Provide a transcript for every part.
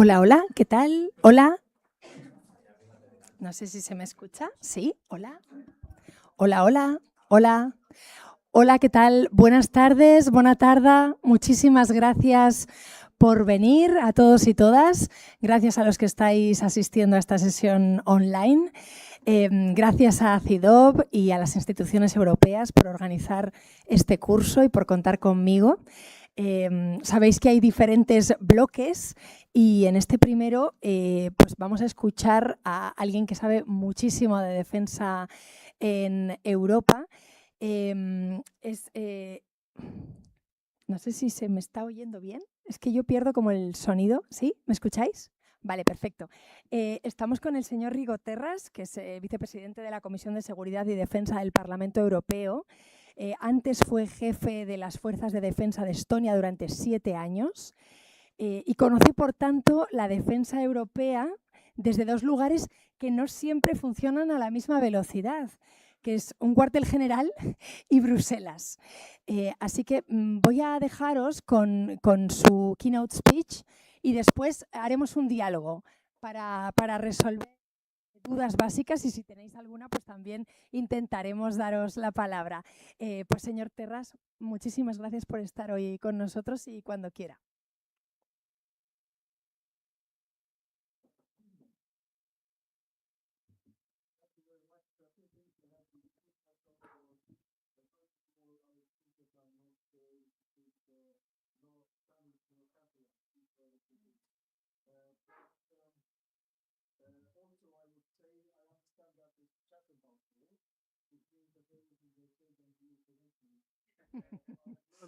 Hola, hola, ¿qué tal? Hola. No sé si se me escucha. Sí, hola. Hola, hola, hola. Hola, ¿qué tal? Buenas tardes, buena tarde. Muchísimas gracias por venir a todos y todas. Gracias a los que estáis asistiendo a esta sesión online. Gracias a CIDOB y a las instituciones europeas por organizar este curso y por contar conmigo. Sabéis que hay diferentes bloques y en este primero pues vamos a escuchar a alguien que sabe muchísimo de defensa en Europa. No sé si se me está oyendo bien. Es que yo pierdo como el sonido. ¿Sí? ¿Me escucháis? Vale, perfecto. Estamos con el señor Rigo Terras, que es vicepresidente de la Comisión de Seguridad y Defensa del Parlamento Europeo. Antes fue jefe de las Fuerzas de Defensa de Estonia durante 7 años y conoce, por tanto, la defensa europea desde dos lugares que no siempre funcionan a la misma velocidad, que es un cuartel general y Bruselas. Así que voy a dejaros con su keynote speech y después haremos un diálogo para resolver dudas básicas y si tenéis alguna, pues también intentaremos daros la palabra. Pues señor Terras, muchísimas gracias por estar hoy con nosotros y cuando quiera.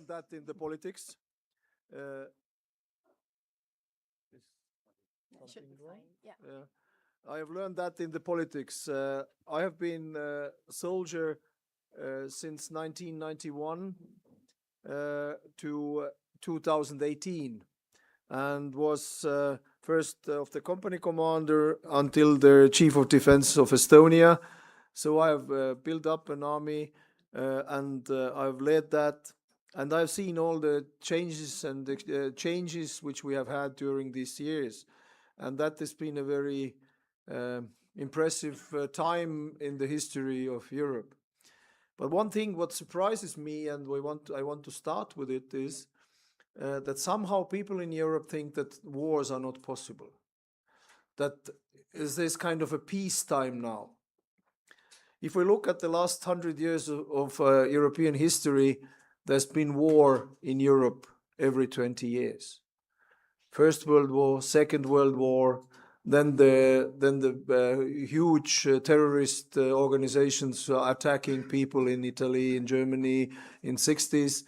That in the politics. I have learned that in the politics. I have been a soldier since 1991 to 2018 and was first of the company commander until the chief of defense of Estonia. So I have built up an army and I've led that. And I've seen all the changes and the changes which we have had during these years. And that has been a very impressive time in the history of Europe. But one thing what surprises me, and I want to start with it, is that somehow people in Europe think that wars are not possible. That is this kind of a peacetime now. If we look at the last 100 years of European history, there's been war in Europe every 20 years. First World War, Second World War, then the huge terrorist organizations attacking people in Italy, in Germany in 60s.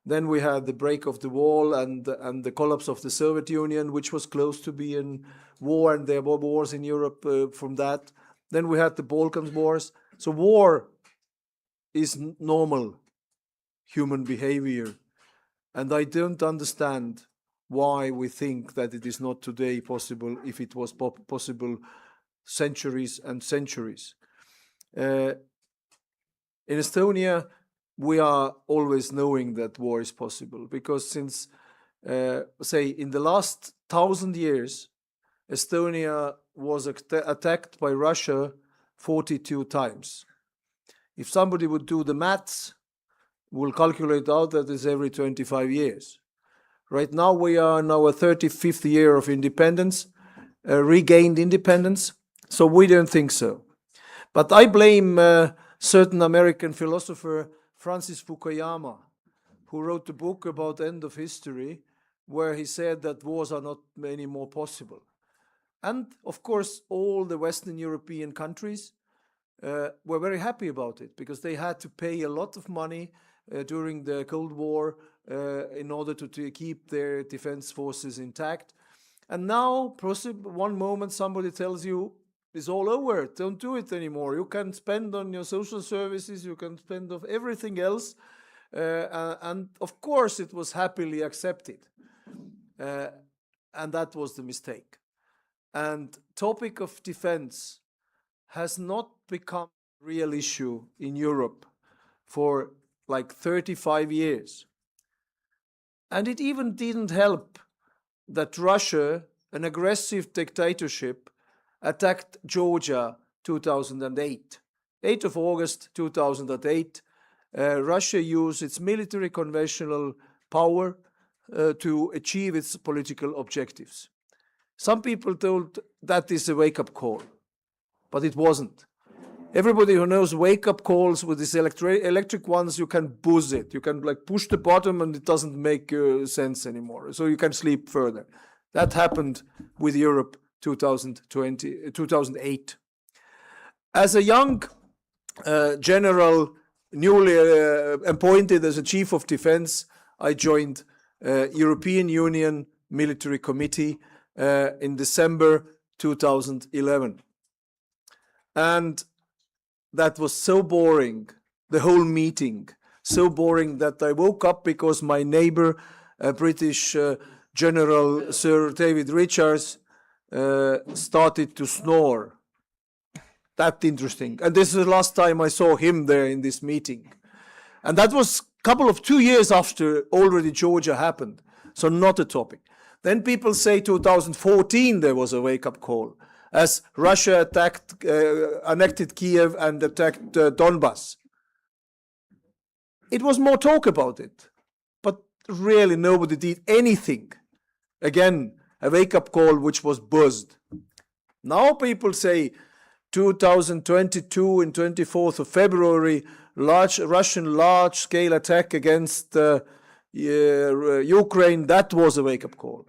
Then we had the break of the wall and the collapse of the Soviet Union, which was close to be in war, and there were wars in Europe from that. Then we had the Balkan Wars. So war is normal human behavior. And I don't understand why we think that it is not today possible if it was possible centuries and centuries. In Estonia, we are always knowing that war is possible because since, say, in the last 1,000 years, Estonia was attacked by Russia 42 times. If somebody would do the maths, we'll calculate out that it's every 25 years. Right now, we are in our 35th year of independence, regained independence, so we don't think so. But I blame a certain American philosopher, Francis Fukuyama, who wrote a book about end of history, where he said that wars are not anymore possible. And, of course, all the Western European countries were very happy about it because they had to pay a lot of money during the Cold War in order to keep their defense forces intact. And now, one moment somebody tells you, it's all over, don't do it anymore. You can spend on your social services, you can spend on everything else. And of course it was happily accepted. And that was the mistake. And topic of defense has not become a real issue in Europe for like 35 years. And it even didn't help that Russia an aggressive dictatorship, attacked Georgia 2008. 8th of August 2008, Russia used its military conventional power to achieve its political objectives. Some people told that is a wake-up call, but it wasn't. Everybody who knows wake-up calls with these electric ones, you can buzz it. You can like push the button and it doesn't make sense anymore. So you can sleep further. That happened with Europe 2008. As a young general, newly appointed as a chief of defense, I joined European Union Military Committee in December 2011. And that was so boring, the whole meeting, so boring that I woke up because my neighbor, British General Sir David Richards, started to snore. That interesting. And this is the last time I saw him there in this meeting. And that was a 2 years after already Georgia happened. So not a topic. Then people say 2014 there was a wake-up call, as Russia annexed Kiev and attacked Donbass. It was more talk about it, but really nobody did anything. Again, a wake-up call which was buzzed. Now people say 2022 and 24th of February, Russian large-scale attack against Ukraine, that was a wake-up call.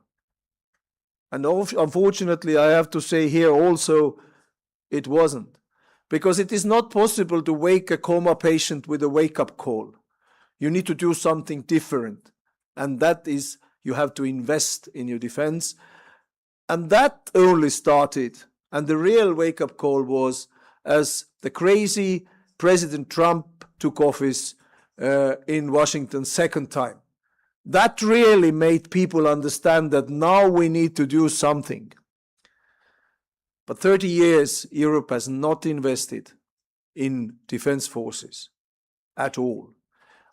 And unfortunately, I have to say here also, it wasn't. Because it is not possible to wake a coma patient with a wake-up call. You need to do something different. And that is, you have to invest in your defense. And that only started. And the real wake-up call was as the crazy President Trump took office in Washington second time. That really made people understand that now we need to do something. But 30 years, Europe has not invested in defense forces at all.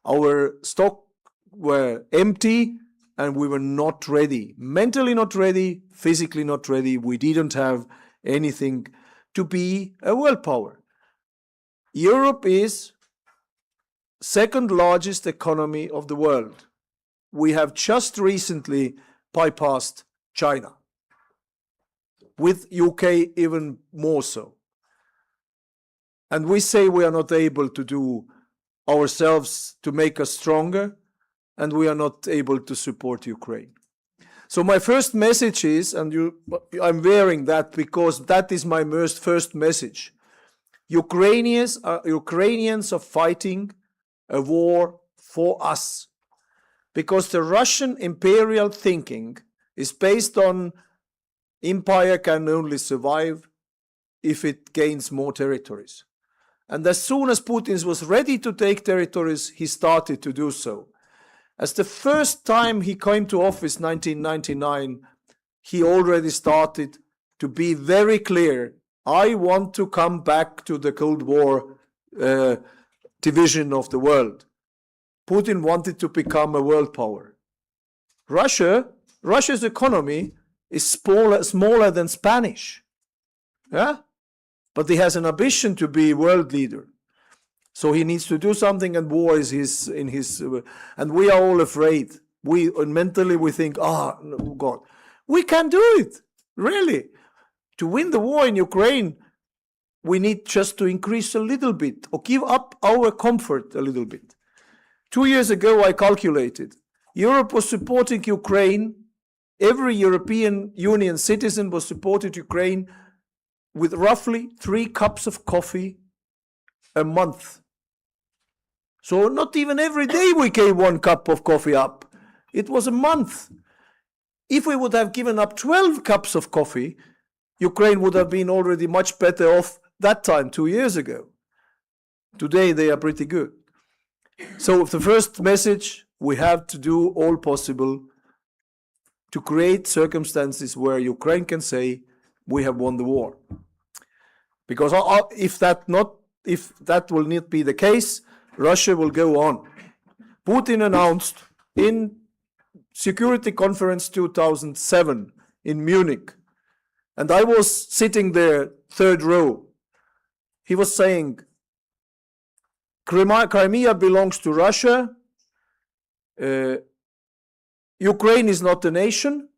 Our stock were empty and we were not ready. Mentally not ready, physically not ready. We didn't have anything to be a world power. Europe is second largest economy of the world. We have just recently bypassed China, with UK even more so. And we say we are not able to do ourselves to make us stronger, and we are not able to support Ukraine. So my first message is, and I'm wearing that because that is my first message. Ukrainians are fighting a war for us. Because the Russian imperial thinking is based on empire can only survive if it gains more territories. And as soon as Putin was ready to take territories, he started to do so. As the first time he came to office, 1999, he already started to be very clear, I want to come back to the Cold War division of the world. Putin wanted to become a world power. Russia's economy is smaller than Spanish. Yeah? But he has an ambition to be world leader. So he needs to do something, and war is and we are all afraid. Mentally we think, no, God, we can do it, really. To win the war in Ukraine, we need just to increase a little bit, or give up our comfort a little bit. 2 years ago, I calculated, Europe was supporting Ukraine, every European Union citizen was supporting Ukraine with roughly 3 cups of coffee a month. So not even every day we gave 1 cup of coffee up. It was a month. If we would have given up 12 cups of coffee, Ukraine would have been already much better off that time, 2 years ago. Today they are pretty good. So the first message, we have to do all possible to create circumstances where Ukraine can say, we have won the war. Because if that will not be the case, Russia will go on. Putin announced in Security Conference 2007 in Munich. And I was sitting there, third row. He was saying, Crimea belongs to Russia. Ukraine is not a nation.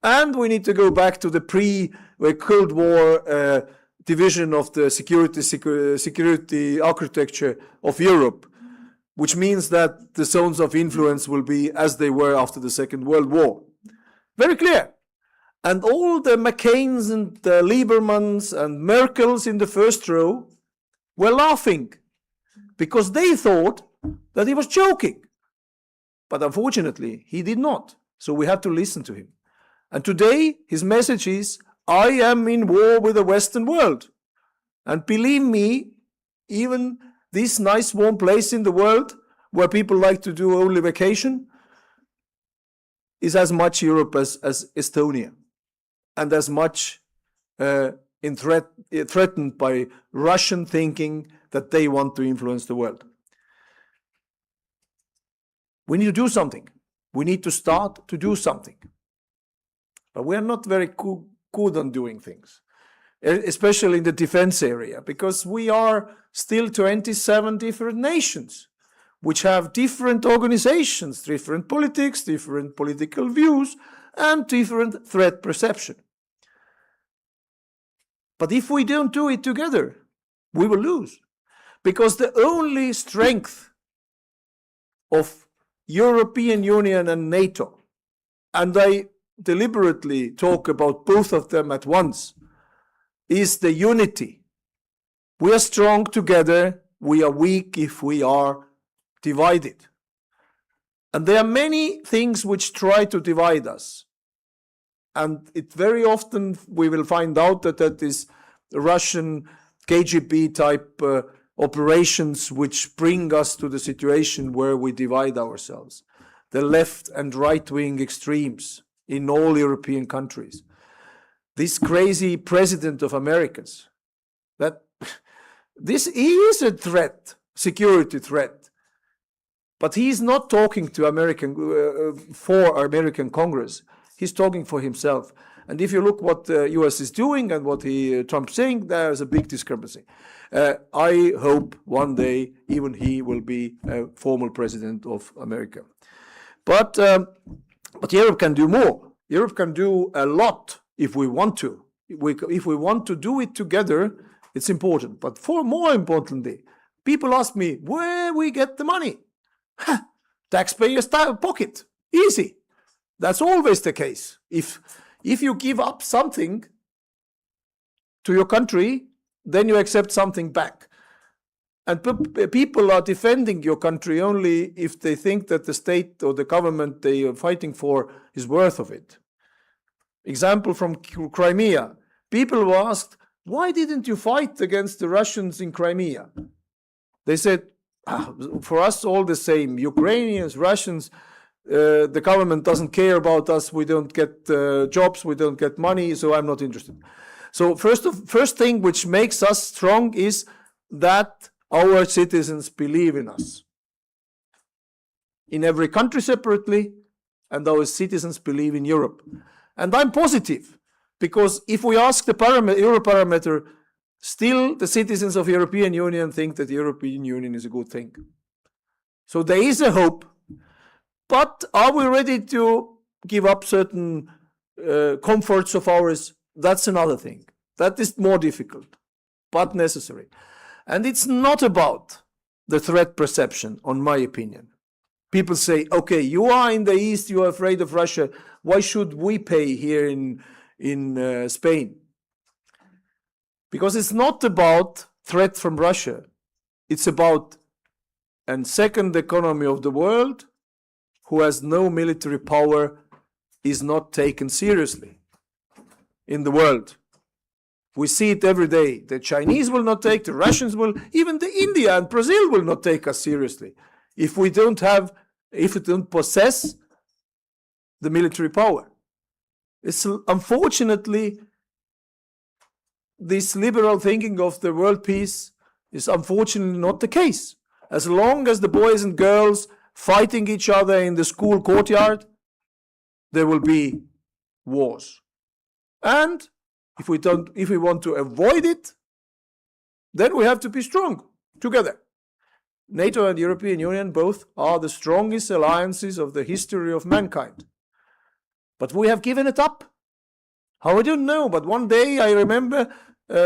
And we need to go back to the pre-Cold War division of the security architecture of Europe, which means that the zones of influence will be as they were after the Second World War. Very clear. And all the McCains and the Liebermans and Merkels in the first row were laughing because they thought that he was joking. But unfortunately, he did not. So we had to listen to him. And today, his message is, I am in war with the Western world. And believe me, even this nice warm place in the world where people like to do only vacation is as much Europe as Estonia, and as much threatened by Russian thinking that they want to influence the world. We need to do something. We need to start to do something. But we are not very good on doing things, especially in the defense area, because we are still 27 different nations, which have different organizations, different politics, different political views, and different threat perception. But if we don't do it together, we will lose. Because the only strength of European Union and NATO, and I deliberately talk about both of them at once, is the unity. We are strong together, we are weak if we are divided. And there are many things which try to divide us. And it very often we will find out that that is Russian KGB type operations which bring us to the situation where we divide ourselves. The left and right-wing extremes in all European countries. This crazy president of Americans, that this is a threat, security threat. But he's not talking to for American Congress. He's talking for himself. And if you look what the US is doing and what Trump's saying, there's a big discrepancy. I hope one day even he will be a formal president of America. But Europe can do more. Europe can do a lot if we want to. If we want to do it together, it's important. But more importantly, people ask me, where we get the money? Taxpayers' pocket. Easy. That's always the case. If you give up something to your country, then you accept something back. And people are defending your country only if they think that the state or the government they are fighting for is worth of it. Example from Crimea. People were asked, why didn't you fight against the Russians in Crimea? They said, for us all the same, Ukrainians, Russians, the government doesn't care about us, we don't get jobs, we don't get money, so I'm not interested. So first thing which makes us strong is that our citizens believe in us. In every country separately, and our citizens believe in Europe. And I'm positive, because if we ask the Eurobarometer, still the citizens of the European Union think that the European Union is a good thing. So there is a hope. But are we ready to give up certain comforts of ours? That's another thing. That is more difficult, but necessary. And it's not about the threat perception, on my opinion. People say, okay, you are in the East, you are afraid of Russia. Why should we pay here in Spain? Because it's not about threat from Russia. It's about a second economy of the world who has no military power is not taken seriously in the world. We see it every day. The Chinese will not take, the Russians will, even the India and Brazil will not take us seriously if we don't possess the military power. It's unfortunately, this liberal thinking of the world peace is unfortunately not the case. As long as the boys and girls fighting each other in the school courtyard, there will be wars. And if we want to avoid it, then we have to be strong together. NATO and the European Union both are the strongest alliances of the history of mankind. But we have given it up. How I don't know, but one day I remember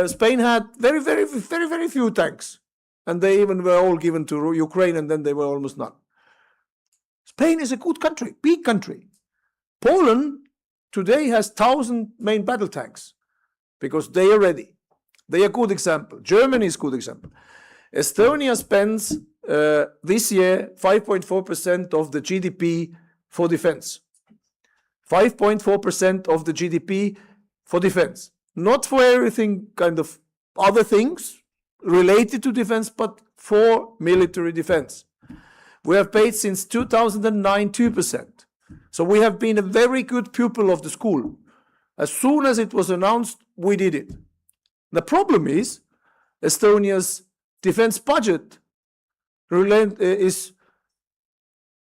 Spain had very, very, very, very few tanks. And they even were all given to Ukraine, and then they were almost none. Spain is a good country, big country. Poland today has 1,000 main battle tanks because they are ready. They are a good example. Germany is a good example. Estonia spends this year 5.4% of the GDP for defense. 5.4% of the GDP for defense. Not for everything kind of other things related to defense, but for military defense. We have paid since 2009 2%. So we have been a very good pupil of the school. As soon as it was announced, we did it. The problem is Estonia's defense budget is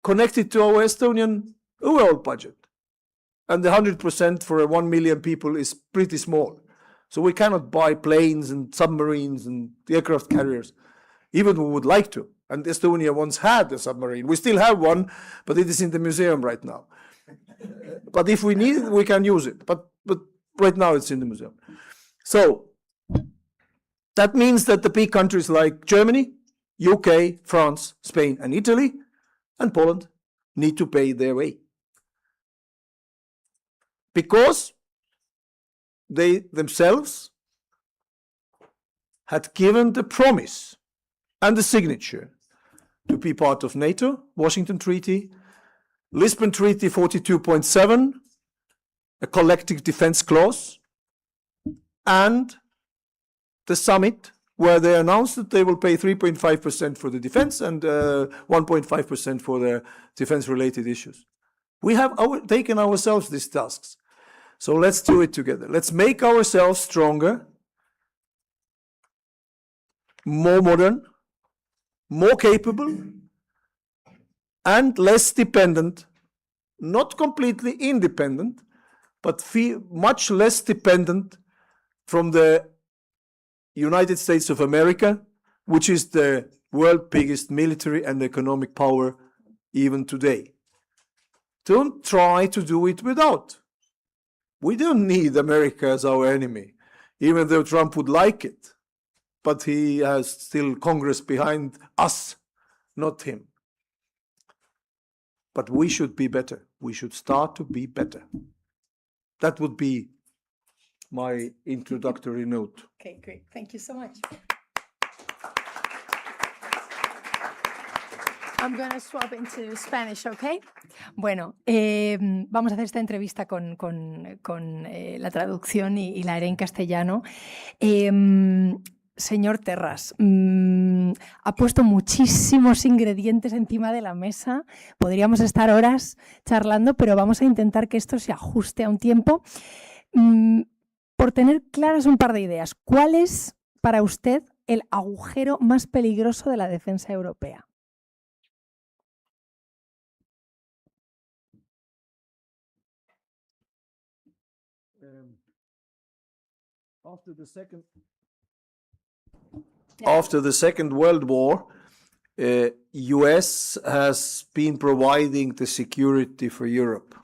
connected to our Estonian overall budget. And the 100% for 1 million people is pretty small. So we cannot buy planes and submarines and aircraft carriers, even we would like to. And Estonia once had a submarine. We still have one, but it is in the museum right now. But if we need it, we can use it. But right now it's in the museum. So that means that the big countries like Germany, UK, France, Spain, and Italy, and Poland need to pay their way. Because they themselves had given the promise and the signature to be part of NATO, Washington Treaty, Lisbon Treaty 42.7, a collective defense clause, and the summit where they announced that they will pay 3.5% for the defense and 1.5% for the defense-related issues. We have taken ourselves these tasks. So let's do it together. Let's make ourselves stronger, more modern, more capable, and less dependent, not completely independent, but much less dependent from the United States of America, which is the world's biggest military and economic power even today. Don't try to do it without. We don't need America as our enemy, even though Trump would like it. But he has still Congress behind us, not him. But we should be better. We should start to be better. That would be my introductory note. Okay, great. Thank you so much. I'm going to swap into Spanish, okay? Bueno, vamos a hacer esta entrevista con la traducción y la haré en castellano. Señor Terras, ha puesto muchísimos ingredientes encima de la mesa. Podríamos estar horas charlando, pero vamos a intentar que esto se ajuste a un tiempo. Por tener claras un par de ideas, ¿cuál es para usted el agujero más peligroso de la defensa europea? After the Second World War, US has been providing the security for Europe.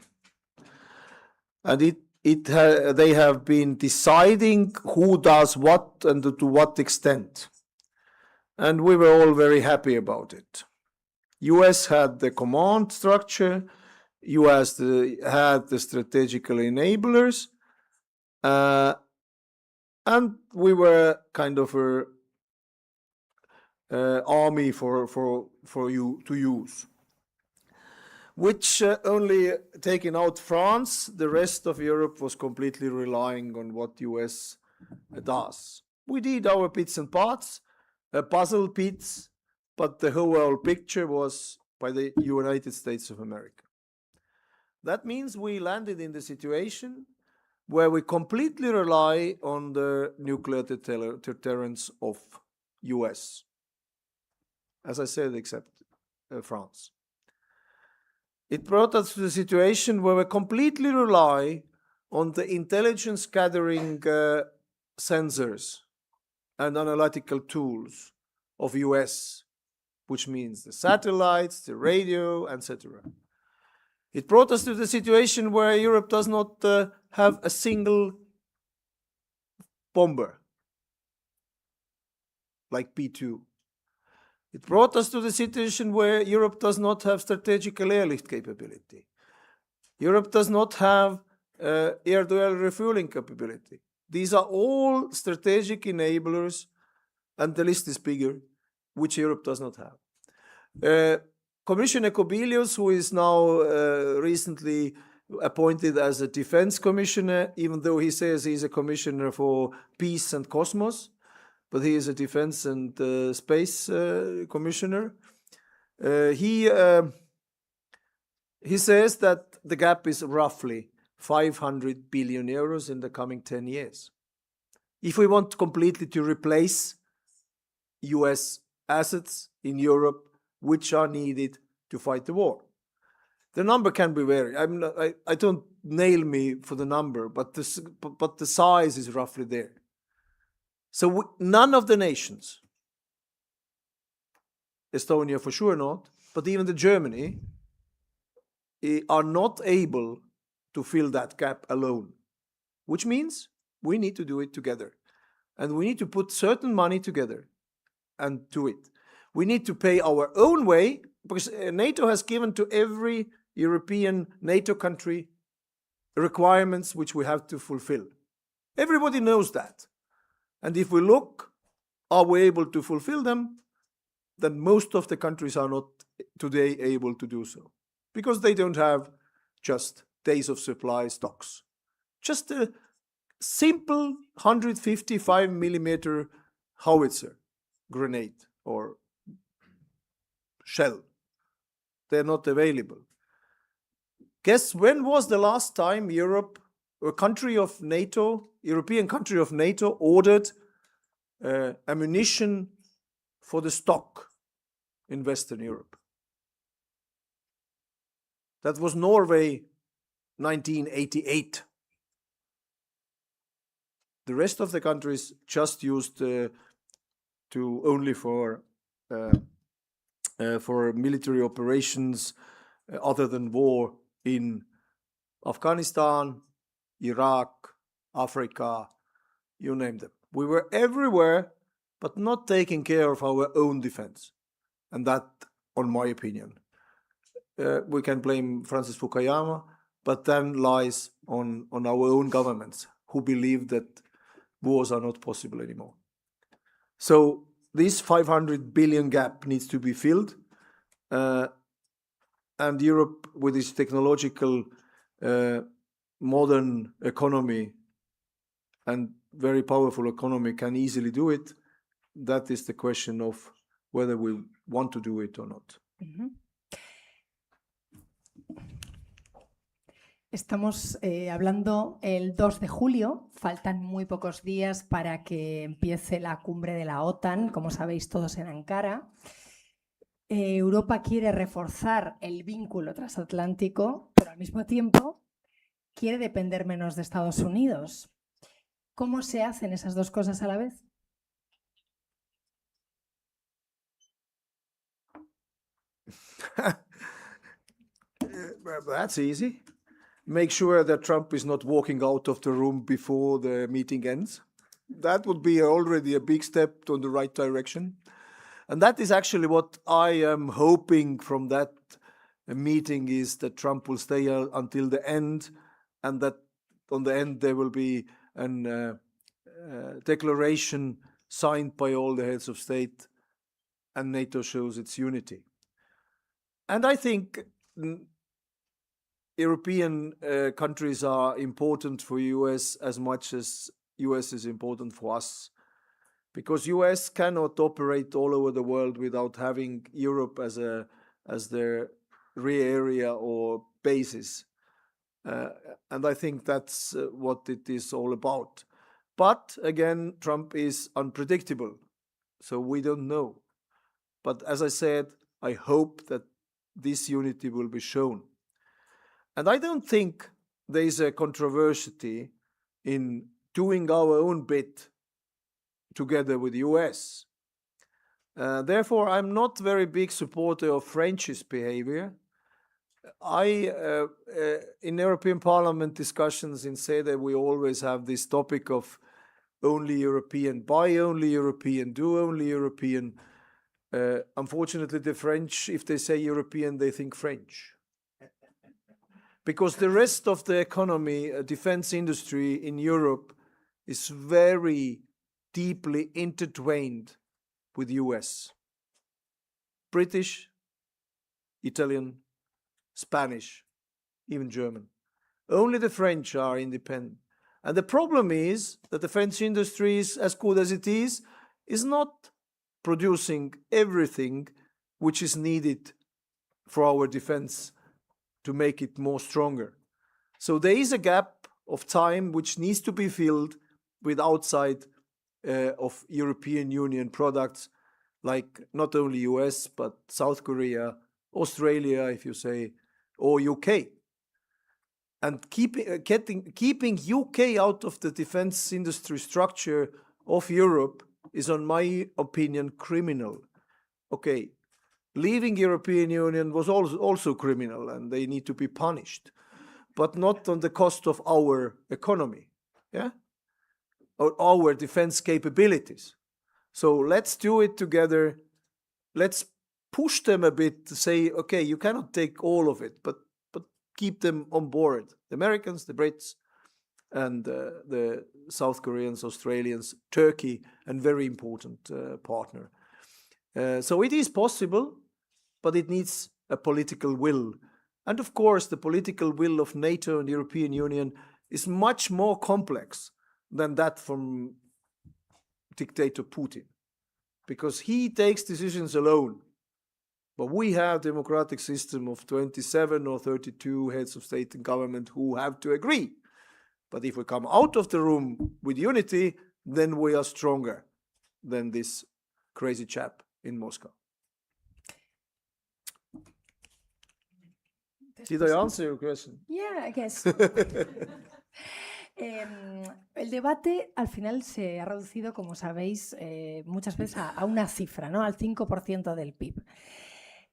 And they have been deciding who does what and to what extent. And we were all very happy about it. US had the command structure, US had the strategical enablers, and we were kind of a army for you to use. Which only taking out France, the rest of Europe was completely relying on what US does. We did our bits and parts, puzzle bits, but the whole picture was by the United States of America. That means we landed in the situation where we completely rely on the nuclear deterrence of US. As I said, except France. It brought us to the situation where we completely rely on the intelligence gathering sensors and analytical tools of US, which means the satellites, the radio, etc. It brought us to the situation where Europe does not have a single bomber like P2. It brought us to the situation where Europe does not have strategic airlift capability. Europe does not have air-to-air refueling capability. These are all strategic enablers, and the list is bigger, which Europe does not have. Commissioner Kobilius, who is now recently appointed as a defense commissioner, even though he says he's a commissioner for peace and cosmos, but he is a defense and space commissioner. He says that the gap is roughly 500 billion euros in the coming 10 years. If we want completely to replace US assets in Europe, which are needed to fight the war. The number can be varied. I don't nail me for the number, but the size is roughly there. So none of the nations, Estonia for sure not, but even the Germany, are not able to fill that gap alone, which means we need to do it together. And we need to put certain money together and do it. We need to pay our own way, because NATO has given to every European NATO country requirements which we have to fulfill. Everybody knows that. And if we look, are we able to fulfill them? Then most of the countries are not today able to do so, because they don't have just days of supply stocks. Just a simple 155 millimeter howitzer grenade or shell. They're not available. Guess when was the last time Europe, a country of NATO, European country of NATO, ordered ammunition for the stock in Western Europe? That was Norway, 1988. The rest of the countries just used to only for military operations other than war in Afghanistan, Iraq, Africa, you name them. We were everywhere, but not taking care of our own defense. And that, on my opinion, we can blame Francis Fukuyama, but then lies on our own governments who believe that wars are not possible anymore. So this 500 billion gap needs to be filled. And Europe, with its technological modern economy and very powerful economy, can easily do it. That is the question of whether we want to do it or not. Mm-hmm. Estamos hablando el 2 de julio, faltan muy pocos días para que empiece la cumbre de la OTAN, como sabéis todos en Ankara. Europa quiere reforzar el vínculo transatlántico, pero al mismo tiempo quiere depender menos de Estados Unidos. ¿Cómo se hacen esas dos cosas a la vez? That's easy. Make sure that Trump is not walking out of the room before the meeting ends. That would be already a big step in the right direction. And that is actually what I am hoping from that meeting, is that Trump will stay until the end, and that on the end there will be a declaration signed by all the heads of state, and NATO shows its unity. And I think European countries are important for US as much as US is important for us, because US cannot operate all over the world without having Europe as their rear area or basis. And I think that's what it is all about. But again, Trump is unpredictable, so we don't know. But as I said, I hope that this unity will be shown. And I don't think there is a controversy in doing our own bit together with the US. Therefore, I'm not very big supporter of French's behavior. In European Parliament discussions in CIDOB, we always have this topic of only European, buy only European, do only European. Unfortunately, the French, if they say European, they think French. Because the rest of the economy, defense industry in Europe is very deeply intertwined with US. British, Italian, Spanish, even German. Only the French are independent. And the problem is that the French industry, is as good as it is not producing everything which is needed for our defense to make it more stronger. So there is a gap of time which needs to be filled with outside of European Union products, like not only US, but South Korea, Australia, if you say, or UK. And keeping UK out of the defense industry structure of Europe is, in my opinion, criminal. Okay, leaving European Union was also criminal, and they need to be punished, but not on the cost of our economy, yeah, or our defense capabilities. So let's do it together. Let's push them a bit to say, okay, you cannot take all of it, but keep them on board. The Americans, the Brits, and the South Koreans, Australians, Turkey, and very important partner. So it is possible, but it needs a political will. And of course, the political will of NATO and the European Union is much more complex than that from dictator Putin, because he takes decisions alone. But we have a democratic system of 27 or 32 heads of state and government who have to agree. But if we come out of the room with unity, then we are stronger than this crazy chap in Moscow. Did I answer your question? Yeah, I guess. El debate al final se ha reducido, como sabéis, muchas veces a una cifra, ¿no? Al 5% del PIB.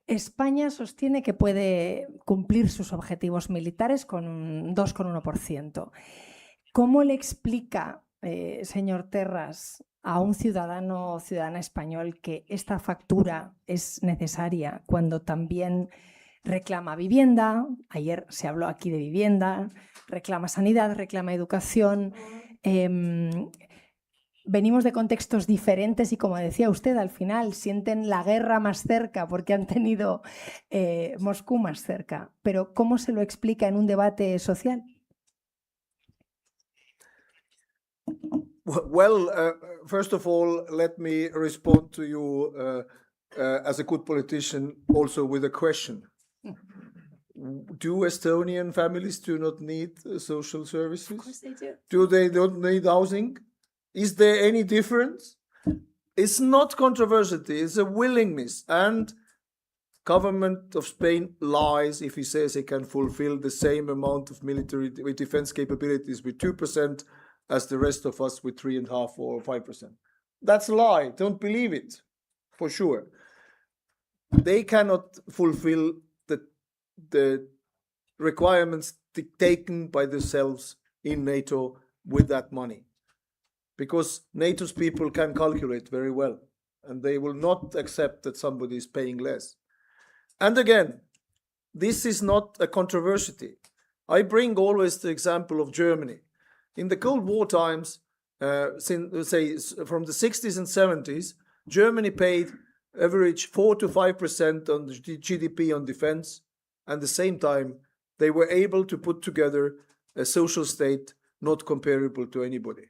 España sostiene que puede cumplir sus objetivos militares con un 2,1%. ¿Cómo le explica, señor Terras, a un ciudadano o ciudadana español que esta factura es necesaria cuando también reclama vivienda? Ayer se habló aquí de vivienda, reclama sanidad, reclama educación. Venimos de contextos diferentes y, como decía usted, al final sienten la guerra más cerca porque han tenido Moscú más cerca. Pero ¿cómo se lo explica en un debate social? Well, first of all, let me respond to you as a good politician also with a question. Do Estonian families do not need social services? Of course they do. Do they don't need housing? Is there any difference? It's not controversy, it's a willingness. And government of Spain lies if he says he can fulfill the same amount of military defense capabilities with 2% as the rest of us with 3.5% or 5%. That's a lie. Don't believe it, for sure. They cannot fulfill the requirements taken by themselves in NATO with that money, because NATO's people can calculate very well, and they will not accept that somebody is paying less. And again, this is not a controversy. I bring always the example of Germany. In the Cold War times, say from the 60s and 70s, Germany paid average 4 to 5% on the GDP on defense. At the same time, they were able to put together a social state not comparable to anybody.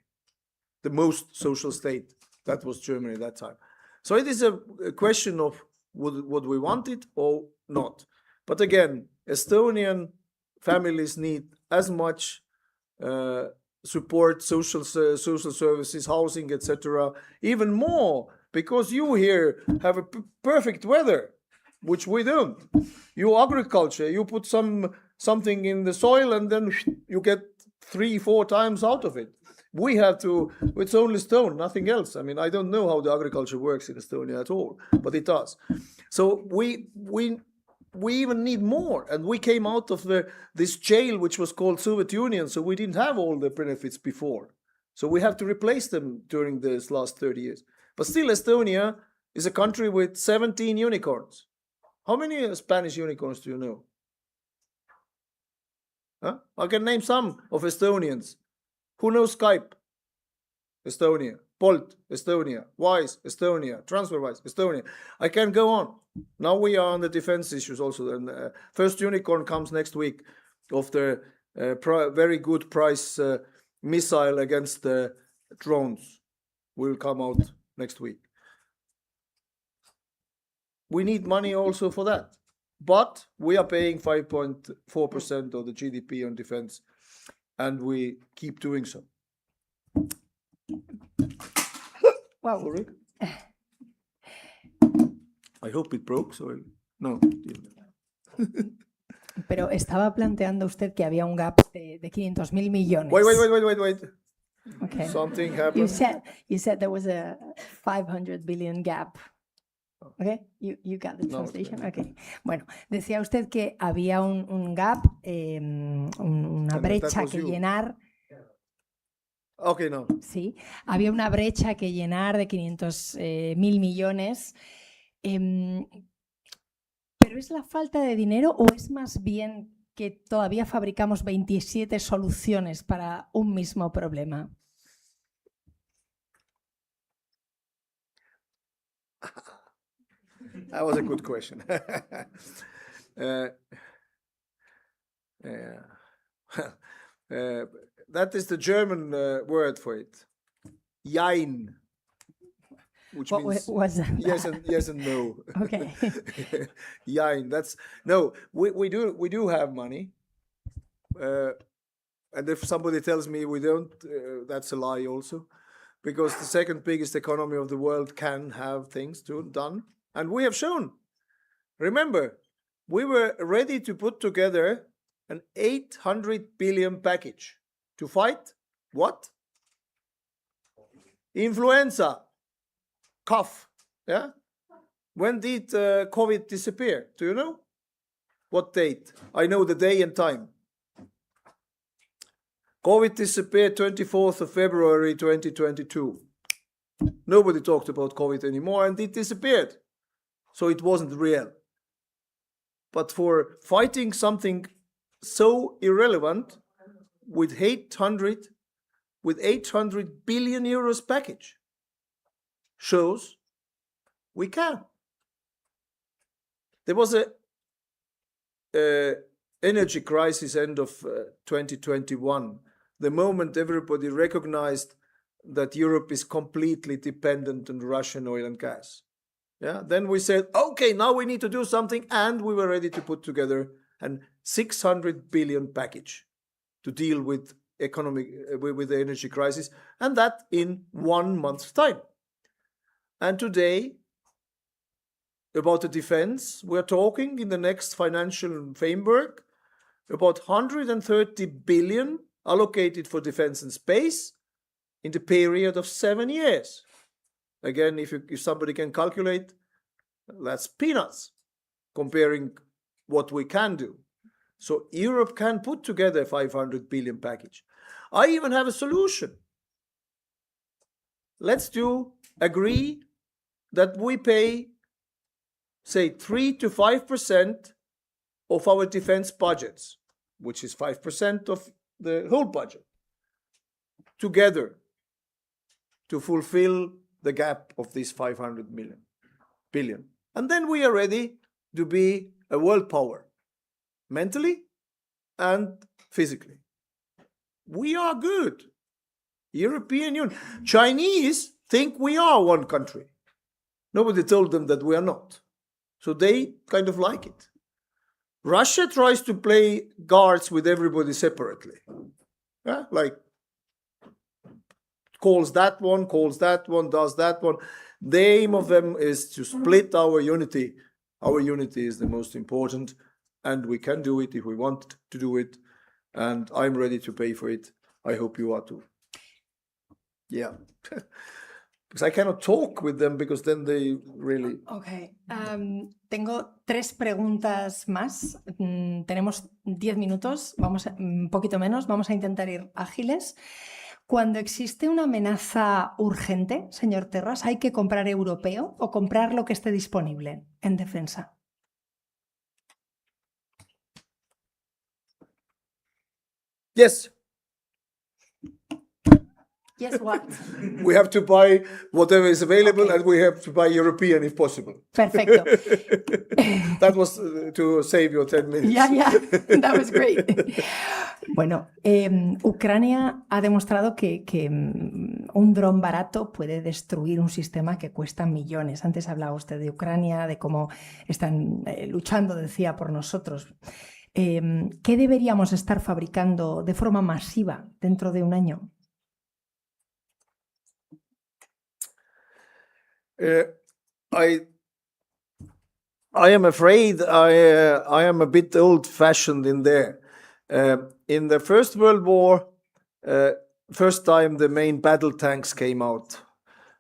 The most social state, that was Germany at that time. So it is a question of would we want it or not. But again, Estonian families need as much support, social services, housing, etc., even more, because you here have a perfect weather, which we don't. You agriculture, you put some something in the soil and then you get 3-4 times out of it. We have to, it's only stone, nothing else. I mean, I don't know how the agriculture works in Estonia at all, but it does. So we even need more. And we came out of this jail, which was called Soviet Union, so we didn't have all the benefits before. So we have to replace them during this last 30 years. But still, Estonia is a country with 17 unicorns. How many Spanish unicorns do you know? Huh? I can name some of Estonians. Who knows Skype? Estonia. Bolt, Estonia. Wise, Estonia. TransferWise, Estonia. I can go on. Now we are on the defense issues also. And first unicorn comes next week of the very good price missile against drones. Will come out next week. We need money also for that. But we are paying 5.4% of the GDP on defense, and we keep doing so. Wow. Sorry. I hope it broke, so no. Pero estaba planteando usted que había un gap de 500.000 millones. Wait. Okay. Something happened. You said there was a 500 billion gap. Okay, you got the translation. No. Okay. Bueno, decía usted que había un gap, una brecha que llenar. Okay, no. Sí, había una brecha que llenar de 500.000 millones. ¿Pero es la falta de dinero o es más bien que todavía fabricamos 27 soluciones para un mismo problema? That was a good question. That is the German word for it. Jein. Which means was that? yes and no. Okay. Jein. That's no. We do have money. And if somebody tells me we don't, that's a lie also, because the second biggest economy of the world can have things done. And we have shown. Remember, we were ready to put together an 800 billion package to fight what? Influenza, cough. Yeah. When did COVID disappear? Do you know? What date? I know the day and time. COVID disappeared 24th of February 2022. Nobody talked about COVID anymore, and it disappeared. So it wasn't real. But for fighting something so irrelevant with 800 billion euros package shows we can. There was a energy crisis end of 2021, the moment everybody recognized that Europe is completely dependent on Russian oil and gas. Yeah, then we said, okay, now we need to do something, and we were ready to put together an 600 billion package to deal with with the energy crisis, and that in 1 month's time. And today, about the defense, we're talking in the next financial framework about 130 billion allocated for defense and space in the period of 7 years. Again, if somebody can calculate, that's peanuts comparing what we can do. So Europe can put together a 500 billion package. I even have a solution. Let's agree that we pay, say, 3 to 5% of our defense budgets, which is 5% of the whole budget, together to fulfill the gap of this 500 billion. And then we are ready to be a world power, mentally and physically. We are good. European Union. Chinese think we are one country. Nobody told them that we are not. So they kind of like it. Russia tries to play guards with everybody separately. Yeah? Like calls that one, does that one. The aim of them is to split our unity. Our unity is the most important. and we can do it if we want to do it, and I'm ready to pay for it. I hope you are too. Yeah. Because I cannot talk with them because then they really... Okay. Tengo 3 preguntas más. Tenemos 10 minutos, un poquito menos, vamos a intentar ir ágiles. Cuando existe una amenaza urgente, señor Terras, ¿hay que comprar europeo o comprar lo que esté disponible en defensa? Yes. Yes, what? We have to buy whatever is available, and we have to buy European if possible. Perfecto. That was to save your 10 minutes. Yeah, that was great. Bueno, Ucrania ha demostrado que un dron barato puede destruir un sistema que cuesta millones. Antes hablaba usted de Ucrania, de cómo están luchando, decía, por nosotros. ¿Qué deberíamos estar fabricando de forma masiva dentro de un año? I am afraid I am a bit old-fashioned in there. In the First World War, first time the main battle tanks came out.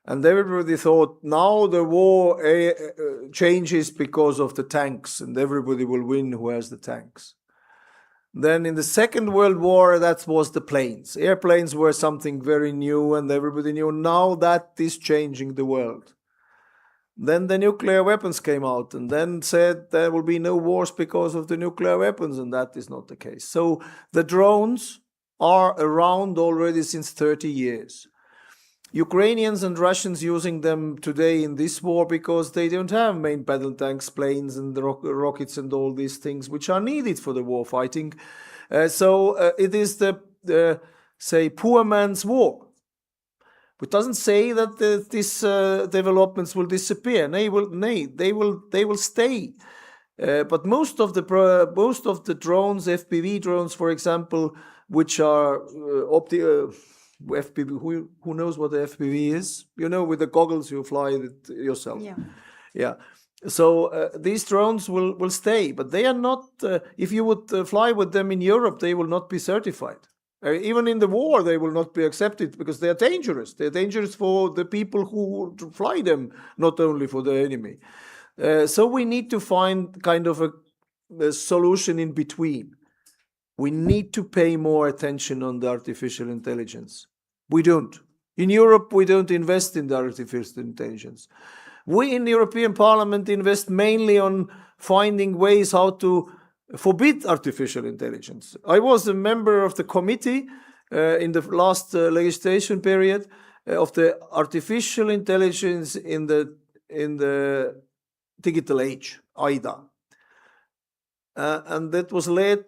And everybody thought, now the war changes because of the tanks, and everybody will win who has the tanks. Then in the Second World War, that was the planes. Airplanes were something very new, and everybody knew now that is changing the world. Then the nuclear weapons came out, and then said there will be no wars because of the nuclear weapons, and that is not the case. So the drones are around already since 30 years. Ukrainians and Russians using them today in this war because they don't have main battle tanks, planes, and rockets and all these things which are needed for the war fighting. So it is the say, poor man's war. It doesn't say that these developments will disappear. They will stay. But most of the drones, FPV drones, for example, which are FPV. Who knows what the FPV is? You know, with the goggles you fly it yourself. Yeah. So these drones will stay, but they are not. If you would fly with them in Europe, they will not be certified. Even in the war, they will not be accepted because they are dangerous. They are dangerous for the people who fly them, not only for the enemy. So we need to find kind of a solution in between. We need to pay more attention on the artificial intelligence. We don't. In Europe, we don't invest in the artificial intelligence. We in the European Parliament invest mainly on finding ways how to forbid artificial intelligence. I was a member of the committee in the last legislation period of the artificial intelligence in the digital age, IDA. And that was led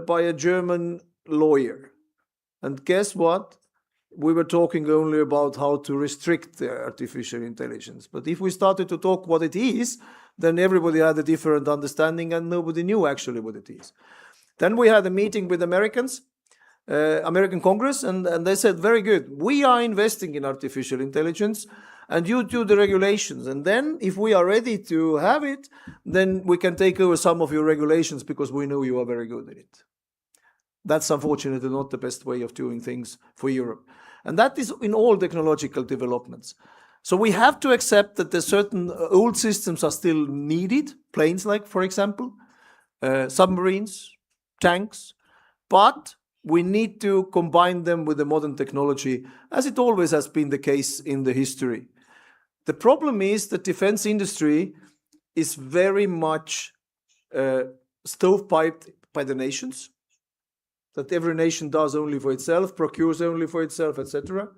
by a German lawyer. And guess what? We were talking only about how to restrict the artificial intelligence. But if we started to talk what it is, then everybody had a different understanding and nobody knew actually what it is. Then we had a meeting with Americans, American Congress, and they said, very good, we are investing in artificial intelligence and you do the regulations. And then if we are ready to have it, then we can take over some of your regulations because we know you are very good at it. That's unfortunately not the best way of doing things for Europe. And that is in all technological developments. So we have to accept that the certain old systems are still needed, planes like, for example, submarines, tanks, but we need to combine them with the modern technology, as it always has been the case in the history. The problem is that defense industry is very much stovepiped by the nations, that every nation does only for itself, procures only for itself, etc.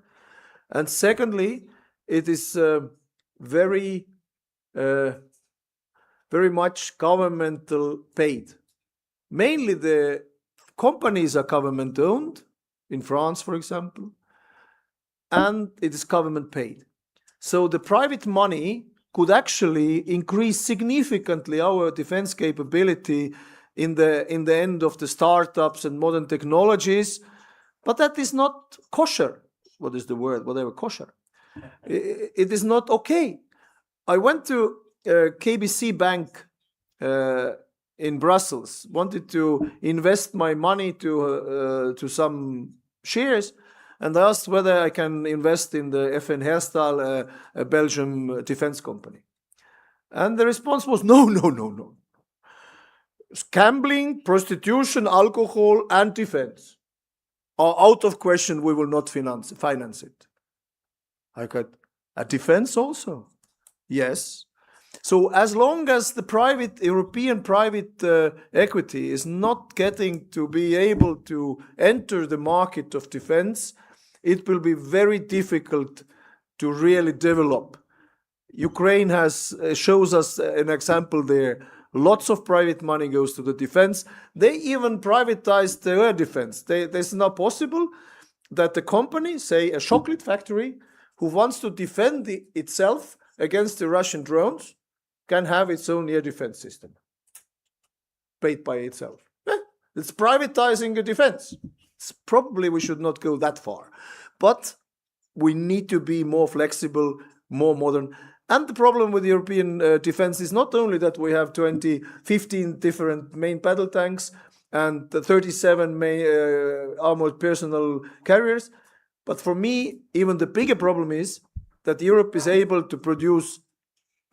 And secondly, it is very much governmental paid. Mainly the companies are government owned, in France, for example, and it is government paid. So the private money could actually increase significantly our defense capability in the end of the startups and modern technologies, but that is not kosher. What is the word? Whatever, kosher. It is not okay. I went to KBC Bank in Brussels wanted to invest my money to some shares, and I asked whether I can invest in the FN Herstal, a Belgian defense company. And the response was, no. Gambling, prostitution, alcohol, and defense are out of question. We will not finance it. I got a defense also. Yes. So as long as the European private equity is not getting to be able to enter the market of defense, it will be very difficult to really develop. Ukraine shows us an example there. Lots of private money goes to the defense. They even privatized the air defense. It's not possible that the company, say a chocolate factory, who wants to defend itself against the Russian drones, can have its own air defense system, paid by itself. It's privatizing the defense. Probably we should not go that far. But we need to be more flexible, more modern. And the problem with European defense is not only that we have 15 different main battle tanks and 37 main armored personnel carriers, but for me, even the bigger problem is that Europe is able to produce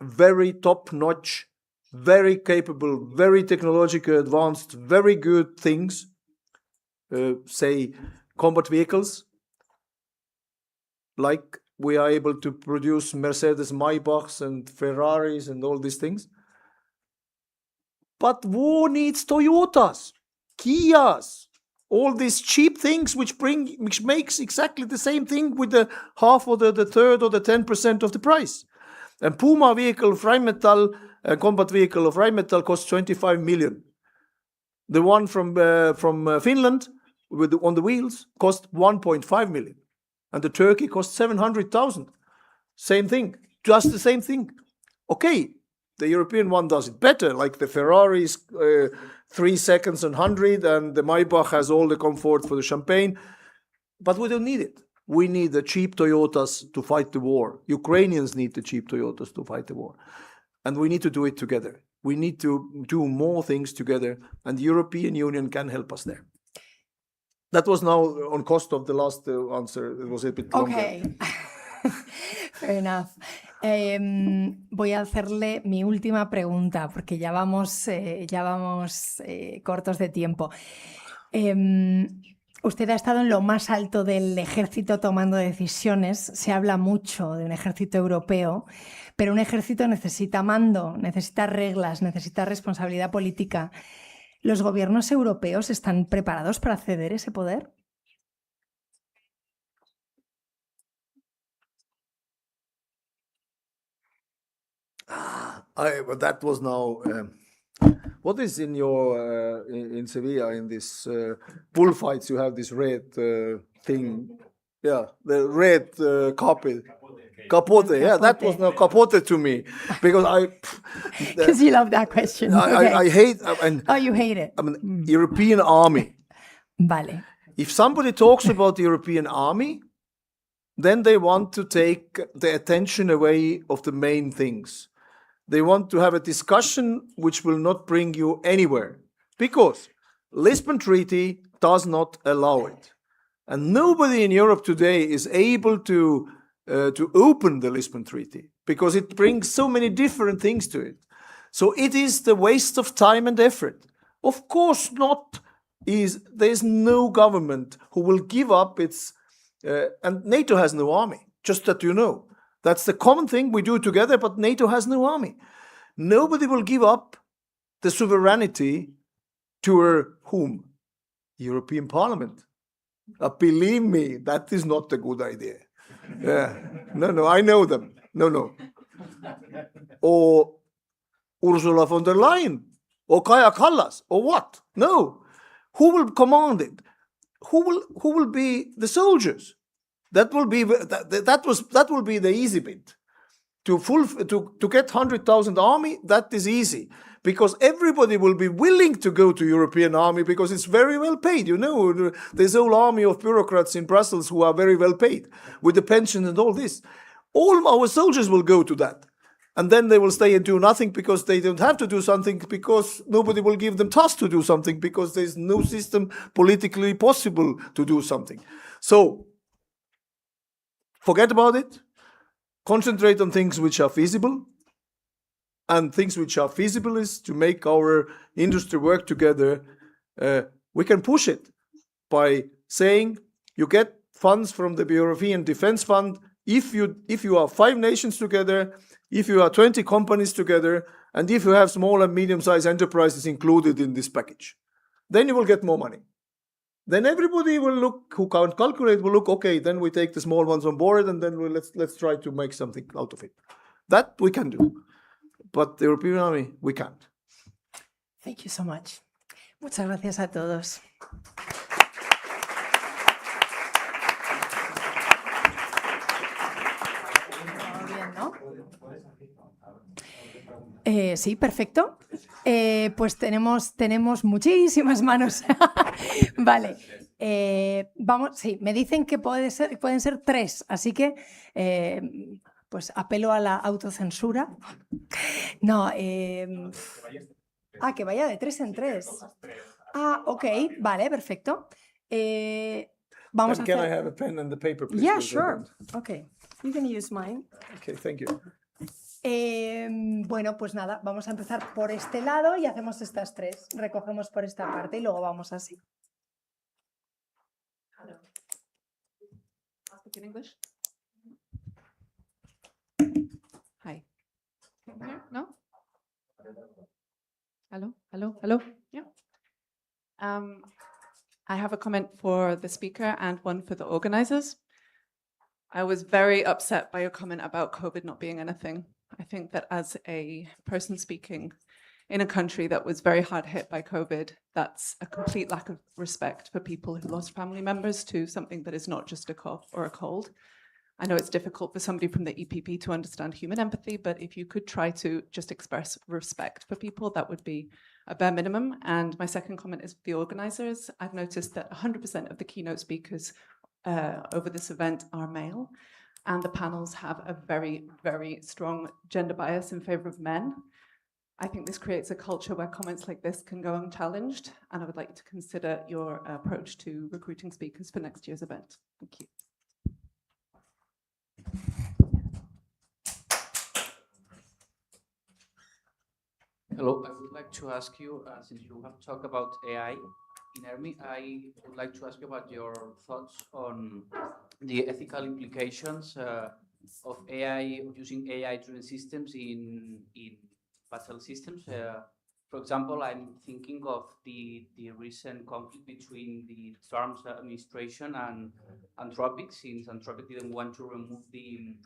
very top-notch, very capable, very technologically advanced, very good things, say combat vehicles, like we are able to produce Mercedes Maybachs and Ferraris and all these things. But war needs Toyotas, Kias, all these cheap things which makes exactly the same thing with the half or the third or the 10% of the price. And Puma vehicle of Rheinmetall, a combat vehicle of Rheinmetall, costs 25 million. The one from Finland on the wheels cost 1.5 million. And the Turkey costs 700,000. Same thing, just the same thing. Okay, the European one does it better, like the Ferraris, 3 seconds on 100, and the Maybach has all the comfort for the champagne. But we don't need it. We need the cheap Toyotas to fight the war. Ukrainians need the cheap Toyotas to fight the war. And we need to do it together. We need to do more things together, and the European Union can help us there. That was now on cost of the last answer. It was a bit longer. Okay. Fair enough. Voy a hacerle mi última pregunta porque ya vamos cortos de tiempo. Usted ha estado en lo más alto del ejército tomando decisiones. Se habla mucho de un ejército europeo, pero un ejército necesita mando, necesita reglas, necesita responsabilidad política. ¿Los gobiernos europeos están preparados para ceder ese poder? That was now. What is in your in Sevilla in this bullfights? You have this red thing, yeah, the red carpet. Capote, yeah, that was now capote to me, because because you love that question. I hate. You hate it. I mean, European army. Vale. If somebody talks about the European army, then they want to take the attention away of the main things. They want to have a discussion which will not bring you anywhere, because Lisbon Treaty does not allow it, and nobody in Europe today is able to open the Lisbon Treaty, because it brings so many different things to it. So it is the waste of time and effort. Of course not. There's no government who will give up its, and NATO has no army, just that you know. That's the common thing we do together, but NATO has no army. Nobody will give up the sovereignty to whom? European Parliament. Believe me, that is not a good idea. Yeah. No, I know them. No. Or Ursula von der Leyen, or Kaja Kallas, or what? No. Who will command it? Who will be the soldiers? That will be the easy bit. To get 100,000 army, that is easy, because everybody will be willing to go to European army because it's very well paid. You know, there's a whole army of bureaucrats in Brussels who are very well paid with the pension and all this. All our soldiers will go to that. and then they will stay and do nothing because they don't have to do something, because nobody will give them tasks to do something, because there's no system politically possible to do something. So forget about it. Concentrate on things which are feasible. And things which are feasible is to make our industry work together. We can push it by saying you get funds from the European Defence Fund if you are 5 nations together, if you are 20 companies together, and if you have small and medium-sized enterprises included in this package. Then you will get more money. Then everybody will look, who can't calculate, will look, okay, then we take the small ones on board, and then let's try to make something out of it. That we can do. But the European Army, we can't. Thank you so much. Muchas gracias a todos. Bien, ¿no? Sí, perfecto. Pues tenemos muchísimas manos. Vale. Vamos, sí, me dicen que pueden ser 3, así que pues apelo a la autocensura. No, que vaya de 3 en 3. Ah, ok, vale, perfecto. Vamos a hacer... Can I have a pen and the paper, please? Yeah, sure. Okay, you can use mine. Okay, thank you. Bueno, pues nada, vamos a empezar por este lado y hacemos estas 3. Recogemos por esta parte y luego vamos así. In English? Hi. No? Hello? Yeah. I have a comment for the speaker and one for the organizers. I was very upset by your comment about COVID not being anything. I think that as a person speaking in a country that was very hard hit by COVID, that's a complete lack of respect for people who lost family members to something that is not just a cough or a cold. I know it's difficult for somebody from the EPP to understand human empathy, but if you could try to just express respect for people, that would be a bare minimum. And my second comment is the organizers. I've noticed that 100% of the keynote speakers over this event are male, and the panels have a very, very strong gender bias in favor of men. I think this creates a culture where comments like this can go unchallenged, and I would like you to consider your approach to recruiting speakers for next year's event. Thank you. Hello, I would like to ask you, since you have talked about AI in ARMY, I would like to ask you about your thoughts on the ethical implications of AI, of using AI-driven systems in battle systems. For example, I'm thinking of the recent conflict between the Trump's administration and Anthropic, since Anthropic didn't want to remove the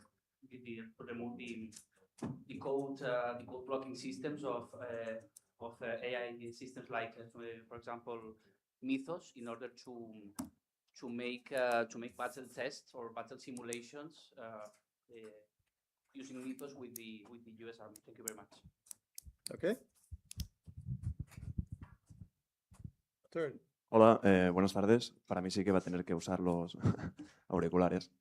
code blocking systems of AI systems like, for example, Mythos, in order to make battle tests or battle simulations using Mythos with the US Army. Thank you very much. Okay. Turn. Hola, buenas tardes. Para mí sí que va a tener que usar los auriculares.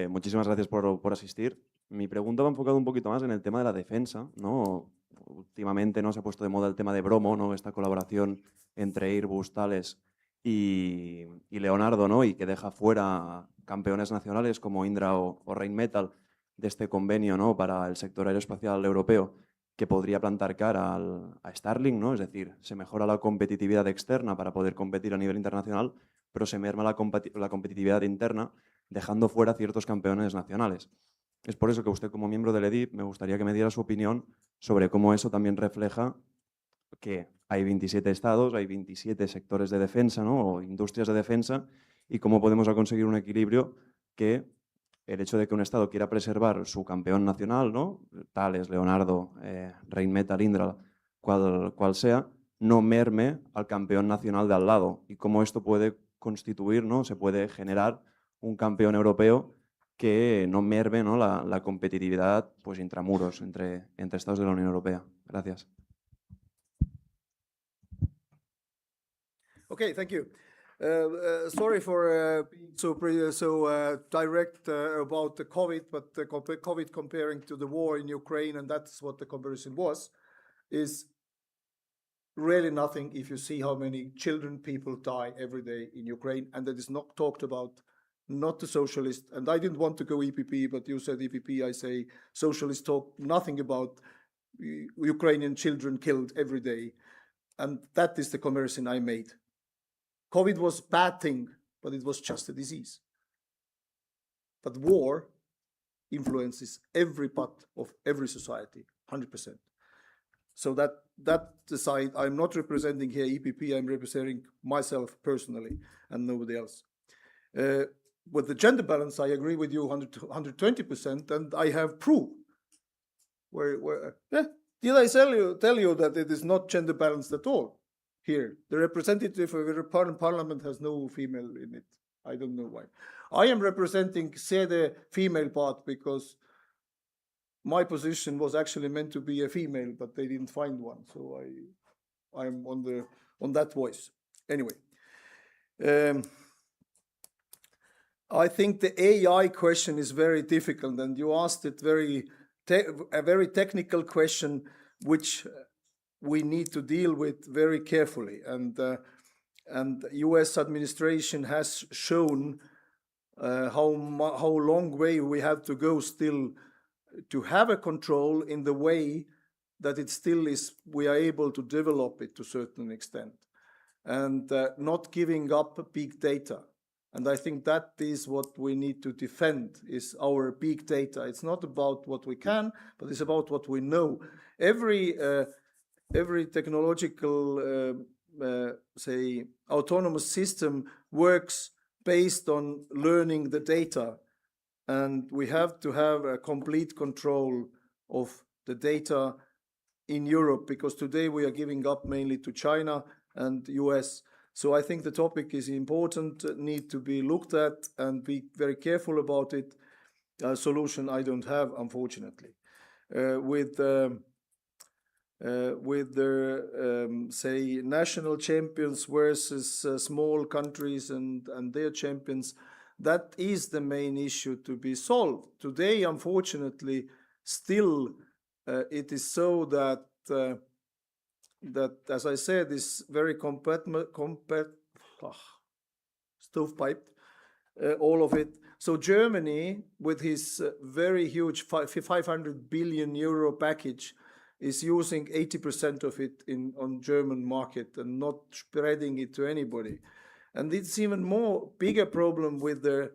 Muchísimas gracias por asistir. Mi pregunta va enfocada un poquito más en el tema de la defensa, ¿no? Últimamente se ha puesto de moda el tema de Bromo, ¿no? Esta colaboración entre Airbus, Thales y Leonardo, ¿no? Y que deja fuera campeones nacionales como Indra o Rheinmetall de este convenio, ¿no? Para el sector aeroespacial europeo, que podría plantar cara a Starlink, ¿no? Es decir, se mejora la competitividad externa para poder competir a nivel internacional, pero se merma la competitividad interna, dejando fuera ciertos campeones nacionales. Es por eso que usted, como miembro del EDIP, me gustaría que me diera su opinión sobre cómo eso también refleja que hay 27 estados, hay 27 sectores de defensa, ¿no? O industrias de defensa, y cómo podemos conseguir un equilibrio que el hecho de que un estado quiera preservar su campeón nacional, ¿no? Thales, Leonardo, Rheinmetall, Indra, cual sea, no merme al campeón nacional de al lado, y cómo esto puede constituir, ¿no? Se puede generar un campeón europeo que no merme, ¿no? la competitividad pues, intramuros entre estados de la Unión Europea. Gracias. Okay, thank you. Sorry for being so direct about the COVID, but the COVID comparing to the war in Ukraine, and that's what the comparison was, is really nothing if you see how many children, people die every day in Ukraine, and that is not talked about, not the socialist. And I didn't want to go EPP, but you said EPP, I say socialists talk nothing about Ukrainian children killed every day. And that is the comparison I made. COVID was a bad thing, but it was just a disease. But war influences every part of every society, 100%. So that the side, I'm not representing here EPP, I'm representing myself personally and nobody else. With the gender balance, I agree with you 120%, and I have proof. Did I tell you that it is not gender balanced at all? Here, the representative of the parliament has no female in it. I don't know why. I am representing the female part because my position was actually meant to be a female, but they didn't find one. So I'm on that voice. Anyway, I think the AI question is very difficult, and you asked it a very technical question, which we need to deal with very carefully. And U.S. administration has shown how long way we have to go still to have a control in the way that it still is, we are able to develop it to a certain extent, and not giving up big data. And I think that is what we need to defend, is our big data. It's not about what we can, but it's about what we know. Every technological, say, autonomous system works based on learning the data. And we have to have a complete control of the data in Europe, because today we are giving up mainly to China and US. So I think the topic is important, need to be looked at and be very careful about it. A solution I don't have, unfortunately. With the say national champions versus small countries and their champions, that is the main issue to be solved. Today, unfortunately, still it is so that as I said, is very stovepiped, all of it. So Germany, with his very huge 500 billion euro package, is using 80% of it on German market and not spreading it to anybody. And it's even more bigger problem with the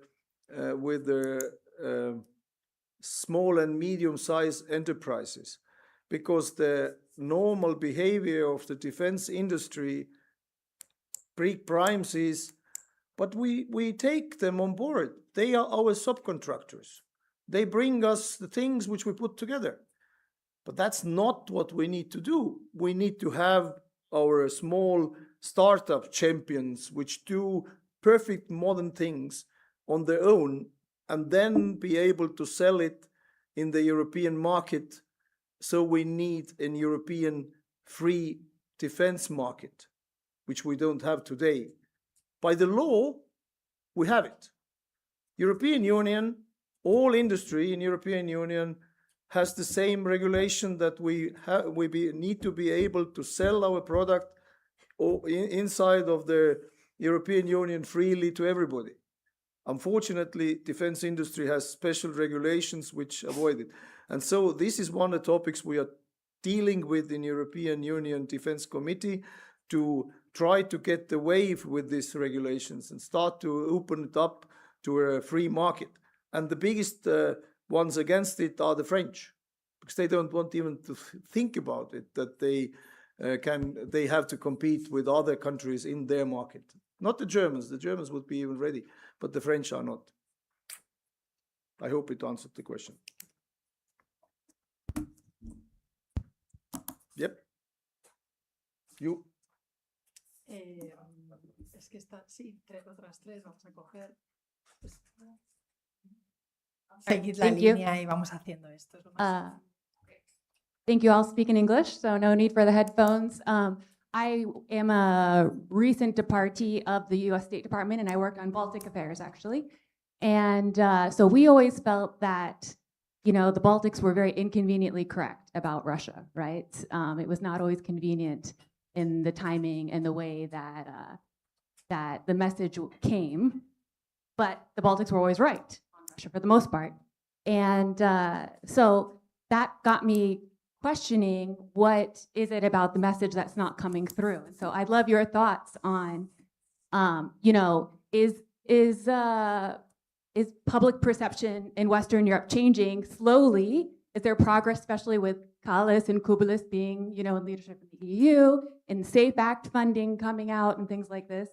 small and medium-sized enterprises, because the normal behavior of the defense industry primes is, but we take them on board. They are our subcontractors. They bring us the things which we put together. But that's not what we need to do. We need to have our small startup champions which do perfect modern things on their own, and then be able to sell it in the European market. So we need an European free defense market, which we don't have today. By the law, we have it. European Union, all industry in European Union has the same regulation that we need to be able to sell our product inside of the European Union freely to everybody. Unfortunately, defense industry has special regulations which avoid it. And so this is one of the topics we are dealing with in European Union Defense Committee, to try to get the wave with these regulations and start to open it up to a free market. And the biggest ones against it are the French, because they don't want even to think about it, that they have to compete with other countries in their market. Not the Germans. The Germans would be even ready, but the French are not. I hope it answered the question. Yep. You. Es que está, sí, otras tres vamos a coger. Seguid la línea y vamos haciendo esto. Thank you. I'll speak in English, so no need for the headphones. I am a recent departee of the US State Department, and I work on Baltic affairs, actually. And so we always felt that, you know, the Baltics were very inconveniently correct about Russia, right? It was not always convenient in the timing and the way that, that the message came, but the Baltics were always right on Russia for the most part. And so that got me questioning, what is it about the message that's not coming through? And so I'd love your thoughts on, you know, is public perception in Western Europe changing slowly? Is there progress, especially with Kallis and Kubilis being, you know, in leadership in the EU, and SAFE Act funding coming out and things like this?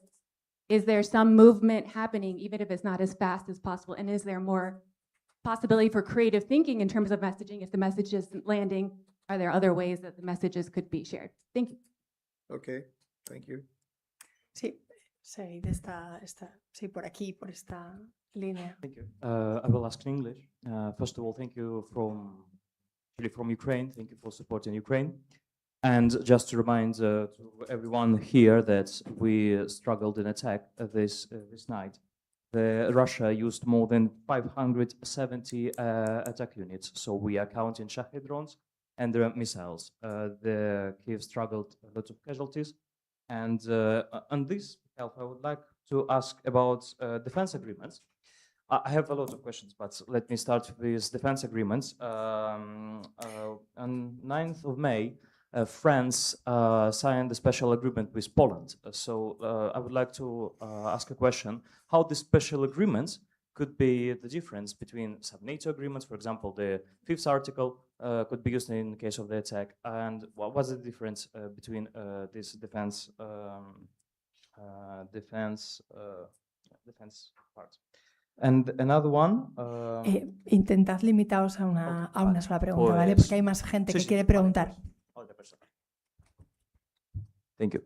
Is there some movement happening, even if it's not as fast as possible? And is there more possibility for creative thinking in terms of messaging? If the message isn't landing, are there other ways that the messages could be shared? Thank you. Okay, thank you. Sí, Said sí, por aquí, por esta línea. Thank you. I will ask in English. First of all, thank you from Ukraine. Thank you for supporting Ukraine. And just to remind to everyone here that we struggled in attack this night. Russia used more than 570 attack units. So we are counting Shahed drones and their missiles. The Kiev struggled a lot of casualties. And on this behalf, I would like to ask about defense agreements. I have a lot of questions, but let me start with defense agreements. On 9th of May, France signed a special agreement with Poland. So I would like to ask a question: how the special agreements could be the difference between sub-NATO agreements, for example, the 5th article could be used in case of the attack, and what was the difference between these defense parts? And another one. Intentad limitaos a una sola pregunta, pues, ¿vale? Porque hay más gente que quiere preguntar. Vale, thank you.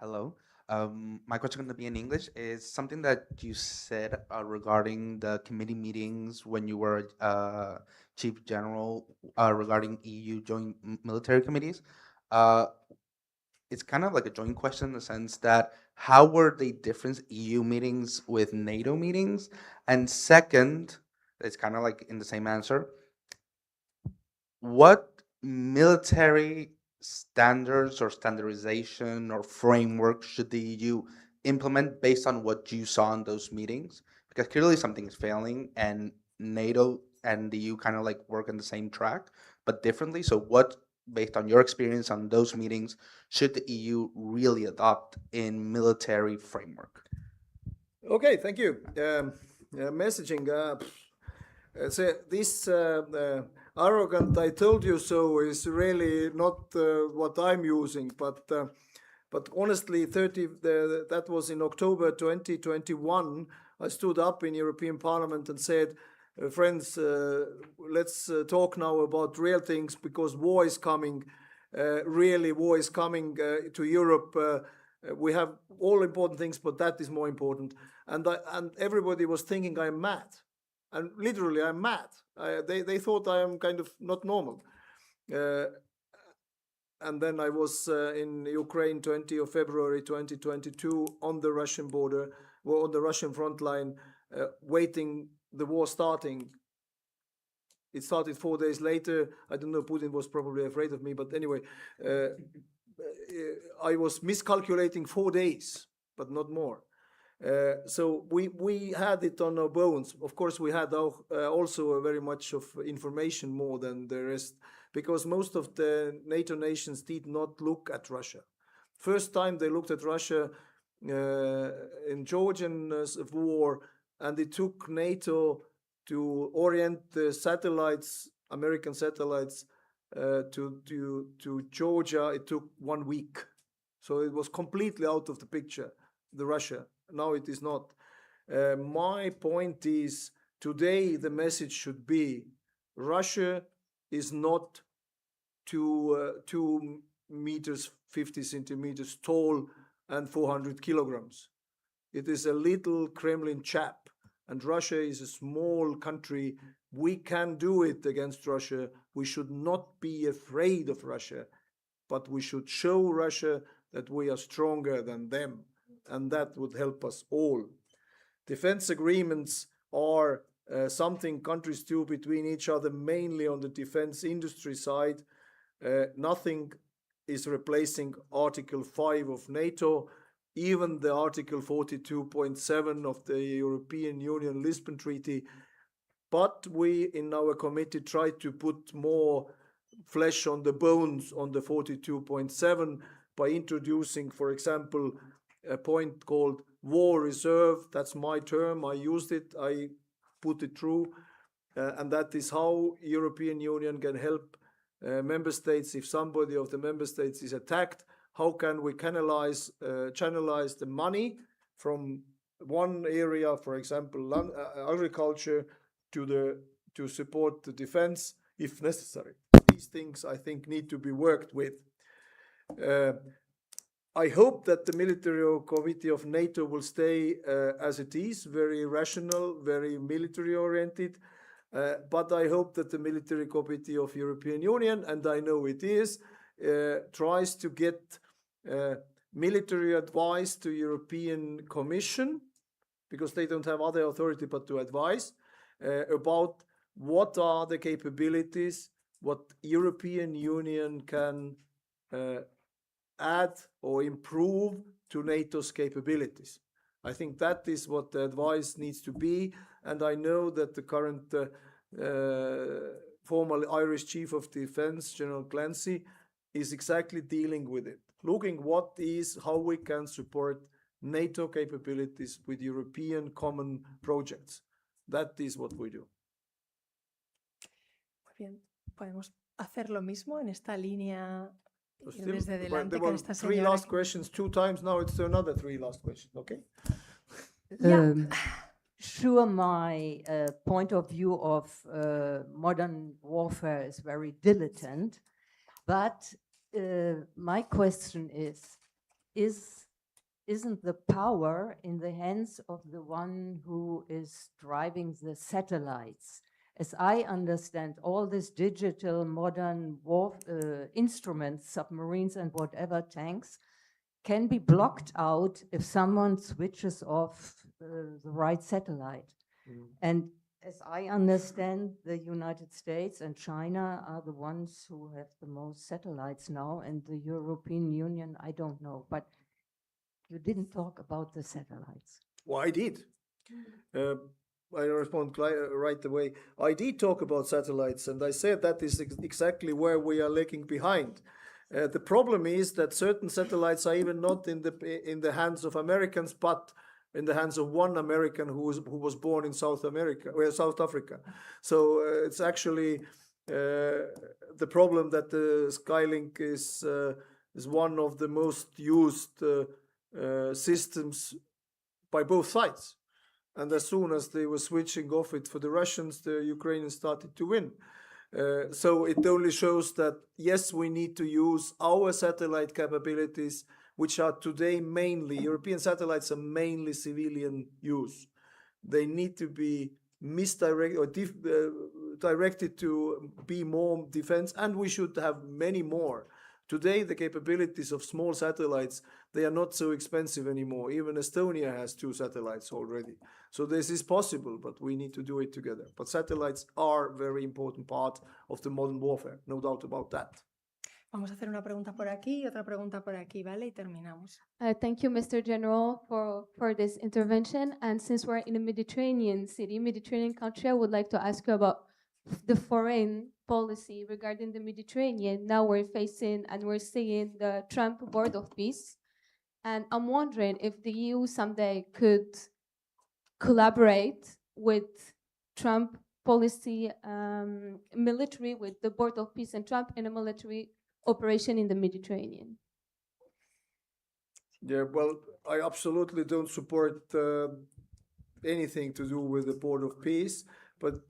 Hello. My question going to be in English. Is something that you said regarding the committee meetings when you were Chief General regarding EU joint military committees. It's kind of like a joint question in the sense that how were they different EU meetings with NATO meetings? And second, it's kind of like in the same answer. What military standards or standardization or framework should the EU implement based on what you saw in those meetings? Because clearly something is failing and NATO and the EU kind of like work on the same track, but differently. So what, based on your experience on those meetings, should the EU really adopt in military framework? Okay, thank you. Messaging. So this arrogant "I told you so" is really not what I'm using, but honestly, that was in October 2021. I stood up in European Parliament and said, friends, let's talk now about real things, because war is coming. Really, war is coming to Europe. We have all important things, but that is more important. And everybody was thinking I'm mad. And literally, I'm mad. They thought I am kind of not normal. And then I was in Ukraine 20 of February 2022 on the Russian border, or on the Russian front line, waiting the war starting. It started 4 days later. I don't know, Putin was probably afraid of me, but anyway, I was miscalculating 4 days, but not more. So we had it on our bones. Of course, we had also very much of information more than the rest, because most of the NATO nations did not look at Russia. First time they looked at Russia in Georgian war, and it took NATO to orient the satellites, American satellites, to Georgia. It took 1 week. So it was completely out of the picture, the Russia. Now it is not. My point is, today the message should be, Russia is not 2 meters 50 centimeters tall and 400 kilograms. It is a little Kremlin chap, and Russia is a small country. We can do it against Russia. We should not be afraid of Russia, but we should show Russia that we are stronger than them, and that would help us all. Defense agreements are something countries do between each other, mainly on the defense industry side. Nothing is replacing Article 5 of NATO, even the Article 42.7 of the European Union Lisbon Treaty. But we in our committee try to put more flesh on the bones on the 42.7 by introducing, for example, a point called war reserve. That's my term. I used it. I put it through. And that is how European Union can help member states. If somebody of the member states is attacked, how can we channelize the money from one area, for example, agriculture, to support the defense if necessary. These things, I think, need to be worked with. I hope that the military committee of NATO will stay as it is, very rational, very military oriented. But I hope that the military committee of European Union, and I know it is, tries to get military advice to European Commission, because they don't have other authority but to advise about what are the capabilities, what European Union can add or improve to NATO's capabilities. I think that is what the advice needs to be, and I know that the current former Irish Chief of Defence, General Clancy, is exactly dealing with it, looking how we can support NATO capabilities with European common projects. That is what we do. Muy bien, podemos hacer lo mismo en esta línea. Ir Still, desde delante there con were esta 3 señora. last questions 2 times. Now it's another 3 last questions. Okay. Yeah. Sure, my point of view of modern warfare is very dilettante, but my question isn't the power in the hands of the one who is driving the satellites? As I understand, all these digital modern instruments, submarines and whatever, tanks, can be blocked out if someone switches off the right satellite. And as I understand, the United States and China are the ones who have the most satellites now, and the European Union, I don't know. But you didn't talk about the satellites. Well, I did. I respond right away. I did talk about satellites, and I said that is exactly where we are lagging behind. The problem is that certain satellites are even not in the hands of Americans, but in the hands of one American who was born in South Africa. So it's actually the problem that the Skylink is one of the most used systems by both sides. And as soon as they were switching off it for the Russians, the Ukrainians started to win. So it only shows that, yes, we need to use our satellite capabilities, which are today mainly, European satellites are mainly civilian use. They need to be misdirected or directed to be more defense, and we should have many more. Today, the capabilities of small satellites, they are not so expensive anymore. Even Estonia has 2 satellites already. So this is possible, but we need to do it together. But satellites are a very important part of the modern warfare, no doubt about that. Vamos a hacer una pregunta por aquí y otra pregunta por aquí, ¿vale? Y terminamos. Thank you, Mr. General, for this intervention. And since we're in a Mediterranean city, Mediterranean country, I would like to ask you about the foreign policy regarding the Mediterranean. Now we're facing and we're seeing the Trump Board of Peace. And I'm wondering if the EU someday could collaborate with Trump policy military, with the Board of Peace and Trump in a military operation in the Mediterranean. Yeah, well, I absolutely don't support anything to do with the Board of Peace, but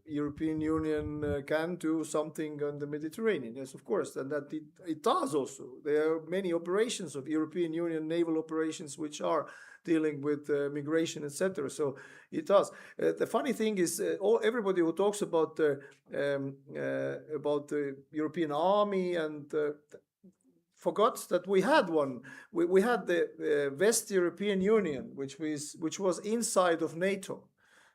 European Union can do something on the Mediterranean, yes, of course, and that it does also. There are many operations of European Union naval operations which are dealing with migration, etc. So it does. The funny thing is, everybody who talks about the European army and forgot that we had one. We had the West European Union, which was inside of NATO.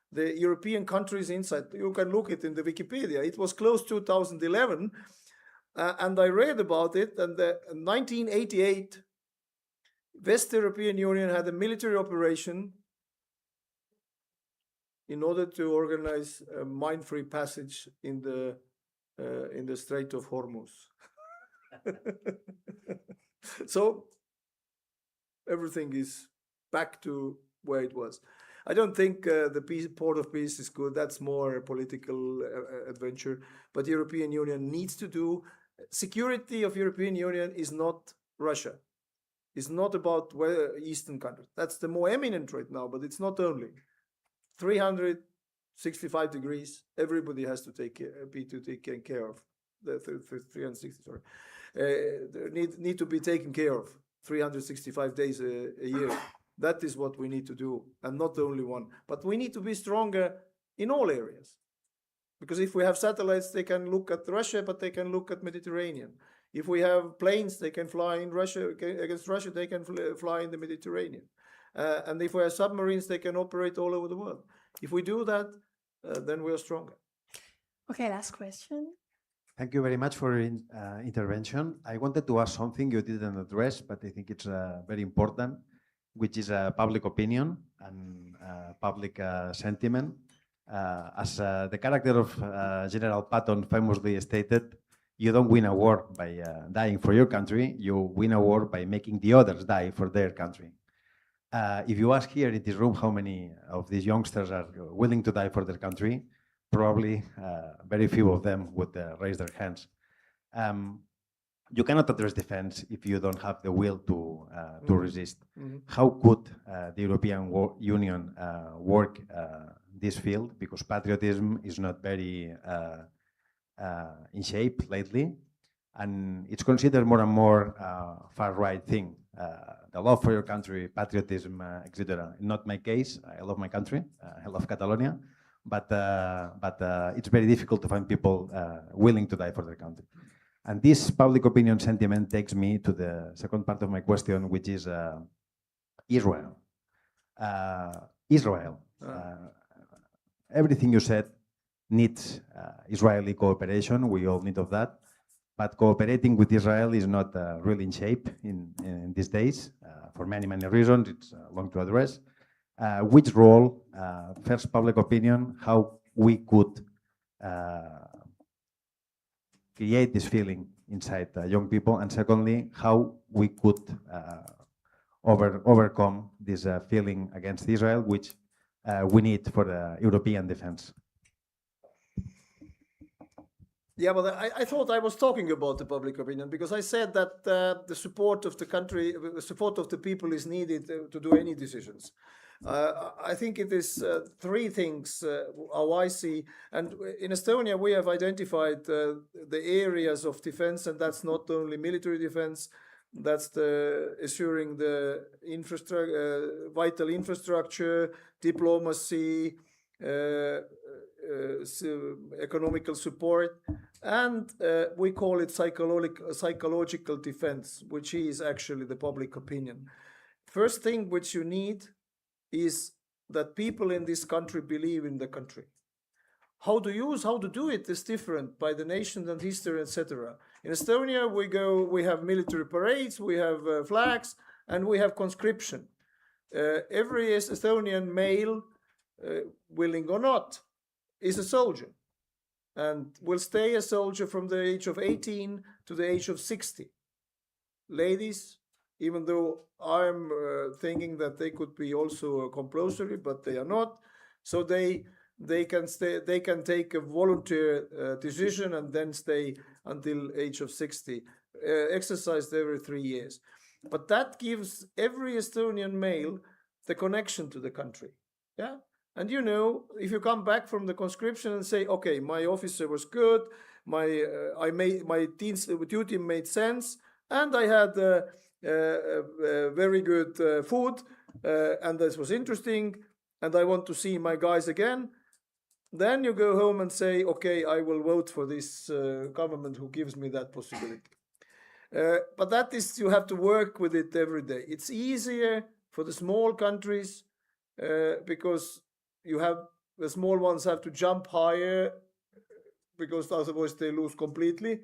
The European countries inside. You can look it in the Wikipedia. It was closed 2011, and I read about it. And in 1988, West European Union had a military operation in order to organize a mine-free passage in the Strait of Hormuz. So everything is back to where it was. I don't think the Port of Peace is good. That's more a political adventure. But the European Union needs to do. Security of European Union is not Russia. It's not about Eastern countries. That's the more eminent right now, but it's not only. 365 degrees, everybody has to be taken care of. The 360, sorry. Need to be taken care of 365 days a year. That is what we need to do, and not only one. But we need to be stronger in all areas. Because if we have satellites, they can look at Russia, but they can look at Mediterranean. If we have planes, they can fly in Russia, against Russia, they can fly in the Mediterranean. And if we have submarines, they can operate all over the world. If we do that, then we are stronger. Okay, last question. Thank you very much for your intervention. I wanted to ask something you didn't address, but I think it's very important, which is public opinion and public sentiment. As the character of General Patton famously stated, you don't win a war by dying for your country, you win a war by making the others die for their country. If you ask here in this room how many of these youngsters are willing to die for their country, probably very few of them would raise their hands. You cannot address defense if you don't have the will to resist. How could the European Union work this field? Because patriotism is not very in shape lately, and it's considered more and more far-right thing. The love for your country, patriotism, etc. Not my case. I love my country. I love Catalonia, but it's very difficult to find people willing to die for their country. And this public opinion sentiment takes me to the second part of my question, which is Israel. Everything you said needs Israeli cooperation. We all need of that. But cooperating with Israel is not really in shape in these days for many, many reasons. It's long to address. Which role, first public opinion, how we could create this feeling inside young people, and secondly, how we could overcome this feeling against Israel, which we need for the European defense. Yeah, but I thought I was talking about the public opinion, because I said that the support of the country, the support of the people is needed to do any decisions. I think it is three things how I see. And in Estonia, we have identified the areas of defense, and that's not only military defense, that's the assuring the vital infrastructure, diplomacy, economical support, and we call it psychological defense, which is actually the public opinion. First thing which you need is that people in this country believe in the country. How to do it is different by the nation and history, etc. In Estonia, we have military parades, we have flags, and we have conscription. Every Estonian male, willing or not, is a soldier, and will stay a soldier from the age of 18 to the age of 60. Ladies, even though I'm thinking that they could be also compulsory, but they are not, so they can take a volunteer decision and then stay until age of 60, exercised every 3 years. But that gives every Estonian male the connection to the country. Yeah. And you know, if you come back from the conscription and say, okay, my officer was good, my duty made sense, and I had very good food, and this was interesting, and I want to see my guys again, then you go home and say, okay, I will vote for this government who gives me that possibility. But that is, you have to work with it every day. It's easier for the small countries because the small ones have to jump higher because otherwise they lose completely.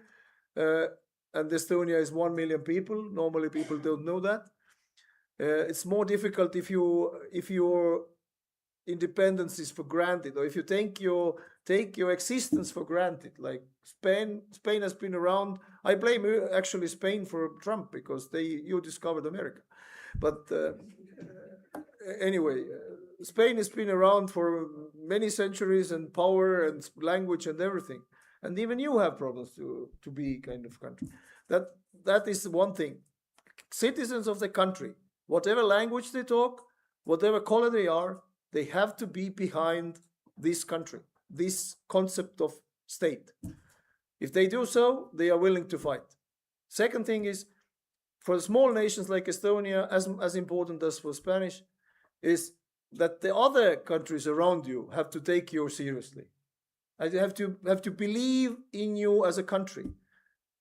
And Estonia is 1 million people. Normally people don't know that. It's more difficult if your independence is for granted, or if you take your existence for granted. Like Spain has been around. I blame actually Spain for Trump because you discovered America. But anyway, Spain has been around for many centuries, and power and language and everything. And even you have problems to be kind of country. That is one thing. Citizens of the country, whatever language they talk, whatever color they are, they have to be behind this country, this concept of state. If they do so, they are willing to fight. Second thing is, for small nations like Estonia, as important as for Spanish, is that the other countries around you have to take you seriously. And you have to believe in you as a country.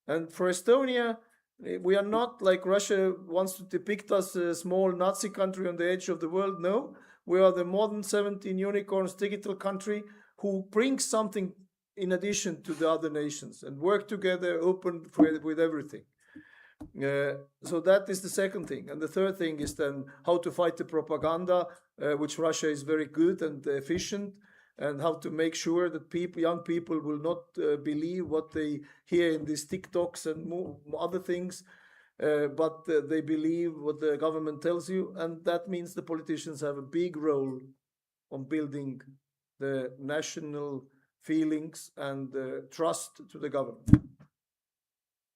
And for Estonia, we are not like Russia wants to depict us a small Nazi country on the edge of the world. No, we are the modern 17 unicorns digital country who brings something in addition to the other nations and work together, open with everything. So that is the second thing. And the third thing is then how to fight the propaganda, which Russia is very good and efficient, and how to make sure that young people will not believe what they hear in these TikToks and other things, but they believe what the government tells you. And that means the politicians have a big role on building the national feelings and trust to the government.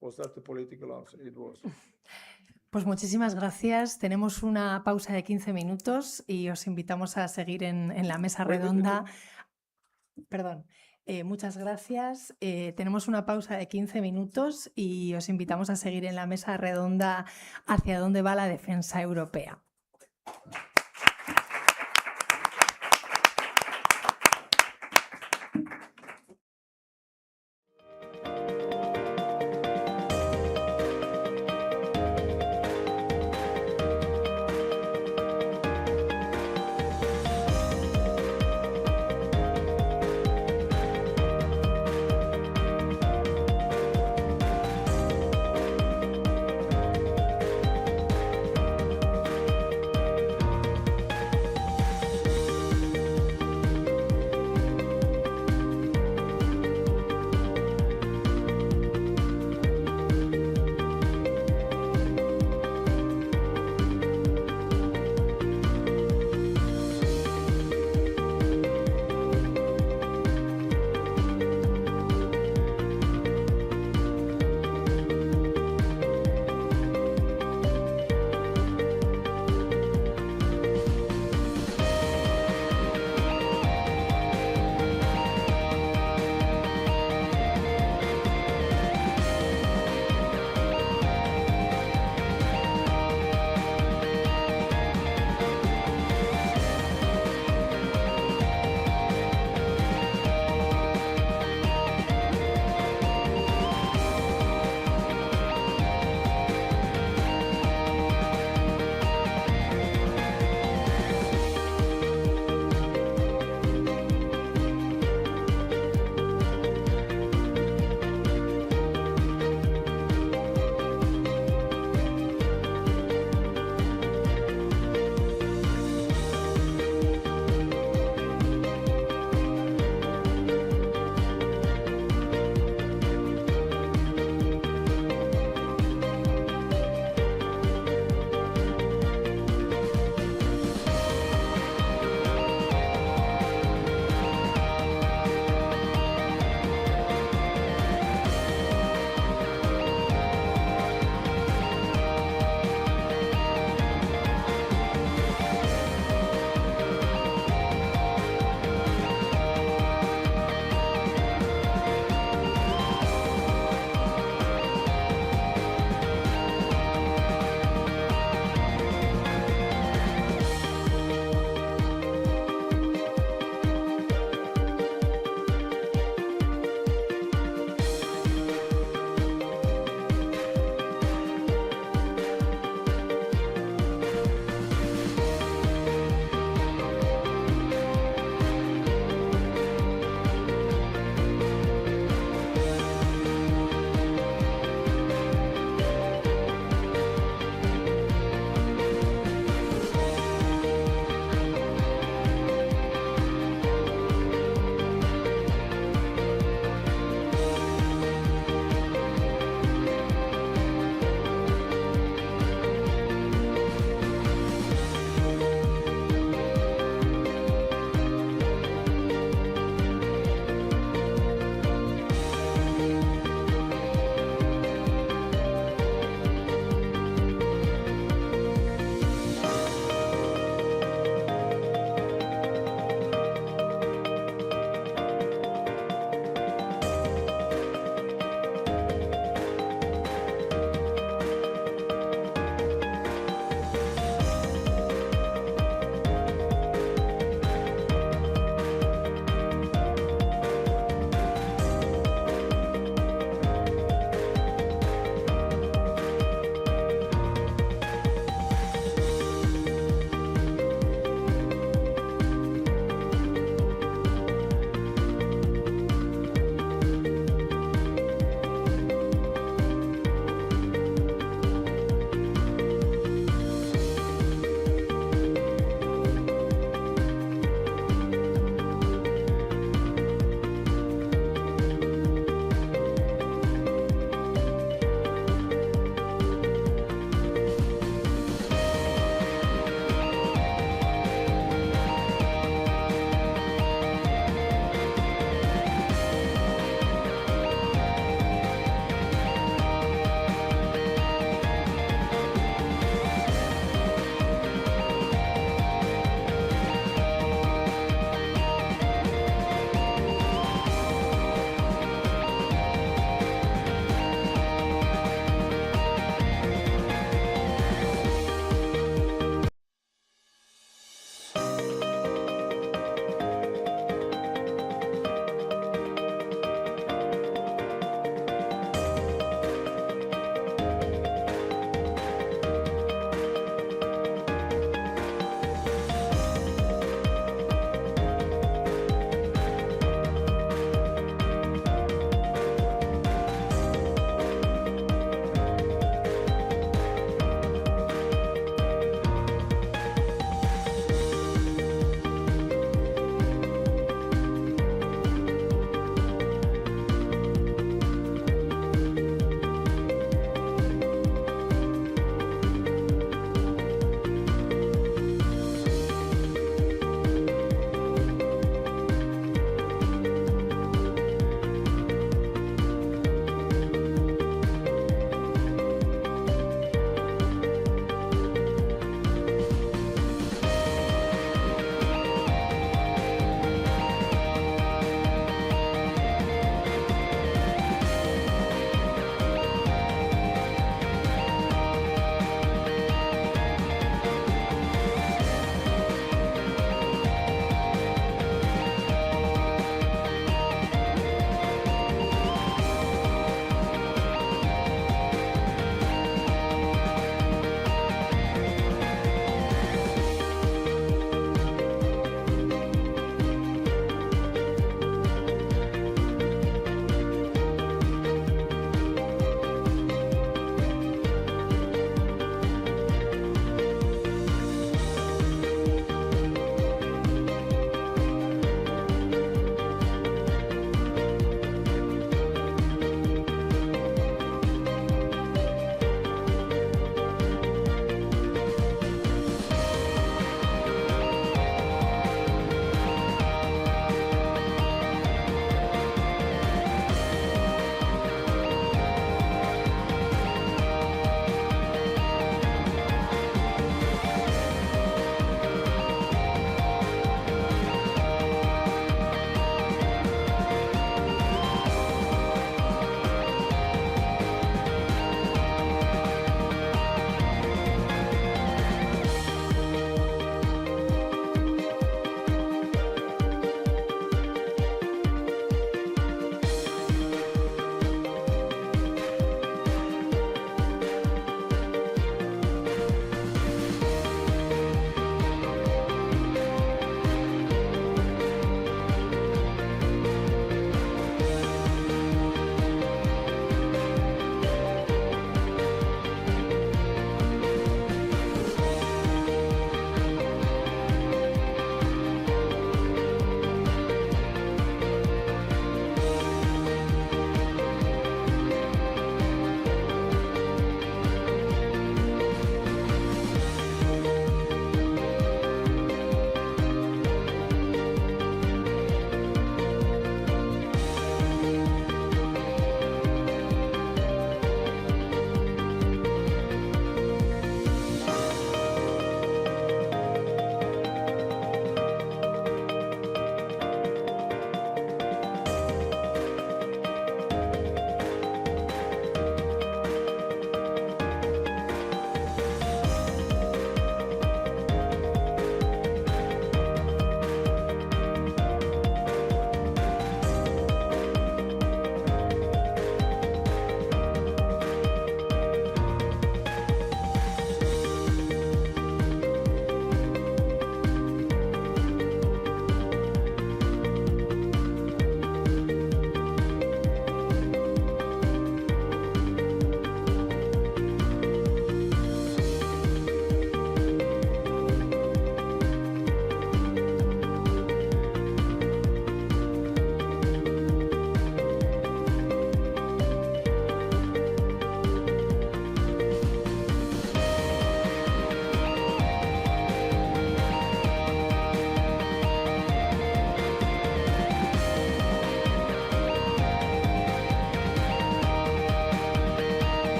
Was that the political answer? It was. Pues muchísimas gracias. Tenemos una pausa de 15 minutos y os invitamos a seguir en la mesa redonda. Perdón. Muchas gracias. Tenemos una pausa de 15 minutos y os invitamos a seguir en la mesa redonda hacia dónde va la defensa europea.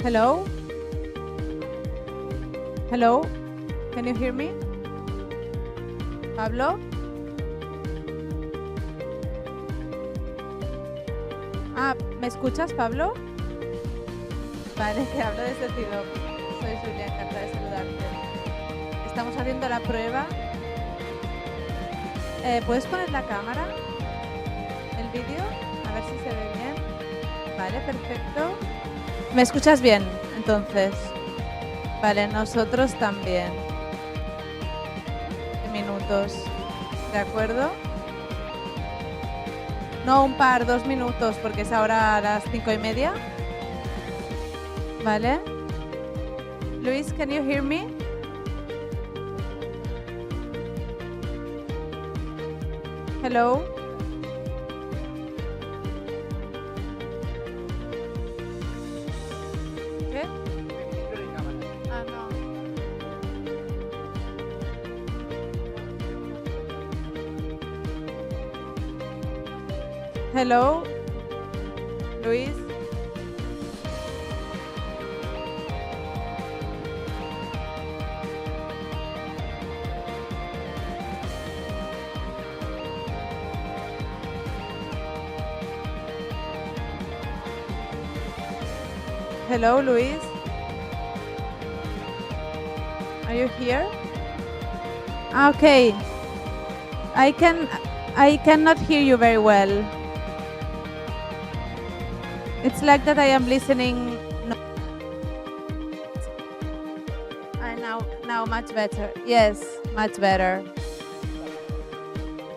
Hello? Hello? Can you hear me? Pablo? Ah, ¿me escuchas, Pablo? Vale, te hablo desde CIDOB. Soy Julia, encantada de saludarte. Estamos haciendo la prueba. ¿Puedes poner la cámara? ¿El vídeo? A ver si se ve bien. Vale, perfecto. ¿Me escuchas bien, entonces? Vale, nosotros también. minutos, ¿de acuerdo? No, 2 minutos, porque es ahora a las 5:30. ¿Vale? Luis, can you hear me? Hello? ¿Qué? Ah, no. Hello? Luis? Hello, Luis? Are you here? Okay. I cannot hear you very well. It's like that I am listening. No. Now much better. Yes, much better.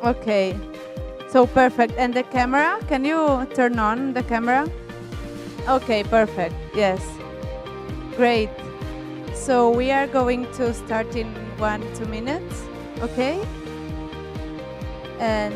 Okay. So perfect. And the camera? Can you turn on the camera? Okay, perfect. Yes. Great. So we are going to start in 1-2 minutes. Okay? And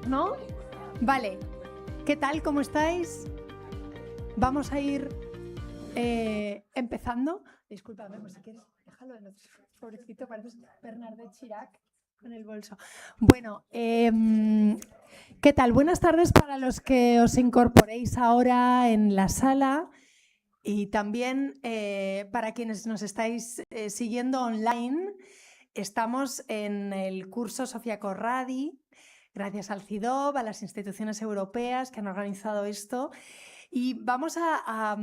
¿No? Vale. ¿Qué tal? ¿Cómo estáis? Vamos a ir Empezando, discúlpame, pues si quieres, déjalo en otro pobrecito, pareces Bernard de Chirac con el bolso. Bueno, ¿qué tal? Buenas tardes para los que os incorporéis ahora en la sala y también para quienes nos estáis siguiendo online. Estamos en el curso Sofía Corradi, gracias al CIDOB, a las instituciones europeas que han organizado esto. Y vamos a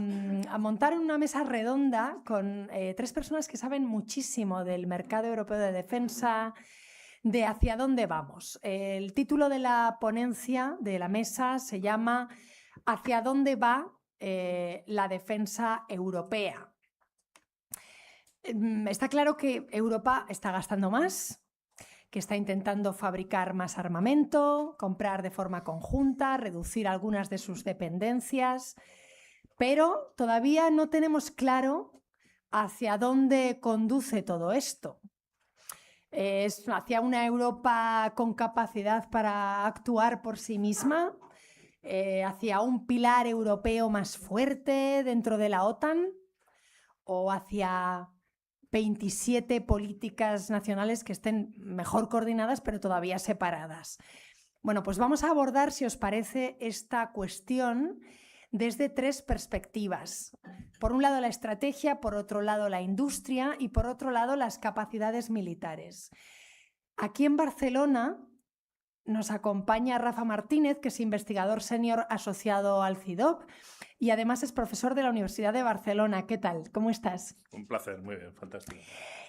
montar una mesa redonda con 3 personas que saben muchísimo del mercado europeo de defensa, de hacia dónde vamos. El título de la ponencia de la mesa se llama ¿Hacia dónde va la defensa europea? Está claro que Europa está gastando más, que está intentando fabricar más armamento, comprar de forma conjunta, reducir algunas de sus dependencias, pero todavía no tenemos claro hacia dónde conduce todo esto. ¿Es hacia una Europa con capacidad para actuar por sí misma? ¿Hacia un pilar europeo más fuerte dentro de la OTAN? ¿O hacia 27 políticas nacionales que estén mejor coordinadas pero todavía separadas? Bueno, pues vamos a abordar, si os parece, esta cuestión desde 3 perspectivas. Por un lado la estrategia, por otro lado la industria y por otro lado las capacidades militares. Aquí en Barcelona nos acompaña Rafa Martínez, que es investigador senior asociado al CIDOB y además es profesor de la Universidad de Barcelona. ¿Qué tal? ¿Cómo estás? Un placer, muy bien, fantástico.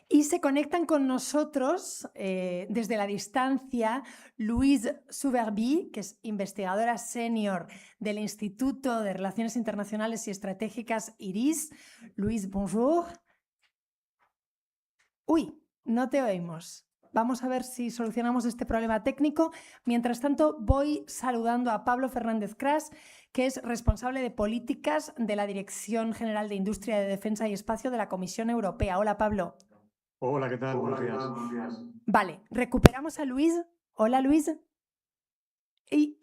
Y se conectan con nosotros desde la distancia Louise Souverby, que es investigadora senior del Instituto de Relaciones Internacionales y Estratégicas IRIS. Louise, bonjour. Uy, no te oímos. Vamos a ver si solucionamos este problema técnico. Mientras tanto, voy saludando a Pablo Fernández Cras, que es responsable de políticas de la Dirección General de Industria de Defensa y Espacio de la Comisión Europea. Hola, Pablo. Hola, ¿qué tal? Buenos días. Vale, recuperamos a Luis. Hola, Luis. Y...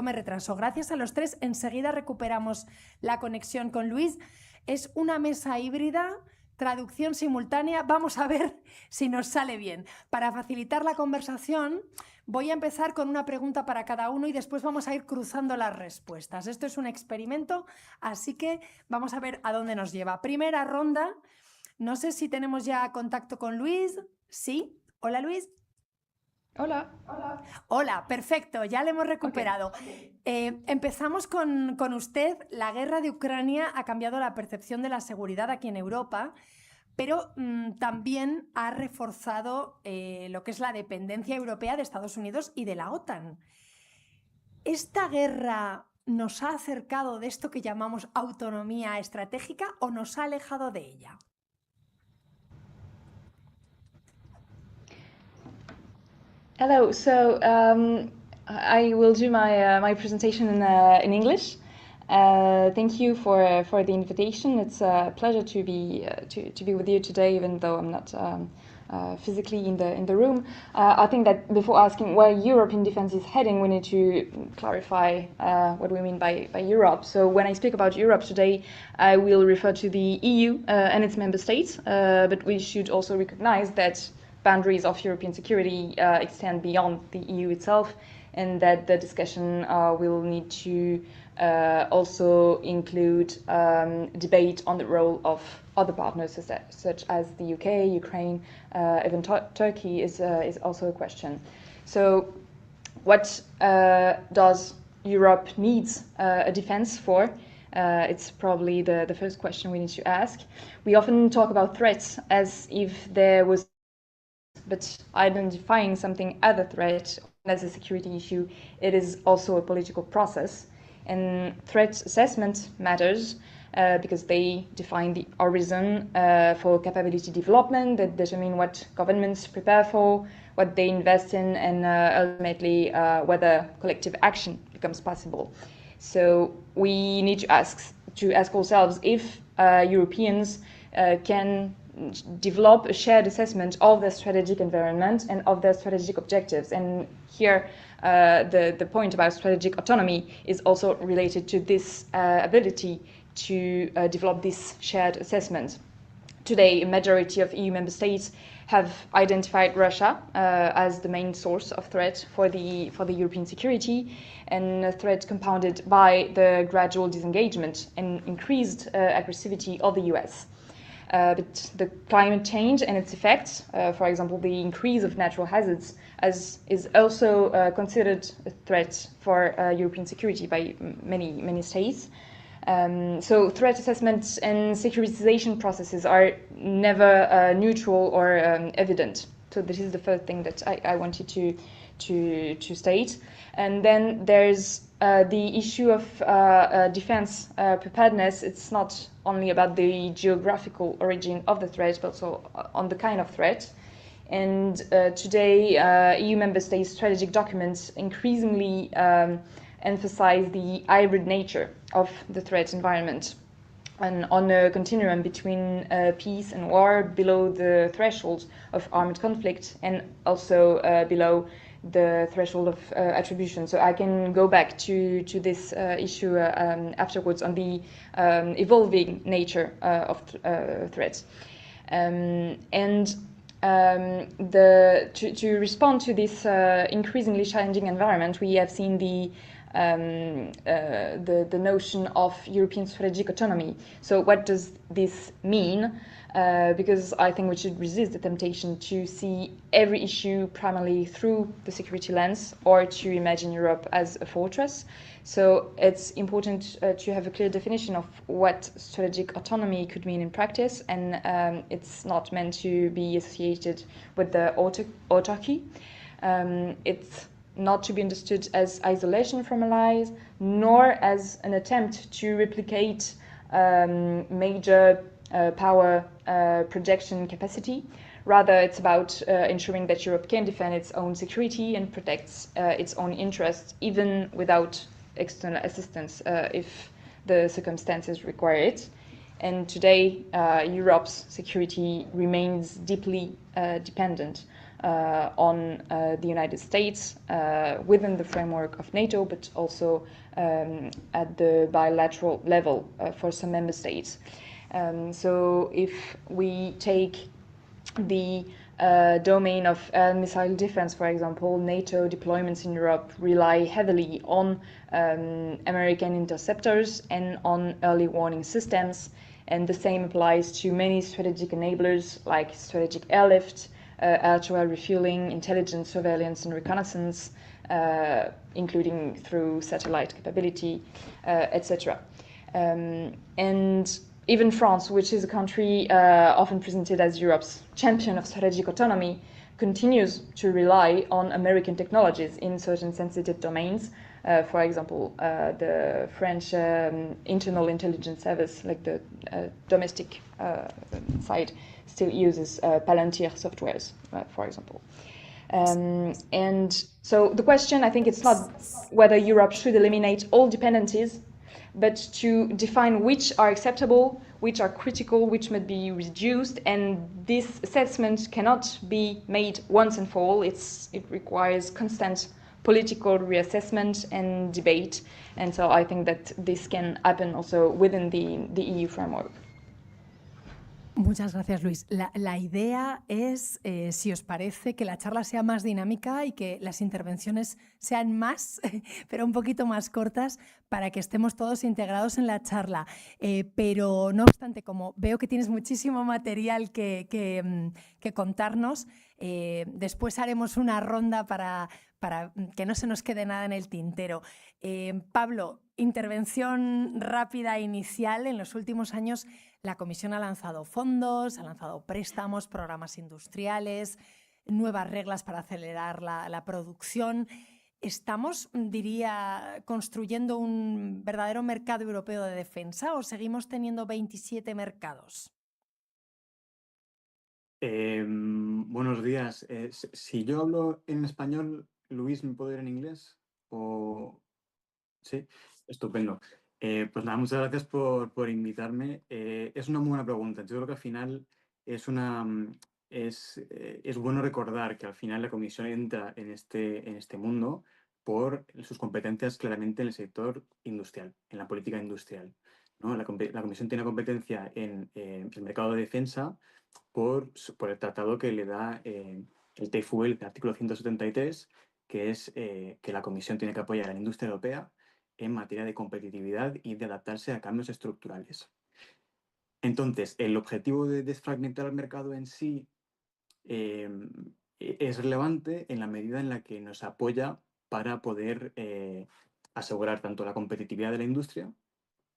me retraso. Gracias a los 3, enseguida recuperamos la conexión con Luis. Es una mesa híbrida, traducción simultánea. Vamos a ver si nos sale bien. Para facilitar la conversación, voy a empezar con una pregunta para cada uno y después vamos a ir cruzando las respuestas. Esto es un experimento, así que vamos a ver a dónde nos lleva. Primera ronda. No sé si tenemos ya contacto con Luis. ¿Sí? Hola, Luis. Hola. Hola, perfecto, ya le hemos recuperado. Okay. Empezamos con usted. La guerra de Ucrania ha cambiado la percepción de la seguridad aquí en Europa, pero también ha reforzado lo que es la dependencia europea de Estados Unidos y de la OTAN. ¿Esta guerra nos ha acercado de esto que llamamos autonomía estratégica o nos ha alejado de ella? Hello. So I will do my presentation in English. Thank you for the invitation. It's a pleasure to be with you today, even though I'm not physically in the room. I think that before asking where European defense is heading, we need to clarify what we mean by Europe. So when I speak about Europe today, I will refer to the EU and its member states, but we should also recognize that boundaries of European security extend beyond the EU itself, and that the discussion will need to also include debate on the role of other partners such as the UK, Ukraine, even Turkey is also a question. So what does Europe needs a defense for? It's probably the first question we need to ask. We often talk about threats as if there was, but identifying something as a threat, as a security issue, it is also a political process. And threat assessment matters because they define the horizon for capability development, that determine what governments prepare for, what they invest in, and ultimately whether collective action becomes possible. So we need to ask ourselves if Europeans can develop a shared assessment of their strategic environment and of their strategic objectives. And here, the point about strategic autonomy is also related to this ability to develop this shared assessment. Today, a majority of EU member states have identified Russia as the main source of threat for the European security, and a threat compounded by the gradual disengagement and increased aggressivity of the US. But the climate change and its effects, for example, the increase of natural hazards, is also considered a threat for European security by many states. So threat assessments and securitization processes are never neutral or evident. So this is the first thing that I wanted to state. And then there's the issue of defense preparedness. It's not only about the geographical origin of the threat, but also on the kind of threat. And today, EU member states' strategic documents increasingly emphasize the hybrid nature of the threat environment, and on a continuum between peace and war, below the threshold of armed conflict, and also below the threshold of attribution. So I can go back to this issue afterwards on the evolving nature of threats. To respond to this increasingly challenging environment, we have seen the notion of European strategic autonomy. So what does this mean? Because I think we should resist the temptation to see every issue primarily through the security lens, or to imagine Europe as a fortress. So it's important to have a clear definition of what strategic autonomy could mean in practice, and it's not meant to be associated with the autarky. It's not to be understood as isolation from allies, nor as an attempt to replicate major power projection capacity. Rather, it's about ensuring that Europe can defend its own security and protects its own interests, even without external assistance, if the circumstances require it. And today, Europe's security remains deeply dependent on the United States within the framework of NATO, but also at the bilateral level for some member states. So if we take the domain of missile defense, for example, NATO deployments in Europe rely heavily on American interceptors and on early warning systems. And the same applies to many strategic enablers like strategic airlift, air-to-air refueling, intelligence, surveillance, and reconnaissance, including through satellite capability, etc. And even France, which is a country often presented as Europe's champion of strategic autonomy, continues to rely on American technologies in certain sensitive domains. For example, the French internal intelligence service, like the domestic side, still uses Palantir softwares, for example. And so the question, I think, it's not whether Europe should eliminate all dependencies, but to define which are acceptable, which are critical, which must be reduced. And this assessment cannot be made once and for all. It requires constant political reassessment and debate. And so I think that this can happen also within the EU framework. Muchas gracias, Luis. La idea es, si os parece, que la charla sea más dinámica y que las intervenciones sean más, pero un poquito más cortas, para que estemos todos integrados en la charla. Pero no obstante, como veo que tienes muchísimo material que contarnos, después haremos una ronda para que no se nos quede nada en el tintero. Pablo, intervención rápida inicial. En los últimos años la Comisión ha lanzado fondos, ha lanzado préstamos, programas industriales, nuevas reglas para acelerar la producción. ¿Estamos, diría, construyendo un verdadero mercado europeo de defensa o seguimos teniendo 27 mercados? Buenos días. Si yo hablo en español, Luis, ¿me puedo ir en inglés? ¿O... Sí, estupendo. Pues nada, muchas gracias por invitarme. Es una muy buena pregunta. Yo creo que al final es es bueno recordar que al final la Comisión entra en este mundo por sus competencias claramente en el sector industrial, en la política industrial, ¿no? La Comisión tiene competencia en el mercado de defensa por el tratado que le da el TFUE, el artículo 173, que es que la Comisión tiene que apoyar a la industria europea en materia de competitividad y de adaptarse a cambios estructurales. Entonces, el objetivo de desfragmentar el mercado en sí es relevante en la medida en la que nos apoya para poder asegurar tanto la competitividad de la industria,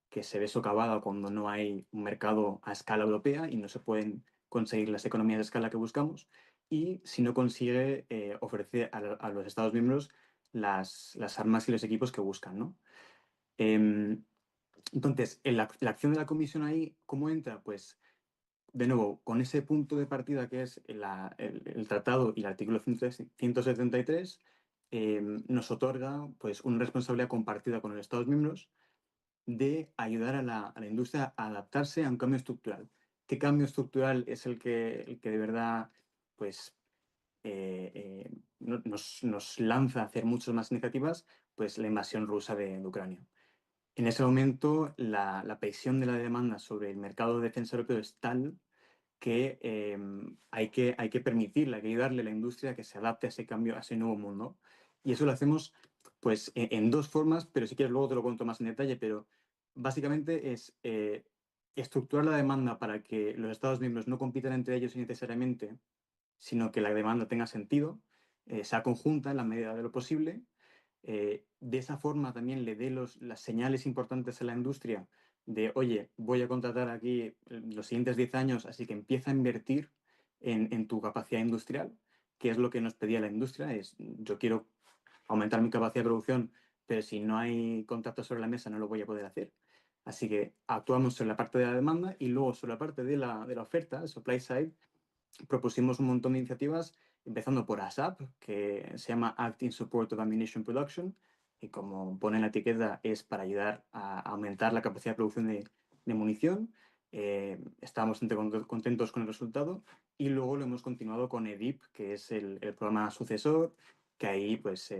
que se ve socavada cuando no hay un mercado a escala europea y no se pueden conseguir las economías de escala que buscamos, y si no consigue ofrecer a los Estados miembros las armas y los equipos que buscan, ¿no? Entonces, la acción de la Comisión ahí, ¿cómo entra? Pues, de nuevo, con ese punto de partida que es el tratado y el artículo 173, nos otorga pues, una responsabilidad compartida con los Estados miembros de ayudar a la industria a adaptarse a un cambio estructural. ¿Qué cambio estructural es el que de verdad pues, nos lanza a hacer muchas más iniciativas? Pues la invasión rusa de Ucrania. En ese momento, la presión de la demanda sobre el mercado de defensa europeo es tal que hay que permitirle, hay que ayudarle a la industria a que se adapte a ese cambio, a ese nuevo mundo. Y eso lo hacemos pues, en dos formas, pero si quieres luego te lo cuento más en detalle, pero básicamente es estructurar la demanda para que los Estados miembros no compitan entre ellos innecesariamente, sino que la demanda tenga sentido, sea conjunta en la medida de lo posible. De esa forma también le dé las señales importantes a la industria de, oye, voy a contratar aquí los siguientes 10 años, así que empieza a invertir en tu capacidad industrial, que es lo que nos pedía la industria, es yo quiero aumentar mi capacidad de producción, pero si no hay contratos sobre la mesa no lo voy a poder hacer. Así que actuamos sobre la parte de la demanda y luego sobre la parte de la oferta, el supply side, propusimos un montón de iniciativas, empezando por ASAP, que se llama Act in Support of Ammunition Production, y como pone en la etiqueta, es para ayudar a aumentar la capacidad de producción de munición. Estábamos bastante contentos con el resultado, y luego lo hemos continuado con EDIP, que es el programa sucesor, que ahí pues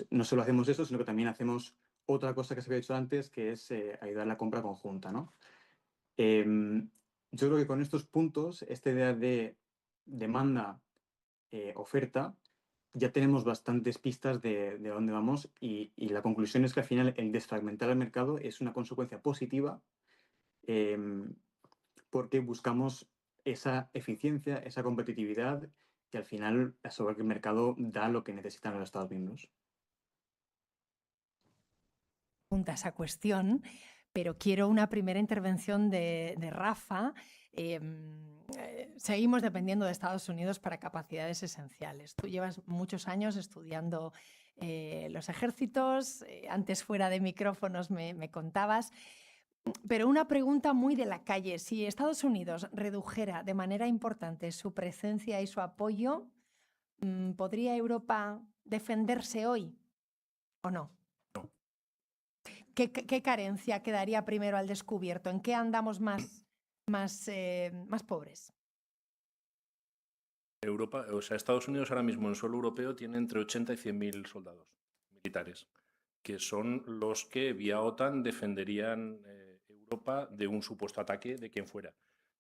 no solo hacemos eso, sino que también hacemos otra cosa que se había hecho antes, que es ayudar a la compra conjunta, ¿no? Yo creo que con estos puntos, esta idea de demanda, oferta, ya tenemos bastantes pistas de dónde vamos, y la conclusión es que al final el desfragmentar el mercado es una consecuencia positiva, porque buscamos esa eficiencia, esa competitividad, que al final asegura que el mercado da lo que necesitan los Estados miembros. Esa cuestión, pero quiero una primera intervención de Rafa. Seguimos dependiendo de Estados Unidos para capacidades esenciales. Tú llevas muchos años estudiando los ejércitos, antes fuera de micrófonos me contabas, pero una pregunta muy de la calle. Si Estados Unidos redujera de manera importante su presencia y su apoyo, ¿podría Europa defenderse hoy o no? ¿Qué carencia quedaría primero al descubierto? ¿En qué andamos más pobres? Europa, o sea, Estados Unidos ahora mismo en suelo europeo tiene entre 80 y 100.000 soldados militares, que son los que vía OTAN defenderían Europa de un supuesto ataque de quien fuera.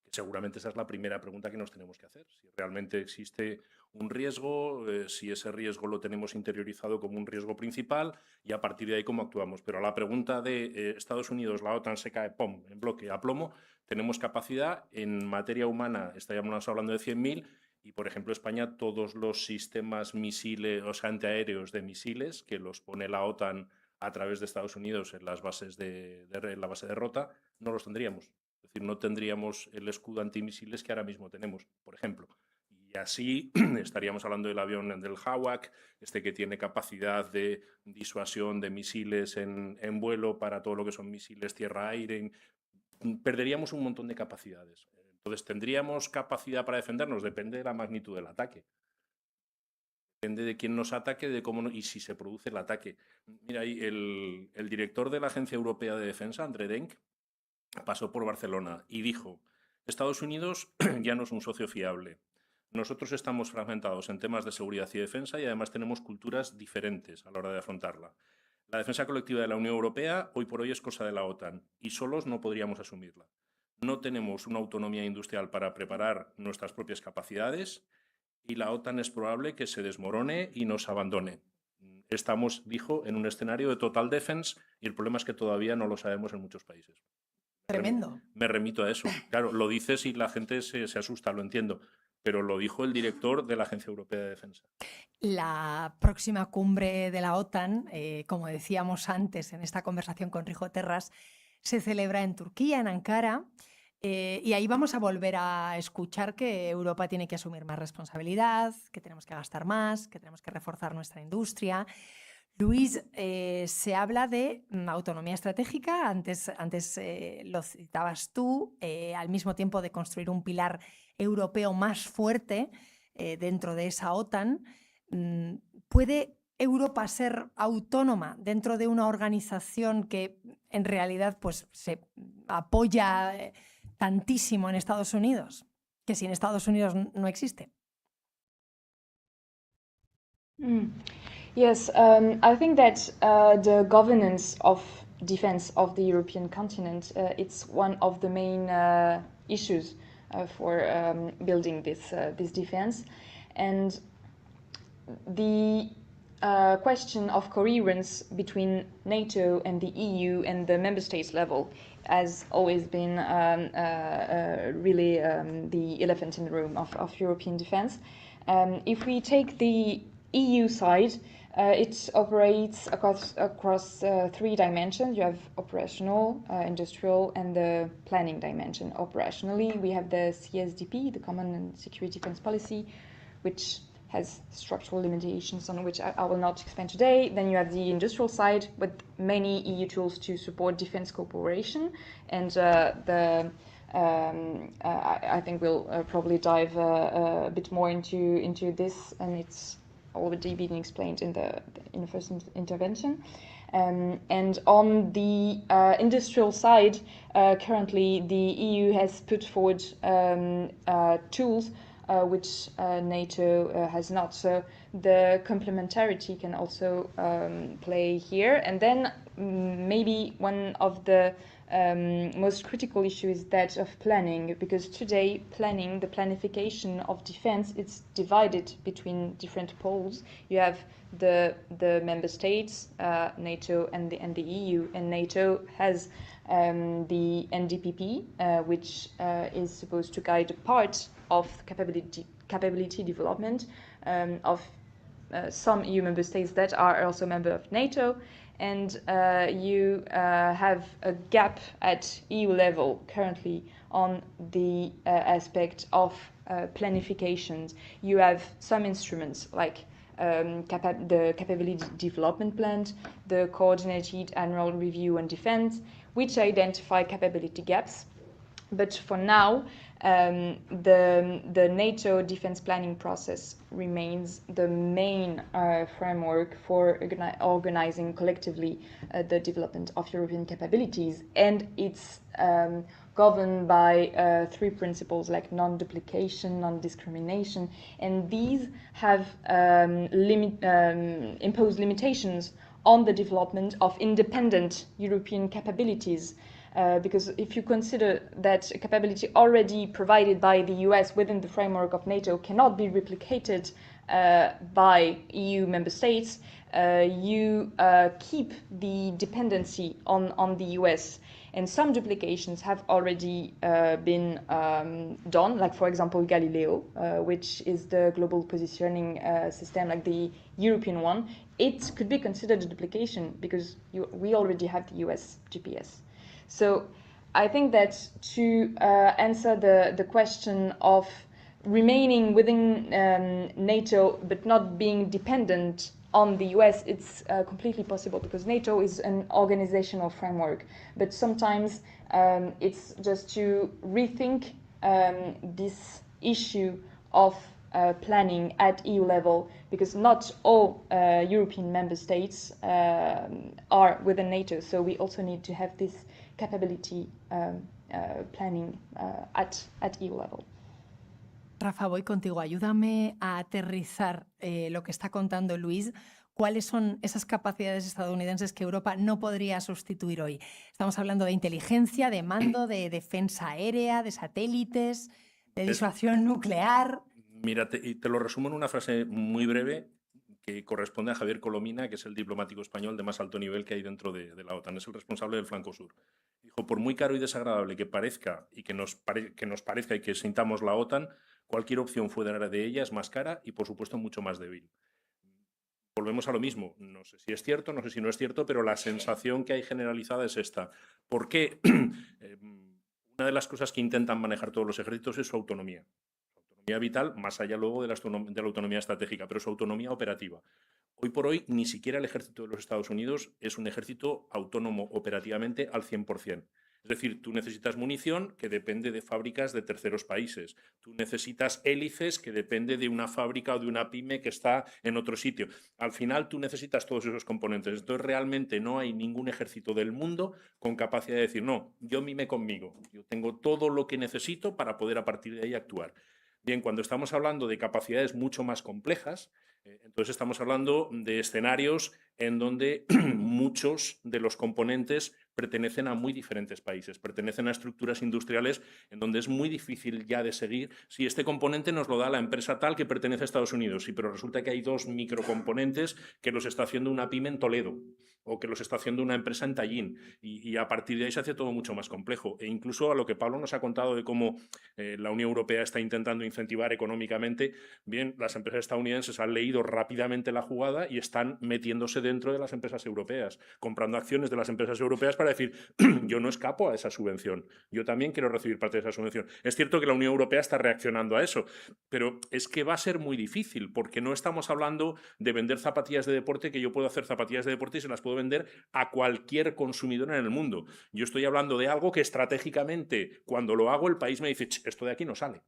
Que seguramente esa es la primera pregunta que nos tenemos que hacer. Si realmente existe un riesgo, si ese riesgo lo tenemos interiorizado como un riesgo principal, y a partir de ahí cómo actuamos. Pero a la pregunta de Estados Unidos, la OTAN se cae, ¡pum!, en bloque, a plomo, tenemos capacidad. En materia humana estaríamos hablando de 100.000, y por ejemplo España, todos los sistemas misiles, o sea, antiaéreos de misiles, que los pone la OTAN a través de Estados Unidos en las bases en la base de Rota, no los tendríamos. Es decir, no tendríamos el escudo antimisiles que ahora mismo tenemos, por ejemplo. Y así estaríamos hablando del avión del Hawk, que tiene capacidad de disuasión de misiles en vuelo para todo lo que son misiles tierra-aire. Perderíamos un montón de capacidades. Entonces, ¿tendríamos capacidad para defendernos? Depende de la magnitud del ataque. Depende de quién nos ataque, de cómo y si se produce el ataque. Mira, ahí el director de la Agencia Europea de Defensa, André Denk, pasó por Barcelona y dijo Estados Unidos ya no es un socio fiable. Nosotros estamos fragmentados en temas de seguridad y defensa y además tenemos culturas diferentes a la hora de afrontarla. La defensa colectiva de la Unión Europea hoy por hoy es cosa de la OTAN y solos no podríamos asumirla. No tenemos una autonomía industrial para preparar nuestras propias capacidades y la OTAN es probable que se desmorone y nos abandone. Estamos, dijo, en un escenario de total defense y el problema es que todavía no lo sabemos en muchos países. Tremendo. Me remito a eso. Claro, lo dices y la gente se asusta, lo entiendo, pero lo dijo el director de la Agencia Europea de Defensa. La próxima cumbre de la OTAN, como decíamos antes en esta conversación con Rigo Terras, se celebra en Turquía, en Ankara, y ahí vamos a volver a escuchar que Europa tiene que asumir más responsabilidad, que tenemos que gastar más, que tenemos que reforzar nuestra industria. Luis, se habla de autonomía estratégica, antes lo citabas tú, al mismo tiempo de construir un pilar europeo más fuerte dentro de esa OTAN. ¿Puede Europa ser autónoma dentro de una organización que en realidad pues, se apoya tantísimo en Estados Unidos, que sin Estados Unidos no existe? Yes, I think that the governance of defense of the European continent, it's one of the main issues for building this defense. And the question of coherence between NATO and the EU and the member states level has always been really the elephant in the room of European defense. If we take the EU side, it operates across three dimensions. You have operational, industrial, and the planning dimension. Operationally, we have the CSDP, the Common Security Defense Policy, which has structural limitations on which I will not expand today. Then you have the industrial side with many EU tools to support defense cooperation. And I think we'll probably dive a bit more into this, and it's already been explained in the first intervention. And on the industrial side, currently the EU has put forward tools which NATO has not. So the complementarity can also play here. And then maybe one of the most critical issue is that of planning, because today planning, the planification of defense, it's divided between different poles. You have the member states, NATO and the EU, and NATO has the NDPP, which is supposed to guide a part of capability development of some EU member states that are also member of NATO. And you have a gap at EU level currently on the aspect of planifications. You have some instruments like the capability development plan, the coordinated annual review on defense, which identify capability gaps. But for now, the NATO defense planning process remains the main framework for organizing collectively the development of European capabilities, and it's governed by three principles like non-duplication, non-discrimination, and these have imposed limitations on the development of independent European capabilities. Because if you consider that a capability already provided by the US within the framework of NATO cannot be replicated by EU member states, you keep the dependency on the US. And some duplications have already been done, like for example Galileo, which is the global positioning system, like the European one. It could be considered a duplication because we already have the US GPS. So I think that to answer the question of remaining within NATO but not being dependent on the US, it's completely possible because NATO is an organizational framework. But sometimes it's just to rethink this issue of planning at EU level, because not all European member states are within NATO. So we also need to have this capability planning at EU level. Rafa, voy contigo. Ayúdame a aterrizar lo que está contando Luis. ¿Cuáles son esas capacidades estadounidenses que Europa no podría sustituir hoy? Estamos hablando de inteligencia, de mando, de defensa aérea, de satélites, de disuasión nuclear. Mira, te lo resumo en una frase muy breve que corresponde a Javier Colomina, que es el diplomático español de más alto nivel que hay dentro de la OTAN. Es el responsable del flanco sur. Dijo, por muy caro y desagradable que parezca y que nos parezca y que sintamos la OTAN, cualquier opción fuera de ella es más cara y, por supuesto, mucho más débil. Volvemos a lo mismo. No sé si es cierto, no sé si no es cierto, pero la sensación que hay generalizada es esta. ¿Por qué? Una de las cosas que intentan manejar todos los ejércitos es su autonomía. Su autonomía vital, más allá luego de la autonomía estratégica, pero su autonomía operativa. Hoy por hoy, ni siquiera el ejército de los Estados Unidos es un ejército autónomo operativamente al 100%. Es decir, tú necesitas munición que depende de fábricas de terceros países. Tú necesitas hélices que depende de una fábrica o de una pyme que está en otro sitio. Al final, tú necesitas todos esos componentes. Entonces, realmente no hay ningún ejército del mundo con capacidad de decir, no, yo mime conmigo. Yo tengo todo lo que necesito para poder a partir de ahí actuar. Bien, cuando estamos hablando de capacidades mucho más complejas, entonces estamos hablando de escenarios en donde muchos de los componentes pertenecen a muy diferentes países, pertenecen a estructuras industriales en donde es muy difícil ya de seguir. Si este componente nos lo da la empresa tal que pertenece a Estados Unidos, sí, pero resulta que hay dos microcomponentes que los está haciendo una pyme en Toledo o que los está haciendo una empresa en Tallinn y a partir de ahí se hace todo mucho más complejo. E incluso a lo que Pablo nos ha contado de cómo la Unión Europea está intentando incentivar económicamente, bien, las empresas estadounidenses han leído rápidamente la jugada y están metiéndose dentro de las empresas europeas, comprando acciones de las empresas europeas para decir, yo no escapo a esa subvención, yo también quiero recibir parte de esa subvención. Es cierto que la Unión Europea está reaccionando a eso, pero es que va a ser muy difícil, porque no estamos hablando de vender zapatillas de deporte, que yo puedo hacer zapatillas de deporte y se las puedo vender a cualquier consumidor en el mundo. Yo estoy hablando de algo que estratégicamente, cuando lo hago, el país me dice, esto de aquí no sale.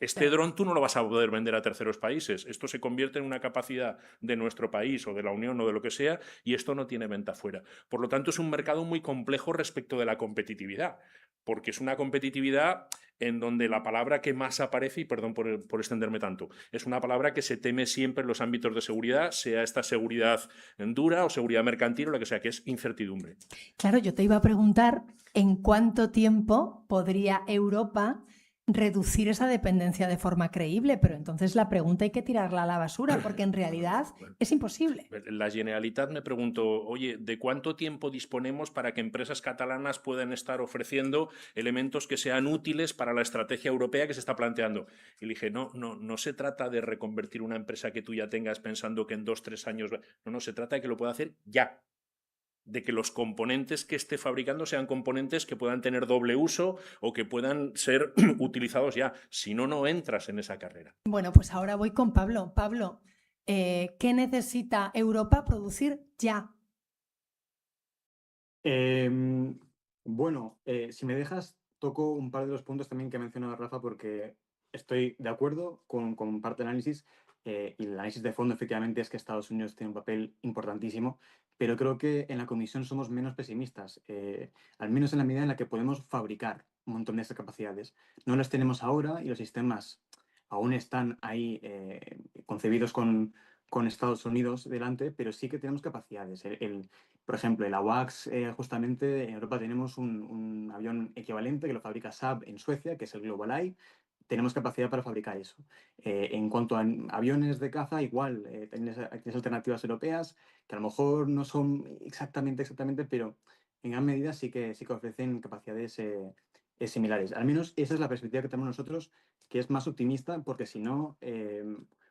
Este dron tú no lo vas a poder vender a terceros países. Esto se convierte en una capacidad de nuestro país o de la Unión o de lo que sea y esto no tiene venta fuera. Por lo tanto, es un mercado muy complejo respecto de la competitividad, porque es una competitividad en donde la palabra que más aparece, y perdón por extenderme tanto, es una palabra que se teme siempre en los ámbitos de seguridad, sea esta seguridad dura o seguridad mercantil o lo que sea, que es incertidumbre. Claro, yo te iba a preguntar en cuánto tiempo podría Europa reducir esa dependencia de forma creíble, pero entonces la pregunta hay que tirarla a la basura, porque en realidad es imposible. La Generalitat me preguntó, oye, ¿de cuánto tiempo disponemos para que empresas catalanas puedan estar ofreciendo elementos que sean útiles para la estrategia europea que se está planteando? Y le dije, no se trata de reconvertir una empresa que tú ya tengas pensando que en 2 o 3 años... No, se trata de que lo pueda hacer ya. De que los componentes que esté fabricando sean componentes que puedan tener doble uso o que puedan ser utilizados ya. Si no, no entras en esa carrera. Bueno, pues ahora voy con Pablo. Pablo, ¿qué necesita Europa producir ya? Bueno, si me dejas, toco un par de los puntos también que ha mencionado Rafa, porque estoy de acuerdo con parte del análisis, y el análisis de fondo efectivamente es que Estados Unidos tiene un papel importantísimo, pero creo que en la Comisión somos menos pesimistas, al menos en la medida en la que podemos fabricar un montón de esas capacidades. No las tenemos ahora y los sistemas aún están ahí concebidos con Estados Unidos delante, pero sí que tenemos capacidades. Por ejemplo, el AWACS, justamente en Europa tenemos un avión equivalente que lo fabrica Saab en Suecia, que es el GlobalEye. Tenemos capacidad para fabricar eso. En cuanto a aviones de caza, igual, tienes alternativas europeas que a lo mejor no son exactamente, pero en gran medida sí que ofrecen capacidades similares. Al menos esa es la perspectiva que tenemos nosotros, que es más optimista, porque si no,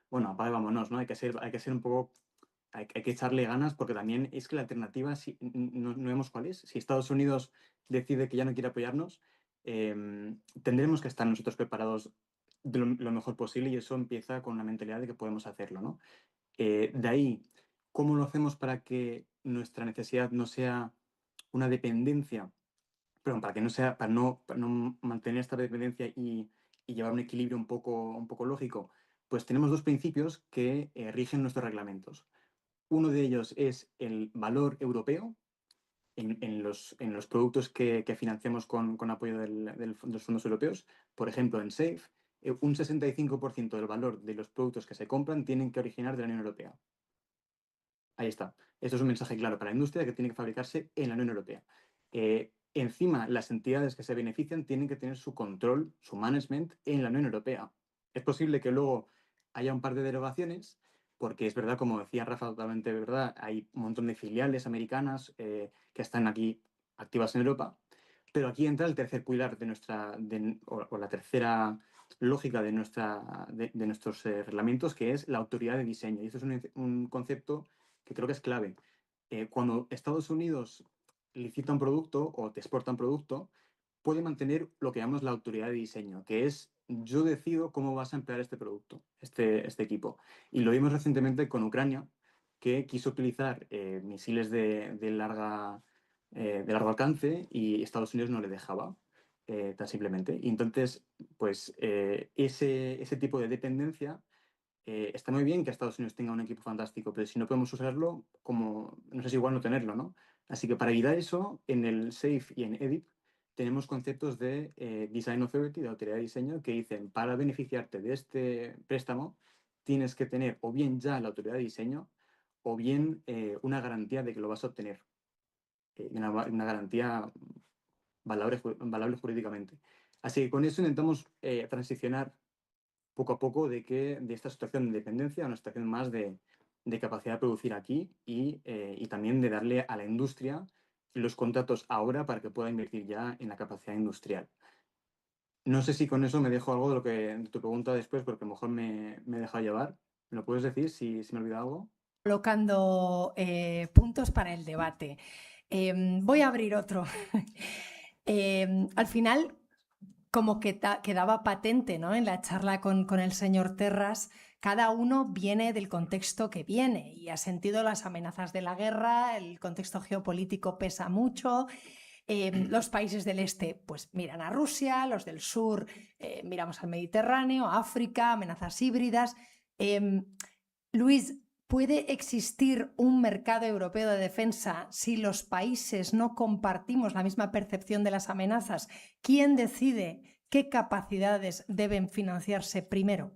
bueno, apaga y vámonos, ¿no? Hay que ser un poco... Hay que echarle ganas, porque también es que la alternativa no vemos cuál es. Si Estados Unidos decide que ya no quiere apoyarnos, tendremos que estar nosotros preparados de lo mejor posible, y eso empieza con una mentalidad de que podemos hacerlo, ¿no? De ahí, ¿cómo lo hacemos para que nuestra necesidad no sea una dependencia? Perdón, para no mantener esta dependencia y llevar un equilibrio un poco lógico, pues tenemos dos principios que rigen nuestros reglamentos. Uno de ellos es el valor europeo en los productos que financiamos con apoyo de los fondos europeos. Por ejemplo, en SAFE, un 65% del valor de los productos que se compran tienen que originar de la Unión Europea. Ahí está. Esto es un mensaje claro para la industria que tiene que fabricarse en la Unión Europea. Encima, las entidades que se benefician tienen que tener su control, su management en la Unión Europea. Es posible que luego haya un par de derogaciones, porque es verdad, como decía Rafa, totalmente verdad, hay un montón de filiales americanas que están aquí activas en Europa, pero aquí entra el tercer pilar de o la tercera lógica de nuestros reglamentos, que es la autoridad de diseño. Y esto es un concepto que creo que es clave. Cuando Estados Unidos licita un producto o te exporta un producto, puede mantener lo que llamamos la autoridad de diseño, que es yo decido cómo vas a emplear este producto, este equipo. Y lo vimos recientemente con Ucrania, que quiso utilizar misiles de largo alcance y Estados Unidos no le dejaba, tan simplemente. Y entonces, pues ese tipo de dependencia está muy bien que Estados Unidos tenga un equipo fantástico, pero si no podemos usarlo, no sé si igual no tenerlo, ¿no? Así que para evitar eso, en el SAFE y en EDIP tenemos conceptos de Design Authority, de autoridad de diseño, que dicen, para beneficiarte de este préstamo, tienes que tener o bien ya la autoridad de diseño o bien una garantía de que lo vas a obtener. Una garantía valable jurídicamente. Así que con eso intentamos transicionar poco a poco de esta situación de dependencia a una situación más de capacidad de producir aquí y también de darle a la industria los contratos ahora para que pueda invertir ya en la capacidad industrial. No sé si con eso me dejo algo de tu pregunta después, porque a lo mejor me he dejado llevar. ¿Me lo puedes decir si me he olvidado algo? Colocando puntos para el debate. Voy a abrir otro. Al final, como que quedaba patente, ¿no? En la charla con el señor Terras, cada uno viene del contexto que viene y ha sentido las amenazas de la guerra, el contexto geopolítico pesa mucho. Los países del este pues miran a Rusia, los del sur miramos al Mediterráneo, África, amenazas híbridas. Luis, ¿puede existir un mercado europeo de defensa si los países no compartimos la misma percepción de las amenazas? ¿Quién decide qué capacidades deben financiarse primero?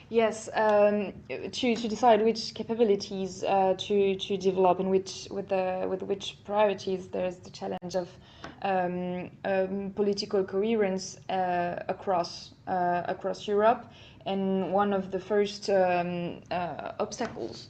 Yes, to decide which capabilities to develop and with which priorities, there's the challenge of political coherence across Europe. And one of the first obstacles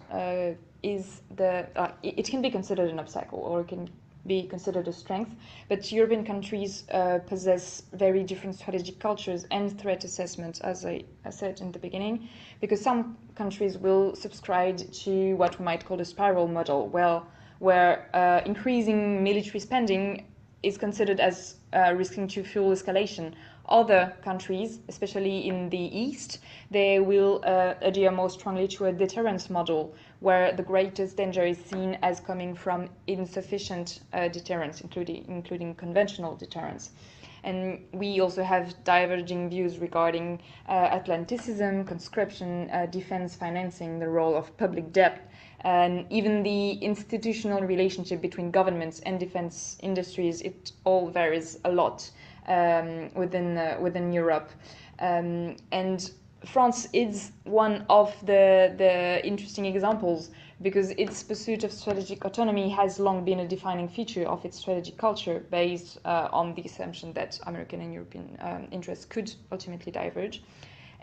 is it can be considered an obstacle or it can be considered a strength, but European countries possess very different strategic cultures and threat assessment, as I said in the beginning, because some countries will subscribe to what we might call a spiral model, where increasing military spending is considered as risking to fuel escalation. Other countries, especially in the East, they will adhere more strongly to a deterrence model, where the greatest danger is seen as coming from insufficient deterrence, including conventional deterrence. And we also have diverging views regarding Atlanticism, conscription, defense financing, the role of public debt, and even the institutional relationship between governments and defense industries. It all varies a lot within Europe. And France is one of the interesting examples, because its pursuit of strategic autonomy has long been a defining feature of its strategic culture, based on the assumption that American and European interests could ultimately diverge.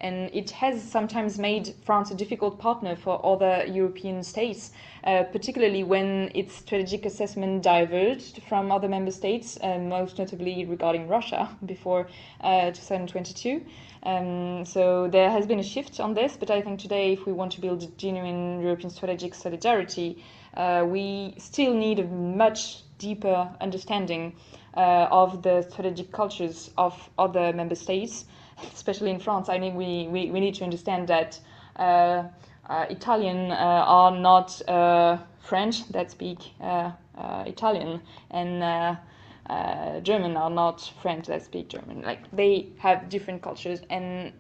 And it has sometimes made France a difficult partner for other European states, particularly when its strategic assessment diverged from other member states, most notably regarding Russia before 2022. So there has been a shift on this, but I think today, if we want to build genuine European strategic solidarity, we still need a much deeper understanding of the strategic cultures of other member states. Especially in France, I think we need to understand that Italian are not French that speak Italian, and German are not French that speak German. Like, they have different cultures, and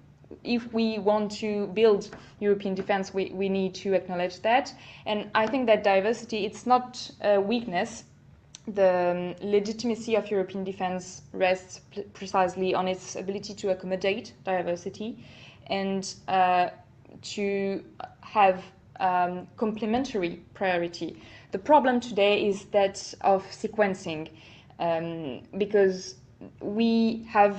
if we want to build European defense, we need to acknowledge that. And I think that diversity, it's not a weakness. The legitimacy of European defense rests precisely on its ability to accommodate diversity and to have complementary priority. The problem today is that of sequencing, because we have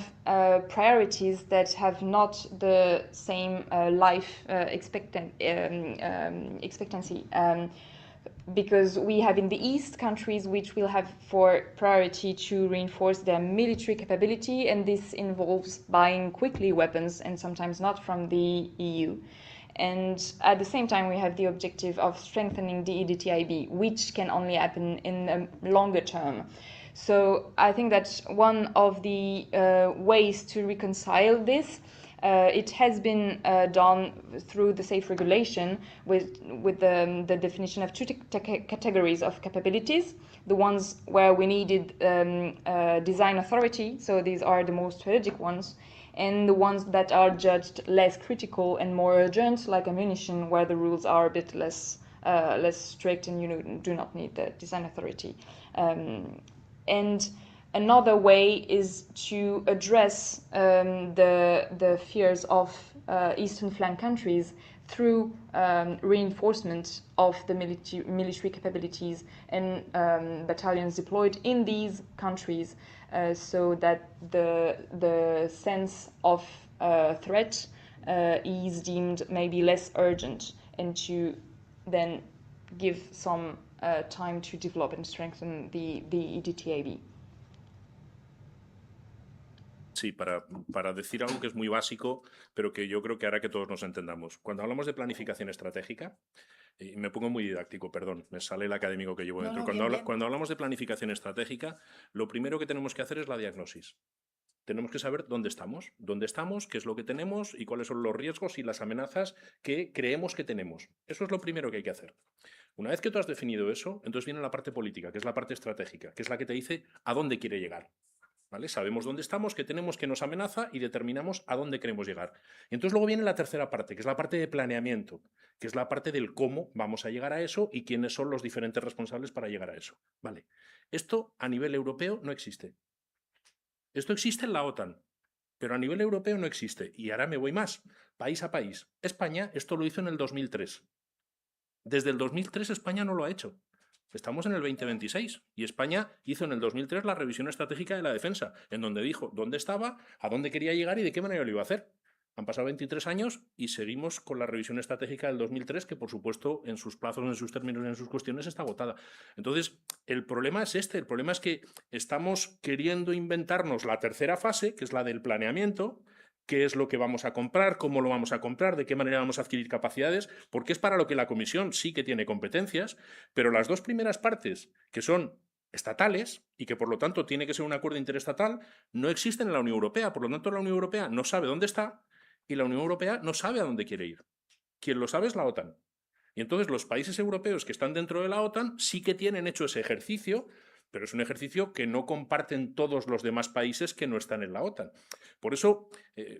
priorities that have not the same life expectancy. Because we have in the East countries which will have for priority to reinforce their military capability, and this involves buying quickly weapons and sometimes not from the EU. And at the same time, we have the objective of strengthening the EDTIB, which can only happen in a longer term. So I think that one of the ways to reconcile this, it has been done through the safe regulation with the definition of two categories of capabilities. The ones where we needed design authority, so these are the most strategic ones, and the ones that are judged less critical and more urgent, like ammunition, where the rules are a bit less strict and you do not need the design authority. And another way is to address the fears of eastern flank countries through reinforcement of the military capabilities and battalions deployed in these countries, so that the sense of threat is deemed maybe less urgent, and to then give some time to develop and strengthen the EDTIB. Sí, para decir algo que es muy básico, pero que yo creo que hará que todos nos entendamos. Cuando hablamos de planificación estratégica, y me pongo muy didáctico, perdón, me sale el académico que llevo dentro. Cuando hablamos de planificación estratégica, lo primero que tenemos que hacer es la diagnosis. Tenemos que saber dónde estamos, qué es lo que tenemos y cuáles son los riesgos y las amenazas que creemos que tenemos. Eso es lo primero que hay que hacer. Una vez que tú has definido eso, entonces viene la parte política, que es la parte estratégica, que es la que te dice a dónde quiere llegar. ¿Vale? Sabemos dónde estamos, qué tenemos, qué nos amenaza y determinamos a dónde queremos llegar. Y entonces luego viene la tercera parte, que es la parte de planeamiento, que es la parte del cómo vamos a llegar a eso y quiénes son los diferentes responsables para llegar a eso. ¿Vale? Esto a nivel europeo no existe. Esto existe en la OTAN, pero a nivel europeo no existe. Y ahora me voy más, país a país. España esto lo hizo en el 2003. Desde el 2003 España no lo ha hecho. Estamos en el 2026 y España hizo en el 2003 la revisión estratégica de la defensa, en donde dijo dónde estaba, a dónde quería llegar y de qué manera lo iba a hacer. Han pasado 23 años y seguimos con la revisión estratégica del 2003, que por supuesto en sus plazos, en sus términos, en sus cuestiones está agotada. Entonces, el problema es el problema es que estamos queriendo inventarnos la tercera fase, que es la del planeamiento, qué es lo que vamos a comprar, cómo lo vamos a comprar, de qué manera vamos a adquirir capacidades, porque es para lo que la Comisión sí que tiene competencias, pero las dos primeras partes, que son estatales y que por lo tanto tiene que ser un acuerdo interestatal, no existen en la Unión Europea. Por lo tanto, la Unión Europea no sabe dónde está y la Unión Europea no sabe a dónde quiere ir. Quien lo sabe es la OTAN. Y entonces los países europeos que están dentro de la OTAN sí que tienen hecho ese ejercicio, pero es un ejercicio que no comparten todos los demás países que no están en la OTAN. Por eso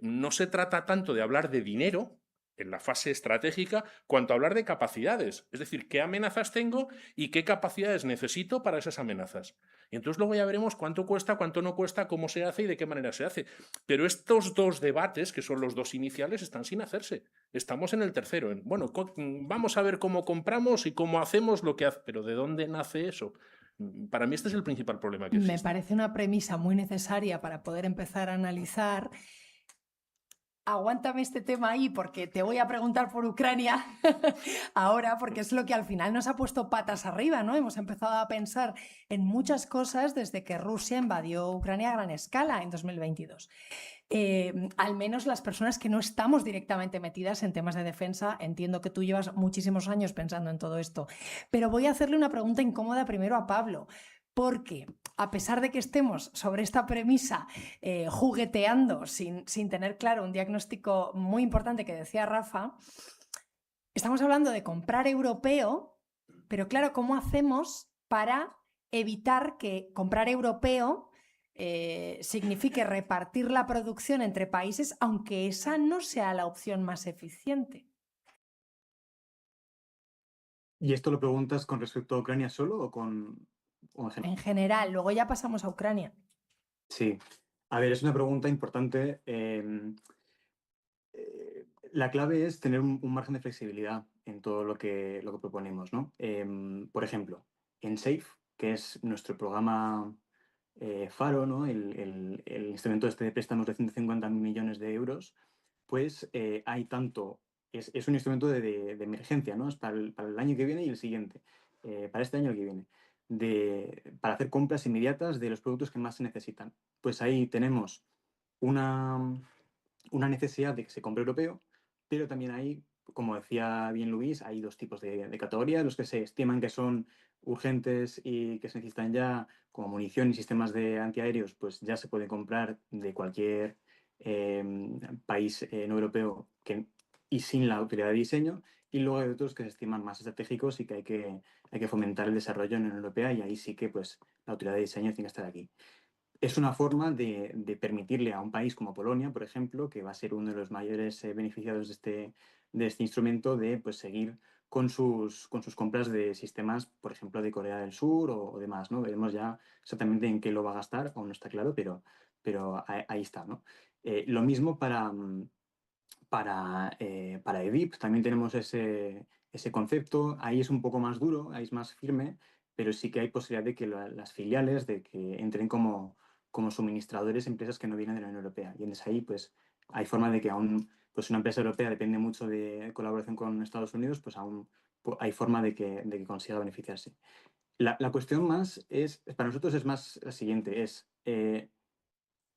no se trata tanto de hablar de dinero en la fase estratégica, cuanto hablar de capacidades. Es decir, qué amenazas tengo y qué capacidades necesito para esas amenazas. Y entonces luego ya veremos cuánto cuesta, cuánto no cuesta, cómo se hace y de qué manera se hace. Pero estos dos debates, que son los dos iniciales, están sin hacerse. Estamos en el tercero. Bueno, vamos a ver cómo compramos y cómo hacemos lo que hace. Pero ¿de dónde nace eso? Para mí este es el principal problema que existe. Me parece una premisa muy necesaria para poder empezar a analizar. Aguántame este tema ahí porque te voy a preguntar por Ucrania ahora, porque es lo que al final nos ha puesto patas arriba, ¿no? Hemos empezado a pensar en muchas cosas desde que Rusia invadió Ucrania a gran escala en 2022. Al menos las personas que no estamos directamente metidas en temas de defensa, entiendo que tú llevas muchísimos años pensando en todo esto, pero voy a hacerle una pregunta incómoda primero a Pablo. Porque, a pesar de que estemos sobre esta premisa jugueteando sin tener claro un diagnóstico muy importante que decía Rafa, estamos hablando de comprar europeo, pero claro, ¿cómo hacemos para evitar que comprar europeo signifique repartir la producción entre países, aunque esa no sea la opción más eficiente. ¿Y esto lo preguntas con respecto a Ucrania solo o en general? En general, luego ya pasamos a Ucrania. Sí. A ver, es una pregunta importante. La clave es tener un margen de flexibilidad en todo lo que proponemos, ¿no? Por ejemplo, en SAFE, que es nuestro programa Faro, ¿no? El instrumento este de préstamos de 150 millones de euros, pues hay tanto, es un instrumento de emergencia, ¿no? Es para el año que viene y el siguiente, para este año y el que viene, para hacer compras inmediatas de los productos que más se necesitan. Pues ahí tenemos una necesidad de que se compre europeo, pero también hay, como decía bien Luis, hay dos tipos de categorías, los que se estiman que son urgentes y que se necesitan ya, como munición y sistemas de antiaéreos, pues ya se pueden comprar de cualquier país no europeo y sin la autoridad de diseño, y luego hay otros que se estiman más estratégicos y que hay que fomentar el desarrollo en la Unión Europea, y ahí sí que pues, la autoridad de diseño tiene que estar aquí. Es una forma de permitirle a un país como Polonia, por ejemplo, que va a ser uno de los mayores beneficiados de este instrumento, de pues, seguir con sus compras de sistemas, por ejemplo, de Corea del Sur o demás, ¿no? Veremos ya exactamente en qué lo va a gastar, aún no está claro, pero ahí está, ¿no? Lo mismo para EDIP, también tenemos ese concepto. Ahí es un poco más duro, ahí es más firme, pero sí que hay posibilidad de que las filiales de que entren como suministradores empresas que no vienen de la Unión Europea. Y entonces ahí pues hay forma de que aún pues una empresa europea depende mucho de colaboración con Estados Unidos, pues aún hay forma de que consiga beneficiarse. La cuestión más para nosotros es más la siguiente,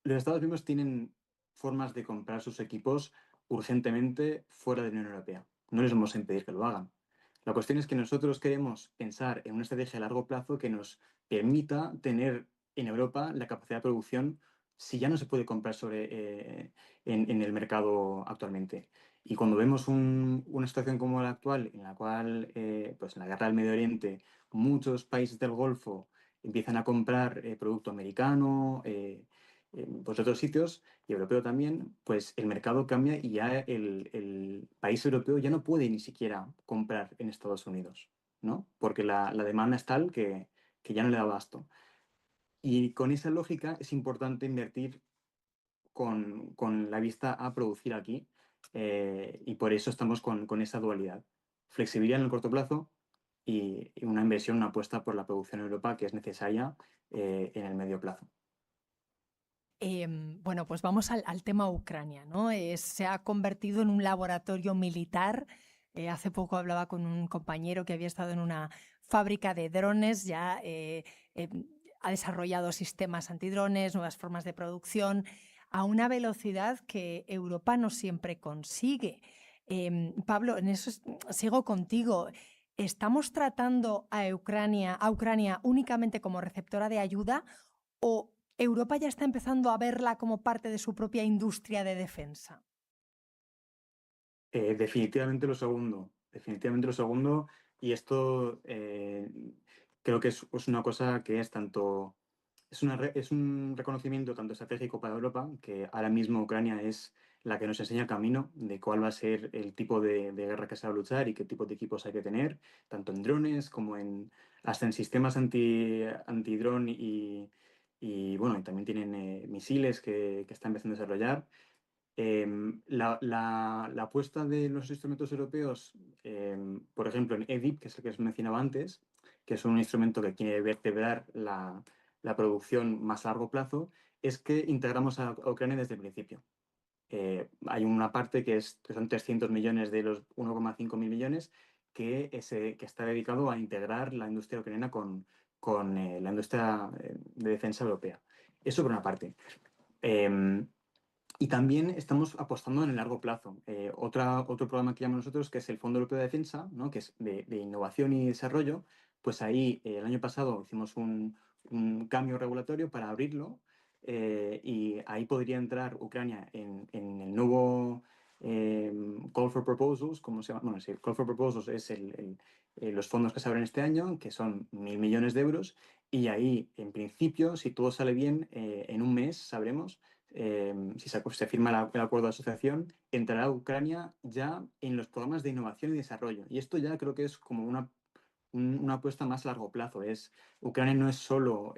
los Estados miembros tienen formas de comprar sus equipos urgentemente fuera de la Unión Europea. No les vamos a impedir que lo hagan. La cuestión es que nosotros queremos pensar en una estrategia a largo plazo que nos permita tener en Europa la capacidad de producción si ya no se puede comprar en el mercado actualmente. Y cuando vemos una situación como la actual, en la cual, pues en la guerra del Medio Oriente, muchos países del Golfo empiezan a comprar producto americano, pues otros sitios, y europeo también, pues el mercado cambia y ya el país europeo ya no puede ni siquiera comprar en Estados Unidos, ¿no? Porque la demanda es tal que ya no le da abasto. Y con esa lógica es importante invertir con la vista a producir aquí, y por eso estamos con esa dualidad. Flexibilidad en el corto plazo y una inversión, una apuesta por la producción en Europa que es necesaria en el medio plazo. Bueno, pues vamos al tema Ucrania, ¿no? Se ha convertido en un laboratorio militar. Hace poco hablaba con un compañero que había estado en una fábrica de drones, ya ha desarrollado sistemas antidrones, nuevas formas de producción, a una velocidad que Europa no siempre consigue. Pablo, en eso sigo contigo. ¿Estamos tratando a Ucrania únicamente como receptora de ayuda o Europa ya está empezando a verla como parte de su propia industria de defensa? Definitivamente lo segundo, y esto creo que es una cosa que es tanto, es un reconocimiento tanto estratégico para Europa, que ahora mismo Ucrania es la que nos enseña el camino de cuál va a ser el tipo de guerra que se va a luchar y qué tipo de equipos hay que tener, tanto en drones como hasta en sistemas antidrón y bueno, y también tienen misiles que están empezando a desarrollar. La apuesta de los instrumentos europeos, por ejemplo, en EDIP, que es el que os mencionaba antes, que es un instrumento que quiere vertebrar la producción más a largo plazo, es que integramos a Ucrania desde el principio. Hay una parte que son 300 millones de los 1,5 mil millones que está dedicado a integrar la industria ucraniana con la industria de defensa europea. Eso por una parte. Y también estamos apostando en el largo plazo. Otro programa que llamamos nosotros, que es el Fondo Europeo de Defensa, ¿no? Que es de innovación y desarrollo, pues ahí el año pasado hicimos un cambio regulatorio para abrirlo, y ahí podría entrar Ucrania en el nuevo Call for Proposals, como se llama. Bueno, sí, Call for Proposals es los fondos que se abren este año, que son 1.000 millones de euros, Y ahí, en principio, si todo sale bien, en un mes sabremos si se firma el acuerdo de asociación, entrará Ucrania ya en los programas de innovación y desarrollo. Y esto ya creo que es como una apuesta más a largo plazo. Ucrania no es solo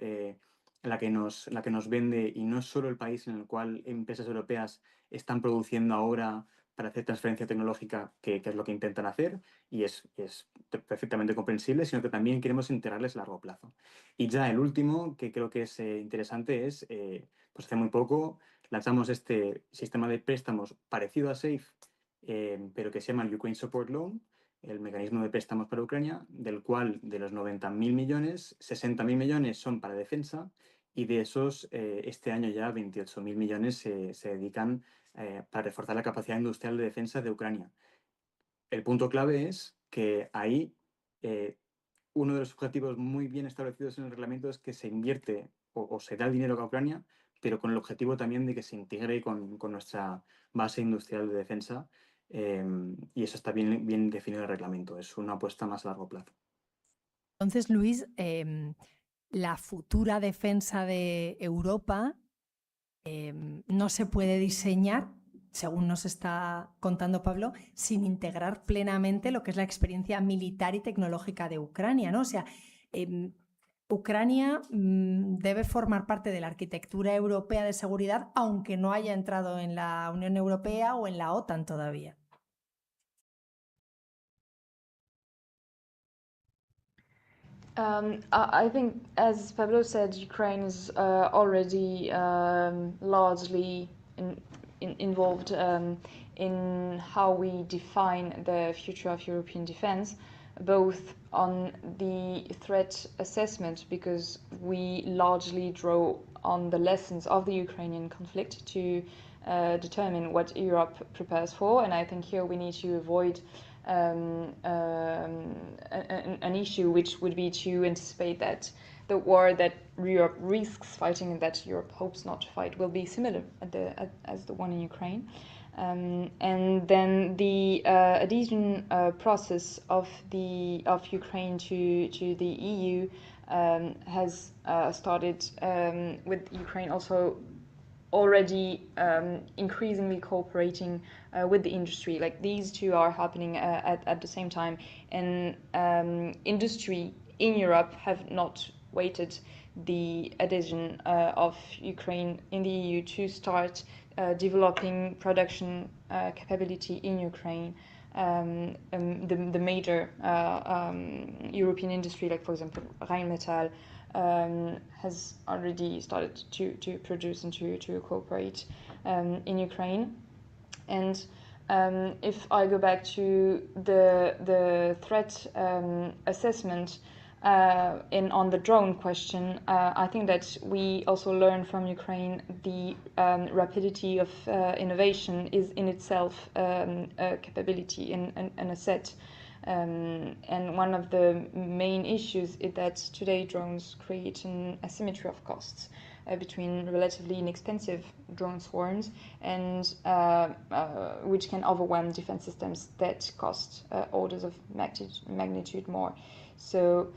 la que nos vende y no es solo el país en el cual empresas europeas están produciendo ahora para hacer transferencia tecnológica, que es lo que intentan hacer, y es perfectamente comprensible, sino que también queremos integrarles a largo plazo. Y ya el último, que creo que es interesante, es, pues hace muy poco lanzamos este sistema de préstamos parecido a SAFE, pero que se llama el Ukraine Support Loan, el mecanismo de préstamos para Ucrania, del cual de los 90.000 millones, 60.000 millones son para defensa, y de esos, este año ya 28.000 millones se dedican para reforzar la capacidad industrial de defensa de Ucrania. El punto clave es que ahí uno de los objetivos muy bien establecidos en el reglamento es que se invierte o se da el dinero a Ucrania, pero con el objetivo también de que se integre con nuestra base industrial de defensa, y eso está bien definido en el reglamento. Es una apuesta más a largo plazo. Entonces, Luis, la futura defensa de Europa no se puede diseñar, según nos está contando Pablo, sin integrar plenamente lo que es la experiencia militar y tecnológica de Ucrania, ¿no? O sea, Ucrania debe formar parte de la arquitectura europea de seguridad, aunque no haya entrado en la Unión Europea o en la OTAN todavía. I think, as Pablo said, Ukraine is already largely involved in how we define the future of European defense, both on the threat assessment, because we largely draw on the lessons of the Ukrainian conflict to determine what Europe prepares for, and I think here we need to avoid an issue which would be to anticipate that the war that Europe risks fighting and that Europe hopes not to fight will be similar as the one in Ukraine. And then the adhesion process of Ukraine to the EU has started with Ukraine also already increasingly cooperating with the industry. Like, these two are happening at the same time, and industry in Europe have not waited the adhesion of Ukraine in the EU to start developing production capability in Ukraine. The major European industry, like for example Rheinmetall, has already started to produce and to cooperate in Ukraine. And if I go back to the threat assessment on the drone question, I think that we also learn from Ukraine the rapidity of innovation is in itself a capability and an asset. And one of the main issues is that today drones create an asymmetry of costs between relatively inexpensive drone swarms and which can overwhelm defense systems that cost orders of magnitude more. So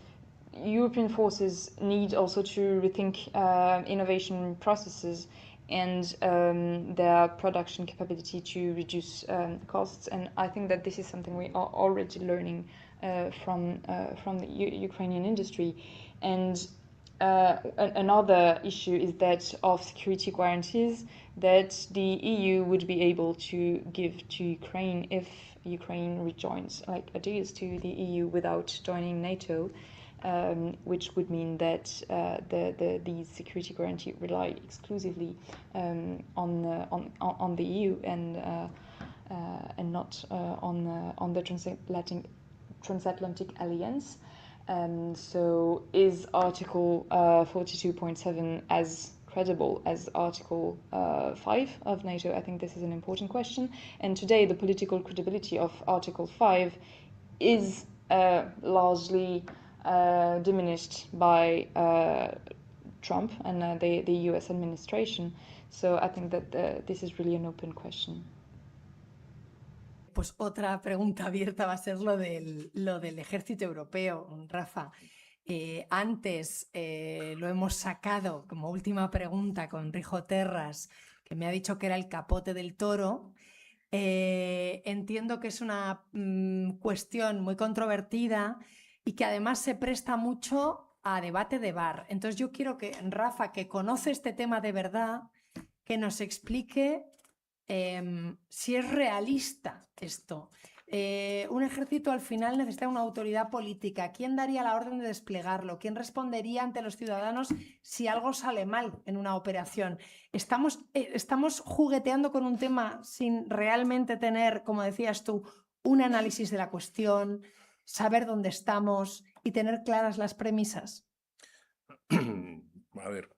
European forces need also to rethink innovation processes and their production capability to reduce costs. And I think that this is something we are already learning from the Ukrainian industry. And another issue is that of security guarantees that the EU would be able to give to Ukraine if Ukraine rejoins, like adheres to the EU without joining NATO. Which would mean that these security guarantees rely exclusively on the EU and not on the transatlantic alliance. So is Article 42.7 as credible as Article 5 of NATO? I think this is an important question. And today the political credibility of Article 5 is largely diminished by Trump and the US administration. So I think that this is really an open question. Pues otra pregunta abierta va a ser lo del ejército europeo, Rafa. Antes lo hemos sacado como última pregunta con Rigo Terras, que me ha dicho que era el capote del toro. Entiendo que es una cuestión muy controvertida y que además se presta mucho a debate de bar. Entonces yo quiero que Rafa, que conoce este tema de verdad, que nos explique si es realista esto. Un ejército al final necesita una autoridad política. ¿Quién daría la orden de desplegarlo? ¿Quién respondería ante los ciudadanos si algo sale mal en una operación? Estamos jugueteando con un tema sin realmente tener, como decías tú, un análisis de la cuestión, saber dónde estamos y tener claras las premisas. A ver,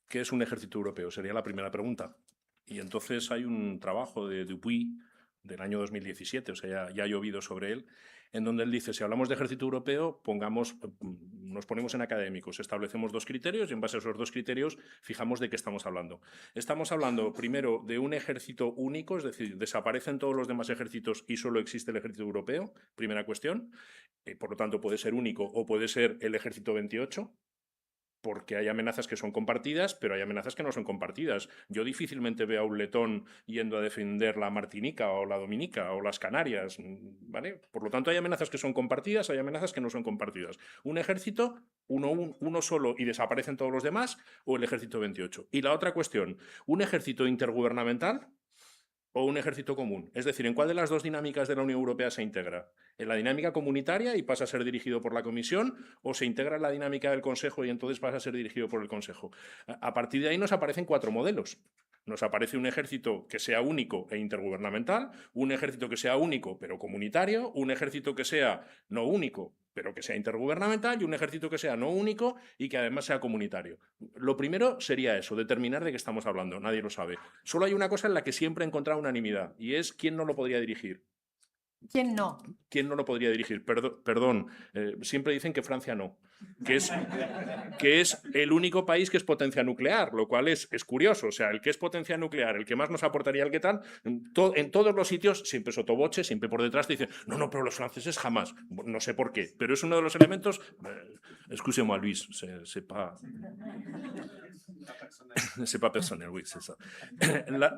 ¿qué es un ejército europeo? Sería la primera pregunta. Y entonces hay un trabajo de Dupuy del año 2017, o sea, ya ha llovido sobre él, en donde él dice, si hablamos de ejército europeo, nos ponemos en académicos, establecemos 2 criterios y en base a esos 2 criterios fijamos de qué estamos hablando. Estamos hablando primero de un ejército único, es decir, desaparecen todos los demás ejércitos y solo existe el ejército europeo, primera cuestión, por lo tanto puede ser único o puede ser el ejército 28, porque hay amenazas que son compartidas, pero hay amenazas que no son compartidas. Yo difícilmente veo a un letón yendo a defender la Martinica o la Dominica o las Canarias, ¿vale? Por lo tanto, hay amenazas que son compartidas, hay amenazas que no son compartidas. Un ejército, uno solo y desaparecen todos los demás, o el ejército 28. Y la otra cuestión, ¿un ejército intergubernamental o un ejército común? Es decir, ¿en cuál de las 2 dinámicas de la Unión Europea se integra? ¿En la dinámica comunitaria y pasa a ser dirigido por la Comisión o se integra en la dinámica del Consejo y entonces pasa a ser dirigido por el Consejo? A partir de ahí nos aparecen 4 modelos. Nos aparece un ejército que sea único e intergubernamental, un ejército que sea único pero comunitario, un ejército que sea no único pero que sea intergubernamental y un ejército que sea no único y que además sea comunitario. Lo primero sería eso, determinar de qué estamos hablando, nadie lo sabe. Solo hay una cosa en la que siempre he encontrado unanimidad y es quién no lo podría dirigir. ¿Quién no? ¿Quién no lo podría dirigir? Perdón, siempre dicen que Francia no, que es el único país que es potencia nuclear, lo cual es curioso. O sea, el que es potencia nuclear, el que más nos aportaría, el que tal, en todos los sitios, siempre sotoboche, siempre por detrás te dicen, no, pero los franceses jamás. No sé por qué, pero es uno de los elementos. Excusez-moi, Luis, c'est pas personnel, oui, c'est ça.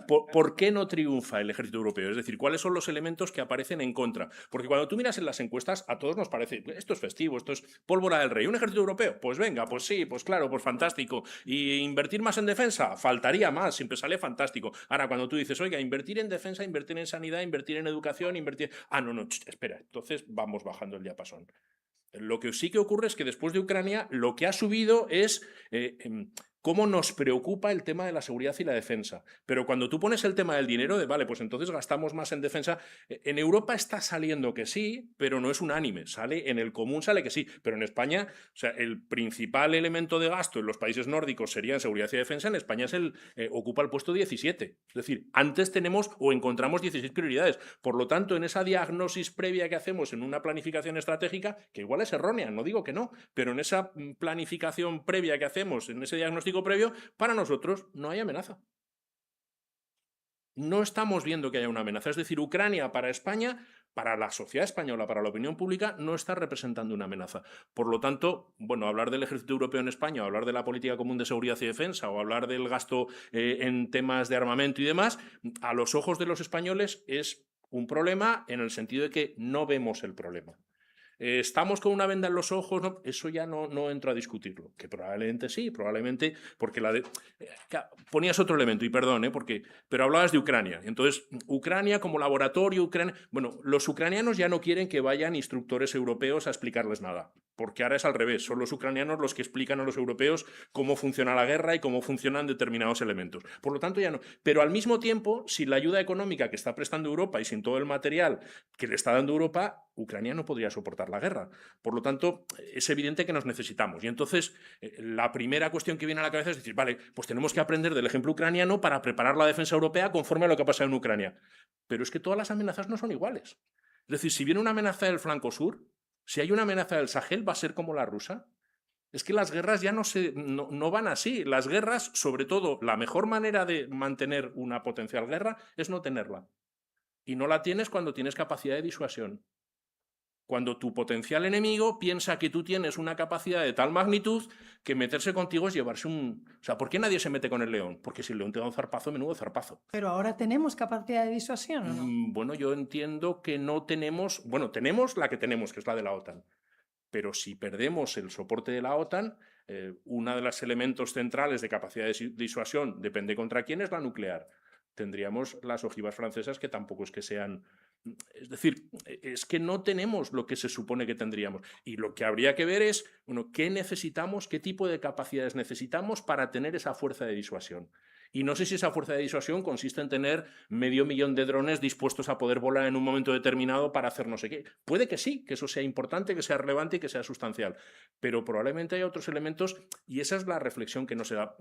¿Por qué no triunfa el ejército europeo? Es decir, ¿cuáles son los elementos que aparecen en contra? Porque cuando tú miras en las encuestas, a todos nos parece, esto es festivo, esto es pólvora del rey. ¿Un ejército europeo? Pues venga, pues sí, pues claro, pues fantástico. ¿Y invertir más en defensa? Faltaría más, siempre sale fantástico. Ahora, cuando tú dices, oiga, invertir en defensa, invertir en sanidad, invertir en educación, invertir... Ah, no, espera, entonces vamos bajando el diapasón. Lo que sí que ocurre es que después de Ucrania, lo que ha subido es... cómo nos preocupa el tema de la seguridad y la defensa. Pero cuando tú pones el tema del dinero, vale, pues entonces gastamos más en defensa. En Europa está saliendo que sí, pero no es unánime. Sale en el común, sale que sí. Pero en España, o sea, el principal elemento de gasto en los países nórdicos sería en seguridad y defensa. En España ocupa el puesto 17. Es decir, antes tenemos o encontramos 16 prioridades. Por lo tanto, en esa diagnosis previa que hacemos en una planificación estratégica, que igual es errónea, no digo que no, pero en esa planificación previa que hacemos, en ese diagnóstico previo, para nosotros no hay amenaza. No estamos viendo que haya una amenaza. Es decir, Ucrania para España, para la sociedad española, para la opinión pública, no está representando una amenaza. Por lo tanto, bueno, hablar del ejército europeo en España, o hablar de la política común de seguridad y defensa, o hablar del gasto en temas de armamento y demás, a los ojos de los españoles es un problema en el sentido de que no vemos el problema. ¿Estamos con una venda en los ojos? No, eso ya no entro a discutirlo, que probablemente sí, probablemente, porque ponías otro elemento, y perdón, pero hablabas de Ucrania. Entonces, Ucrania como laboratorio, bueno, los ucranianos ya no quieren que vayan instructores europeos a explicarles nada, porque ahora es al revés, son los ucranianos los que explican a los europeos cómo funciona la guerra y cómo funcionan determinados elementos. Por lo tanto, ya no. Pero al mismo tiempo, sin la ayuda económica que está prestando Europa y sin todo el material que le está dando Europa, Ucrania no podría soportar la guerra. Por lo tanto, es evidente que nos necesitamos. Y entonces, la primera cuestión que viene a la cabeza es decir, vale, pues tenemos que aprender del ejemplo ucraniano para preparar la defensa europea conforme a lo que ha pasado en Ucrania. Pero es que todas las amenazas no son iguales. Es decir, si viene una amenaza del flanco sur, si hay una amenaza del Sahel, ¿va a ser como la rusa? Es que las guerras ya no van así. Las guerras, sobre todo, la mejor manera de mantener una potencial guerra es no tenerla. Y no la tienes cuando tienes capacidad de disuasión. Cuando tu potencial enemigo piensa que tú tienes una capacidad de tal magnitud que meterse contigo es llevarse un... O sea, ¿por qué nadie se mete con el león? Porque si el león te da un zarpazo, menudo zarpazo. Pero ahora tenemos capacidad de disuasión, ¿o no? Bueno, yo entiendo que no tenemos... Bueno, tenemos la que tenemos, que es la de la OTAN. Pero si perdemos el soporte de la OTAN, uno de los elementos centrales de capacidad de disuasión, depende contra quién, es la nuclear. Tendríamos las ojivas francesas que tampoco es que sean... Es decir, es que no tenemos lo que se supone que tendríamos. Y lo que habría que ver es, bueno, ¿qué necesitamos, qué tipo de capacidades necesitamos para tener esa fuerza de disuasión? Y no sé si esa fuerza de disuasión consiste en tener 500.000 de drones dispuestos a poder volar en un momento determinado para hacer no sé qué. Puede que sí, que eso sea importante, que sea relevante y que sea sustancial, pero probablemente hay otros elementos y esa es la reflexión que no se da.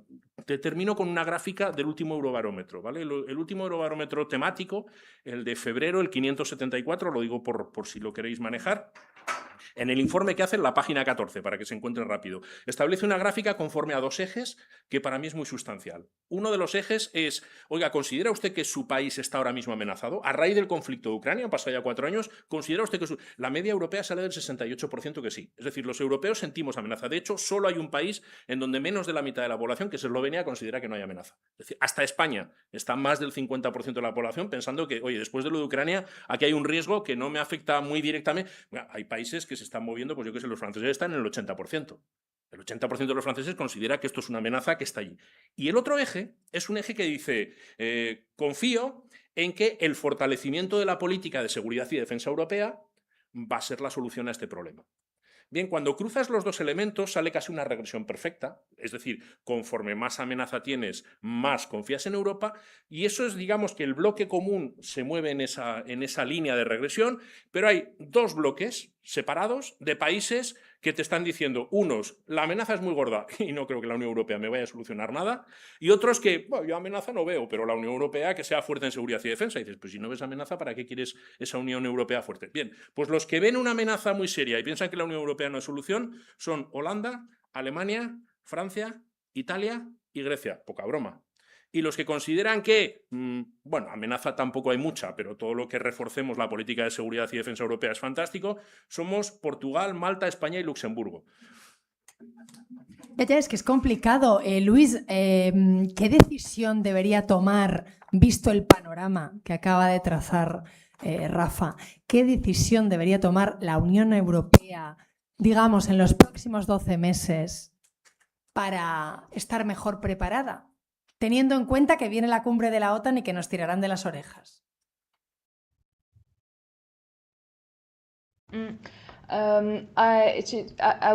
Te termino con una gráfica del último Eurobarómetro, ¿vale? El último Eurobarómetro temático, el de febrero, el 574, lo digo por si lo queréis manejar. En el informe que hace en la página 14, para que se encuentre rápido, establece una gráfica conforme a dos ejes que para mí es muy sustancial. Uno de los ejes es, oiga, ¿considera usted que su país está ahora mismo amenazado? A raíz del conflicto de Ucrania, han pasado ya 4 años, ¿considera usted que la media europea sale del 68% que sí? Es decir, los europeos sentimos amenaza. De hecho, solo hay un país en donde menos de la mitad de la población, que es Eslovenia, considera que no hay amenaza. Es decir, hasta España está más del 50% de la población pensando que, oye, después de lo de Ucrania, aquí hay un riesgo que no me afecta muy directamente. Bueno, hay países que se están moviendo, pues yo qué sé, los franceses están en el 80%. El 80% de los franceses considera que esto es una amenaza que está allí. Y el otro eje es un eje que dice, confío en que el fortalecimiento de la política de seguridad y defensa europea va a ser la solución a este problema. Bien, cuando cruzas los dos elementos sale casi una regresión perfecta, es decir, conforme más amenaza tienes, más confías en Europa, y eso es, digamos, que el bloque común se mueve en esa línea de regresión, pero hay dos bloques separados de países que te están diciendo, unos, la amenaza es muy gorda y no creo que la Unión Europea me vaya a solucionar nada, y otros que, bueno, yo amenaza no veo, pero la Unión Europea que sea fuerte en seguridad y defensa. Y dices, pues si no ves amenaza, ¿para qué quieres esa Unión Europea fuerte? Bien, pues los que ven una amenaza muy seria y piensan que la Unión Europea no es solución son Holanda, Alemania, Francia, Italia y Grecia. Poca broma. Y los que consideran que, bueno, amenaza tampoco hay mucha, pero todo lo que reforcemos la política de seguridad y defensa europea es fantástico, somos Portugal, Malta, España y Luxemburgo. Ya es que es complicado. Luis, ¿qué decisión debería tomar, visto el panorama que acaba de trazar Rafa, qué decisión debería tomar la Unión Europea, digamos, en los próximos 12 meses para estar mejor preparada? Teniendo en cuenta que viene la cumbre de la OTAN y que nos tirarán de las orejas. I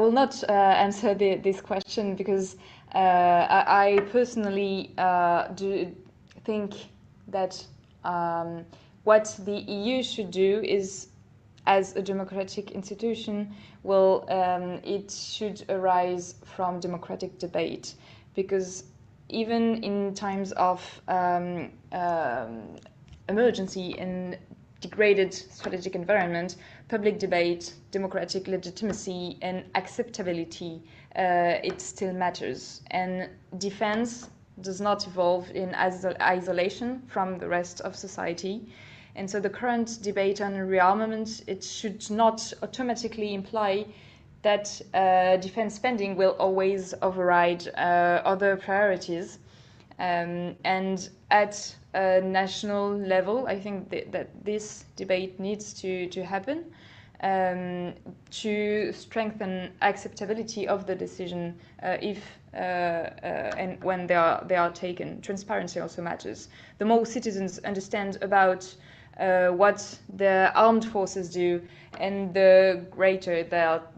will not answer this question because I personally do think that what the EU should do is, as a democratic institution, it should arise from democratic debate, because even in times of emergency and degraded strategic environment, public debate, democratic legitimacy and acceptability, it still matters. And defense does not evolve in isolation from the rest of society. And so the current debate on rearmament, it should not automatically imply that defense spending will always override other priorities. And at a national level, I think that this debate needs to happen to strengthen acceptability of the decision if and when they are taken. Transparency also matters. The more citizens understand about what the armed forces do, and the greater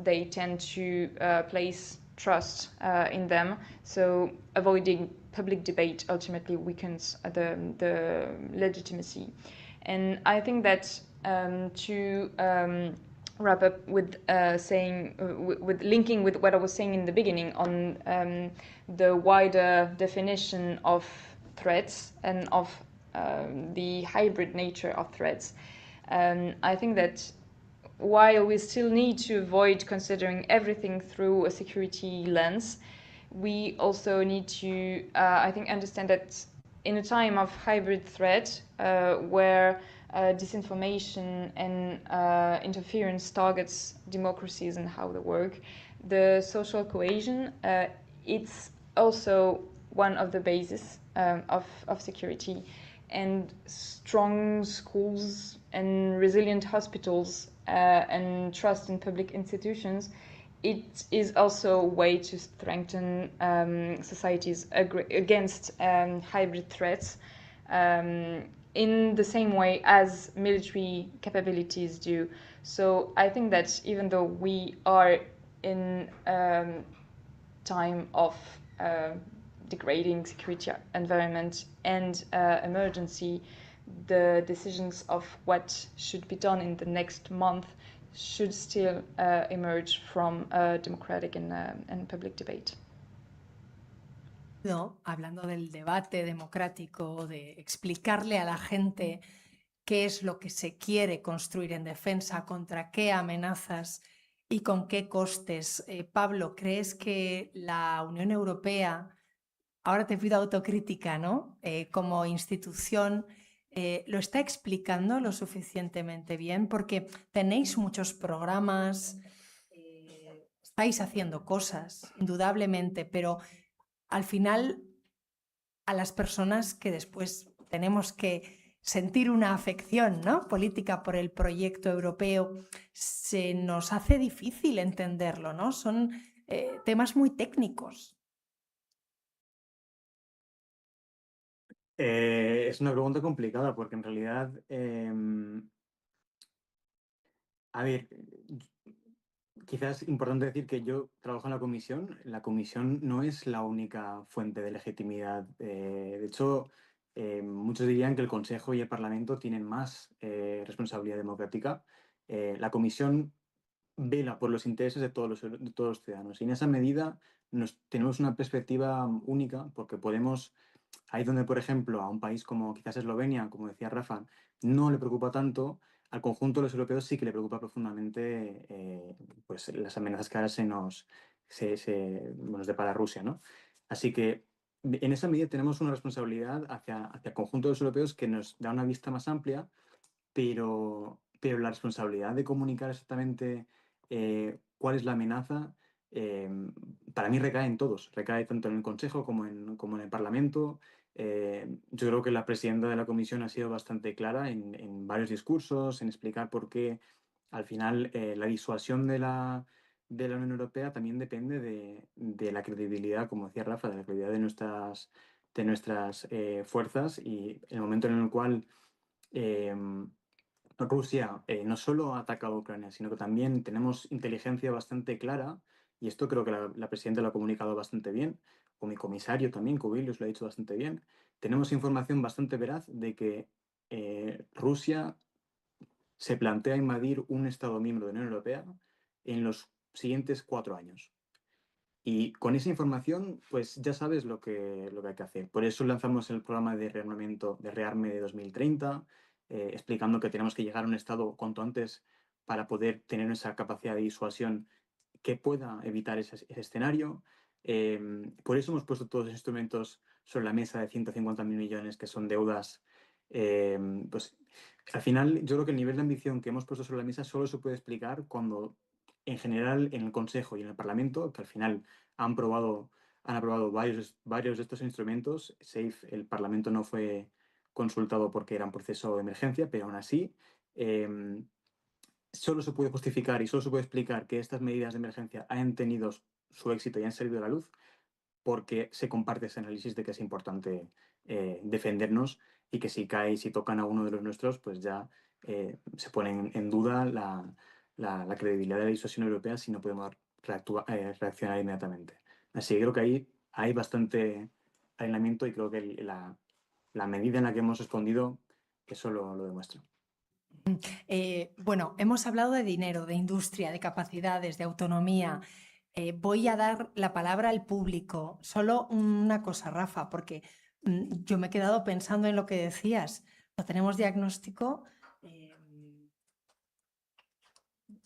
they tend to place trust in them. So avoiding public debate ultimately weakens the legitimacy. And I think that to wrap up with with linking with what I was saying in the beginning on the wider definition of threats and of the hybrid nature of threats. I think that while we still need to avoid considering everything through a security lens, we also need to, I think, understand that in a time of hybrid threat, where disinformation and interference targets democracies and how they work. The social cohesion, it's also one of the bases of security, and strong schools and resilient hospitals and trust in public institutions, it is also a way to strengthen societies against hybrid threats in the same way as military capabilities do. So I think that even though we are in time of degrading security environment and emergency, the decisions of what should be done in the next month should still emerge from a democratic and public debate. Hablando del debate democrático, de explicarle a la gente qué es lo que se quiere construir en defensa, contra qué amenazas y con qué costes. Pablo, ¿crees que la Unión Europea, ahora te pido autocrítica, ¿no? Como institución, lo está explicando lo suficientemente bien? Porque tenéis muchos programas, estáis haciendo cosas, indudablemente, pero al final a las personas que después tenemos que sentir una afección, ¿no?, política por el proyecto europeo, se nos hace difícil entenderlo, ¿no? Son temas muy técnicos. Es una pregunta complicada porque en realidad, a ver, quizás es importante decir que yo trabajo en la comisión no es la única fuente de legitimidad. De hecho, muchos dirían que el Consejo y el Parlamento tienen más responsabilidad democrática. La comisión vela por los intereses de todos los ciudadanos y en esa medida tenemos una perspectiva única porque podemos, ahí donde por ejemplo a un país como quizás Eslovenia, como decía Rafa, no le preocupa tanto, al conjunto de los europeos sí que le preocupa profundamente pues las amenazas que ahora nos depara Rusia, ¿no? Así que en esa medida tenemos una responsabilidad hacia el conjunto de los europeos que nos da una vista más amplia, pero la responsabilidad de comunicar exactamente cuál es la amenaza, para mí recae en todos, recae tanto en el Consejo como en el Parlamento. Yo creo que la presidenta de la Comisión ha sido bastante clara en varios discursos, en explicar por qué al final la disuasión de la Unión Europea también depende de la credibilidad, como decía Rafa, de la credibilidad de nuestras fuerzas, y el momento en el cual Rusia no solo ha atacado a Ucrania, sino que también tenemos inteligencia bastante clara, y esto creo que la presidenta lo ha comunicado bastante bien, o mi comisario también, Kubilius, lo ha dicho bastante bien. Tenemos información bastante veraz de que Rusia se plantea invadir un Estado miembro de la Unión Europea en los siguientes 4 años. Y con esa información, pues ya sabes lo que hay que hacer. Por eso lanzamos el programa de rearmamento, de rearme de 2030, explicando que tenemos que llegar a un estado cuanto antes para poder tener esa capacidad de disuasión que pueda evitar ese escenario. Por eso hemos puesto todos los instrumentos sobre la mesa de 150.000 millones, que son deudas. Pues al final, yo creo que el nivel de ambición que hemos puesto sobre la mesa solo se puede explicar cuando, en general, en el Consejo y en el Parlamento, que al final han aprobado varios de estos instrumentos. SAFE, el Parlamento no fue consultado porque era un proceso de emergencia, pero aún así solo se puede justificar y solo se puede explicar que estas medidas de emergencia han tenido su éxito y han salido a la luz porque se comparte ese análisis de que es importante defendernos, y que si tocan a uno de los nuestros, pues ya se pone en duda la credibilidad de la disuasión europea si no podemos reaccionar inmediatamente. Así que creo que ahí hay bastante alineamiento, y creo que la medida en la que hemos respondido eso lo demuestra. Bueno, hemos hablado de dinero, de industria, de capacidades, de autonomía. Voy a dar la palabra al público. Solo una cosa, Rafa, porque yo me he quedado pensando en lo que decías. No tenemos diagnóstico.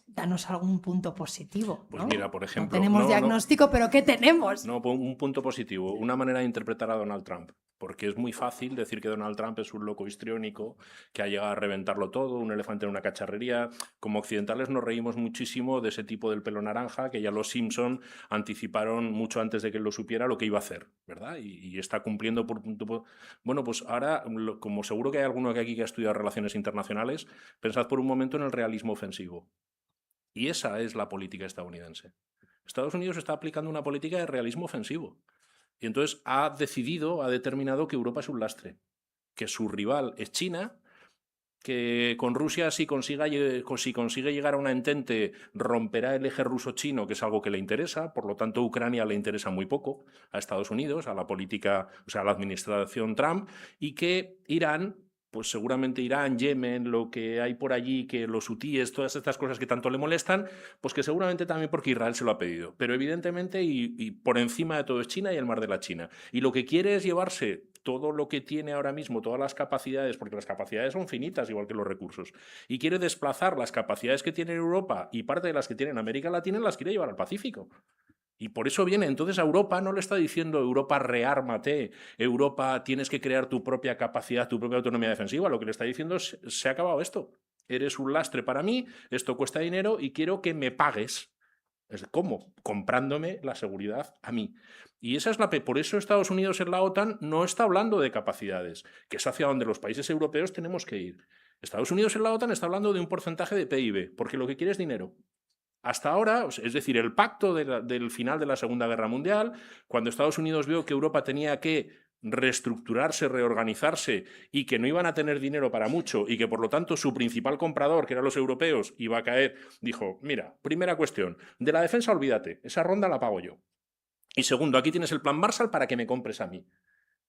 Danos algún punto positivo, ¿no? Pues mira, por ejemplo... No tenemos diagnóstico, pero ¿qué tenemos? No, un punto positivo. Una manera de interpretar a Donald Trump. Porque es muy fácil decir que Donald Trump es un loco histriónico que ha llegado a reventarlo todo, un elefante en una cacharrería. Como occidentales nos reímos muchísimo de ese tipo del pelo naranja, que ya los Simpson anticiparon mucho antes de que él lo supiera lo que iba a hacer, ¿verdad? Y está cumpliendo por punto. Bueno, pues ahora, como seguro que hay alguno aquí que ha estudiado relaciones internacionales, pensad por un momento en el realismo ofensivo. Y esa es la política estadounidense. Estados Unidos está aplicando una política de realismo ofensivo. Y entonces ha determinado que Europa es un lastre, que su rival es China, que con Rusia si consigue llegar a una entente romperá el eje ruso-chino, que es algo que le interesa, por lo tanto Ucrania le interesa muy poco a Estados Unidos, a la política, o sea, a la administración Trump, y que Irán, pues seguramente Irán, Yemen, lo que hay por allí, que los hutíes, todas estas cosas que tanto le molestan, pues que seguramente también porque Israel se lo ha pedido. Pero evidentemente, y por encima de todo es China y el mar de la China. Y lo que quiere es llevarse todo lo que tiene ahora mismo, todas las capacidades, porque las capacidades son finitas, igual que los recursos, y quiere desplazar las capacidades que tiene Europa y parte de las que tiene en América Latina, las quiere llevar al Pacífico. Y por eso viene, entonces a Europa no le está diciendo Europa reármate, Europa tienes que crear tu propia capacidad, tu propia autonomía defensiva, lo que le está diciendo es se ha acabado esto, eres un lastre para mí, esto cuesta dinero y quiero que me pagues. ¿Cómo? Comprándome la seguridad a mí. Y esa es por eso Estados Unidos en la OTAN no está hablando de capacidades, que es hacia donde los países europeos tenemos que ir. Estados Unidos en la OTAN está hablando de un porcentaje de PIB, porque lo que quiere es dinero. Hasta ahora, es decir, el pacto del final de la Segunda Guerra Mundial, cuando Estados Unidos vio que Europa tenía que reestructurarse, reorganizarse y que no iban a tener dinero para mucho y que por lo tanto su principal comprador, que eran los europeos, iba a caer, dijo, mira, primera cuestión, de la defensa olvídate, esa ronda la pago yo. Y segundo, aquí tienes el plan Marshall para que me compres a mí.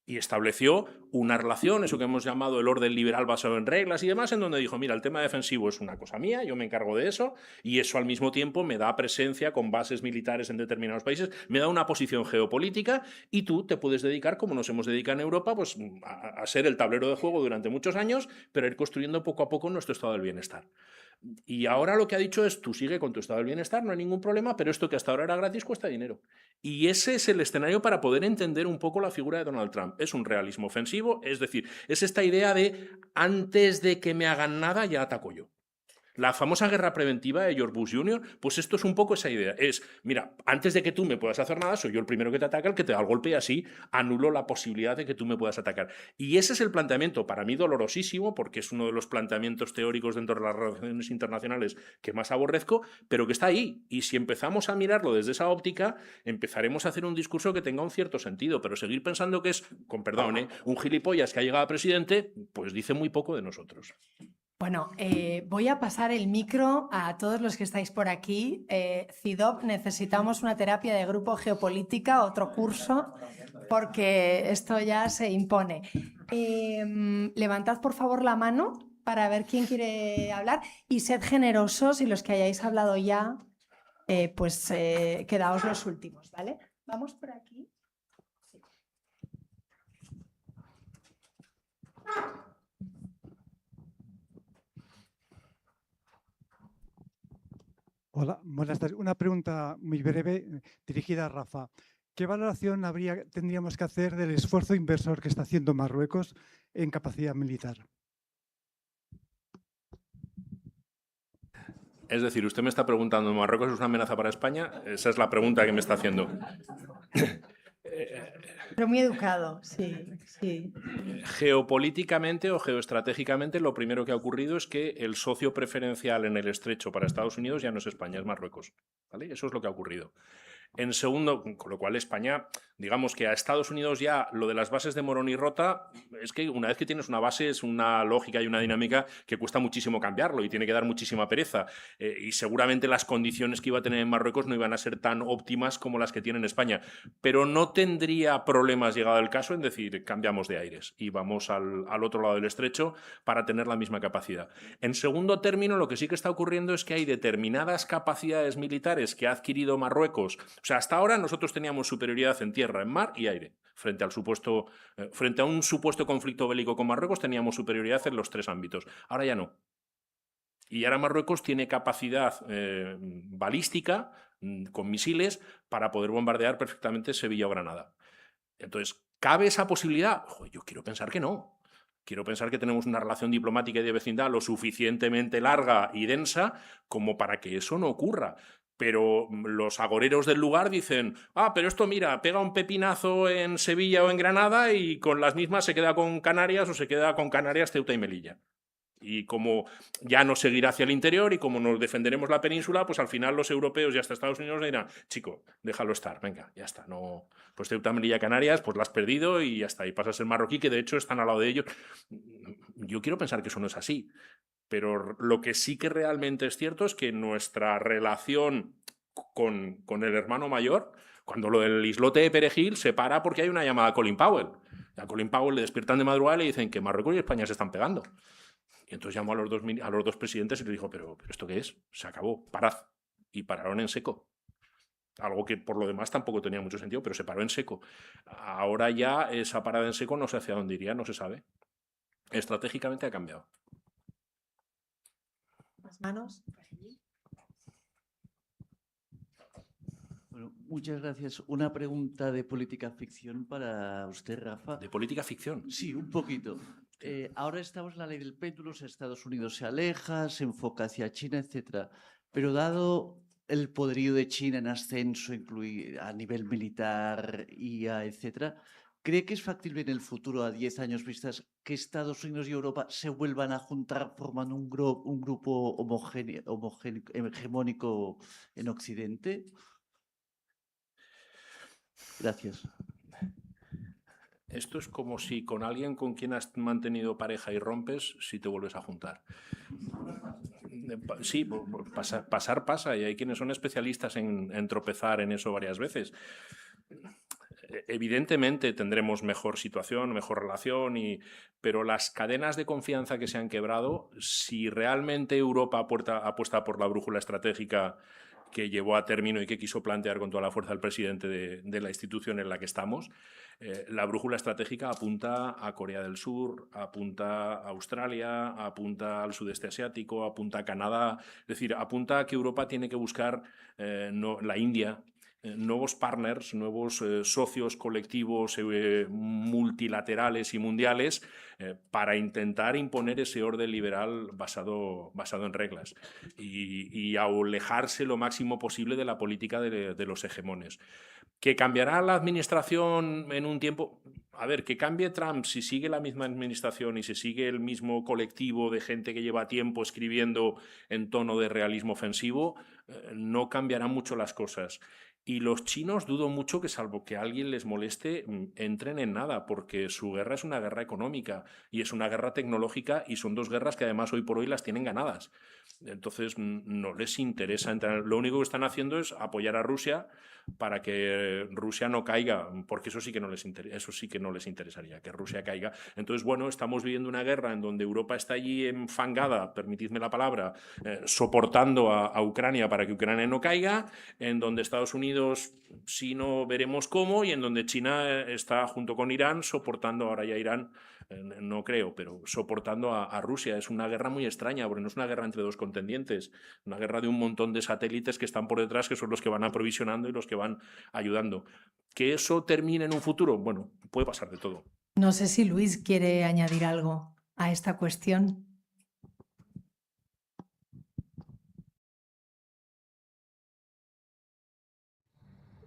Y estableció una relación, eso que hemos llamado el orden liberal basado en reglas y demás, en donde dijo, mira, el tema defensivo es una cosa mía, yo me encargo de eso, y eso al mismo tiempo me da presencia con bases militares en determinados países, me da una posición geopolítica, y tú te puedes dedicar, como nos hemos dedicado en Europa, pues a ser el tablero de juego durante muchos años, pero ir construyendo poco a poco nuestro estado del bienestar. Y ahora lo que ha dicho es, tú sigue con tu estado del bienestar, no hay ningún problema, pero esto que hasta ahora era gratis cuesta dinero. Y ese es el escenario para poder entender un poco la figura de Donald Trump. Es un realismo ofensivo, es decir, es esta idea de antes de que me hagan nada ya ataco yo. La famosa guerra preventiva de George Bush Jr., pues esto es un poco esa idea. Es, mira, antes de que tú me puedas hacer nada, soy yo el primero que te ataca, el que te da el golpe y así anulo la posibilidad de que tú me puedas atacar. Y ese es el planteamiento, para mí dolorosísimo, porque es uno de los planteamientos teóricos dentro de las relaciones internacionales que más aborrezco, pero que está ahí. Y si empezamos a mirarlo desde esa óptica, empezaremos a hacer un discurso que tenga un cierto sentido, pero seguir pensando que es, con perdón, un gilipollas que ha llegado a presidente, pues dice muy poco de nosotros. Bueno, voy a pasar el micro a todos los que estáis por aquí. CIDOB, necesitamos una terapia de grupo geopolítica, otro curso, porque esto ya se impone. Levantad, por favor, la mano para ver quién quiere hablar y sed generosos y los que hayáis hablado ya, pues quedaos los últimos, ¿vale? Vamos por aquí. Sí. Hola, buenas tardes. Una pregunta muy breve dirigida a Rafa. ¿Qué valoración tendríamos que hacer del esfuerzo inversor que está haciendo Marruecos en capacidad militar? Es decir, usted me está preguntando, ¿Marruecos es una amenaza para España? Esa es la pregunta que me está haciendo. Pero muy educado, sí, sí. Geopolíticamente o geoestratégicamente, lo primero que ha ocurrido es que el socio preferencial en el estrecho para Estados Unidos ya no es España, es Marruecos. ¿Vale? Eso es lo que ha ocurrido. En segundo, con lo cual España, digamos que a Estados Unidos ya lo de las bases de Morón y Rota, es que una vez que tienes una base es una lógica y una dinámica que cuesta muchísimo cambiarlo y tiene que dar muchísima pereza. Y seguramente las condiciones que iba a tener en Marruecos no iban a ser tan óptimas como las que tiene en España. Pero no tendría problemas, llegado el caso, en decir, cambiamos de aires y vamos al otro lado del estrecho para tener la misma capacidad. En segundo término, lo que sí que está ocurriendo es que hay determinadas capacidades militares que ha adquirido Marruecos. O sea, hasta ahora nosotros teníamos superioridad en tierra, en mar y aire. Frente a un supuesto conflicto bélico con Marruecos teníamos superioridad en los tres ámbitos. Ahora ya no. Y ahora Marruecos tiene capacidad balística con misiles para poder bombardear perfectamente Sevilla o Granada. Entonces, ¿Cabe esa posibilidad? Yo quiero pensar que no. Quiero pensar que tenemos una relación diplomática y de vecindad lo suficientemente larga y densa como para que eso no ocurra. Pero los agoreros del lugar dicen, pero esto mira, pega un pepinazo en Sevilla o en Granada y con las mismas se queda con Canarias o se queda con Canarias, Ceuta y Melilla. Y como ya no seguirá hacia el interior y como nos defenderemos la península, pues al final los europeos y hasta Estados Unidos dirán, chico, déjalo estar, venga, ya está. No, pues Ceuta, Melilla, Canarias, pues la has perdido y ya está. Y pasas el marroquí, que de hecho están al lado de ellos. Yo quiero pensar que eso no es así. Pero lo que sí que realmente es cierto es que nuestra relación con el hermano mayor, cuando lo del islote de Perejil se para porque hay una llamada a Colin Powell. A Colin Powell le despiertan de madrugada y le dicen que Marruecos y España se están pegando. Y entonces llamó a los dos presidentes y le dijo, pero ¿esto qué es? Se acabó, parad. Y pararon en seco. Algo que por lo demás tampoco tenía mucho sentido, pero se paró en seco. Ahora ya esa parada en seco no sé hacia dónde iría, no se sabe. Estratégicamente ha cambiado. ¿Más manos? Bueno, muchas gracias. Una pregunta de política ficción para usted, Rafa. ¿De política ficción? Sí, un poquito. Ahora estamos en la ley del péndulo, Estados Unidos se aleja, se enfoca hacia China, etc. Pero dado el poderío de China en ascenso, a nivel militar, IA, etc., ¿cree que es factible en el futuro, a 10 años vistas, que Estados Unidos y Europa se vuelvan a juntar formando un grupo hegemónico en Occidente? Gracias. Esto es como si con alguien con quien has mantenido pareja y rompes, si te vuelves a juntar. Sí, pasar pasa, y hay quienes son especialistas en tropezar en eso varias veces. Evidentemente tendremos mejor situación, mejor relación, pero las cadenas de confianza que se han quebrado, si realmente Europa apuesta por la brújula estratégica que llevó a término y que quiso plantear con toda la fuerza el presidente de la institución en la que estamos, la brújula estratégica apunta a Corea del Sur, apunta a Australia, apunta al sudeste asiático, apunta a Canadá, es decir, apunta a que Europa tiene que buscar la India, nuevos partners, nuevos socios colectivos multilaterales y mundiales para intentar imponer ese orden liberal basado en reglas y alejarse lo máximo posible de la política de los hegemones. ¿Que cambiará la administración en un tiempo? A ver, que cambie Trump si sigue la misma administración y se sigue el mismo colectivo de gente que lleva tiempo escribiendo en tono de realismo ofensivo, no cambiarán mucho las cosas. Y los chinos dudo mucho que, salvo que a alguien les moleste, entren en nada, porque su guerra es una guerra económica y es una guerra tecnológica y son dos guerras que además hoy por hoy las tienen ganadas. Entonces no les interesa entrar. Lo único que están haciendo es apoyar a Rusia para que Rusia no caiga, porque eso sí que no les interesaría, que Rusia caiga. Entonces, bueno, estamos viviendo una guerra en donde Europa está allí enfangada, permitidme la palabra, soportando a Ucrania para que Ucrania no caiga, en donde Estados Unidos, si no veremos cómo, y en donde China está junto con Irán soportando, ahora ya Irán, no creo, pero soportando a Rusia. Es una guerra muy extraña, porque no es una guerra entre dos contendientes, una guerra de un montón de satélites que están por detrás, que son los que van aprovisionando y los que van ayudando. ¿Que eso termine en un futuro? Bueno, puede pasar de todo. No sé si Luis quiere añadir algo a esta cuestión.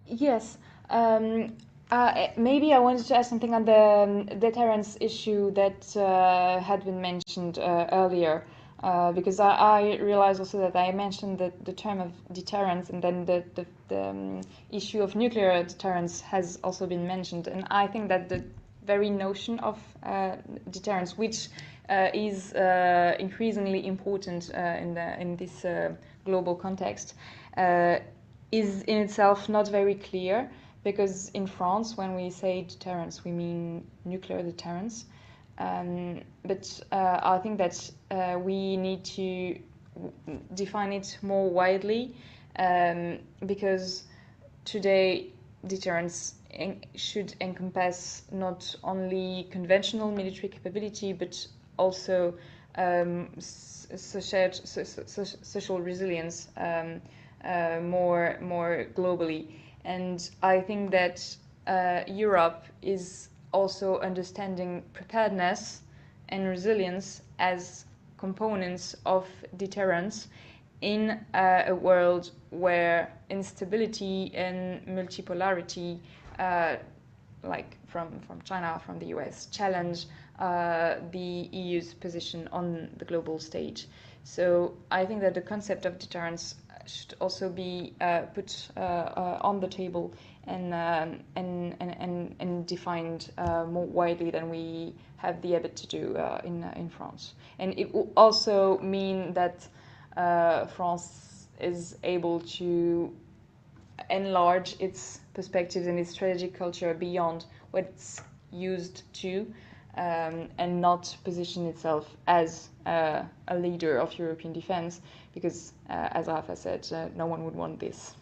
Yes. Maybe I wanted to add something on the deterrence issue that had been mentioned earlier, because I realize also that I mentioned the term of deterrence, and then the issue of nuclear deterrence has also been mentioned. And I think that the very notion of deterrence, which is increasingly important in this global context, is in itself not very clear. Because in France, when we say deterrence, we mean nuclear deterrence. But I think that we need to define it more widely, because today deterrence should encompass not only conventional military capability, but also social resilience more globally. And I think that Europe is also understanding preparedness and resilience as components of deterrence in a world where instability and multipolarity, like from China, from the US, challenge the EU's position on the global stage. So I think that the concept of deterrence should also be put on the table and defined more widely than we have the habit to do in France. And it will also mean that France is able to enlarge its perspectives and its strategic culture beyond what it's used to, and not position itself as a leader of European defense, because, as Rafa said, no one would want this.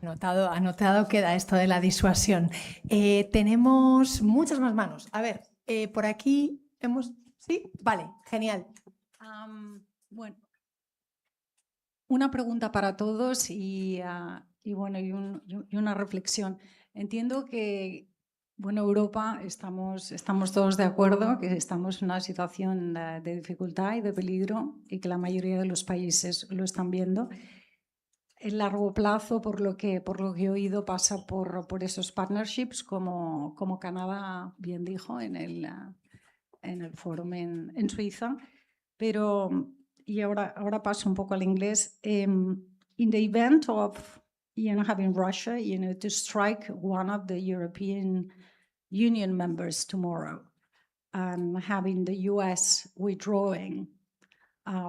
Anotado queda esto de la disuasión. Tenemos muchas más manos. A ver, por aquí hemos... ¿Sí? Vale, genial. Bueno, una pregunta para todos y una reflexión. Entiendo que, bueno, Europa estamos todos de acuerdo que estamos en una situación de dificultad y de peligro y que la mayoría de los países lo están viendo. El largo plazo, por lo que he oído, pasa por esos partnerships, como Canadá bien dijo en el foro en Suiza. Pero, y ahora paso un poco al inglés, in the event of having Russia to strike one of the European Union members tomorrow and having the US withdrawing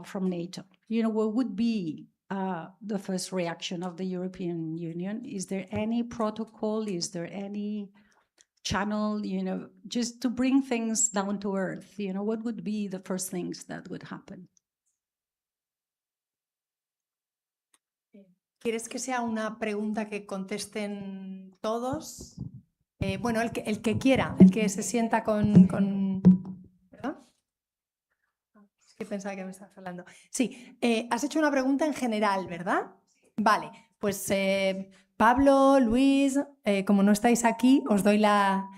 from NATO, what would be the first reaction of the European Union? Is there any protocol? Is there any channel, just to bring things down to earth? What would be the first things that would happen? ¿Quieres que sea una pregunta que contesten todos? Bueno, el que quiera, el que se sienta con... ¿Perdón? Es que pensaba que me estabas hablando. Sí, has hecho una pregunta en general, ¿verdad? Vale, pues Pablo, Luis, como no estáis aquí, os doy la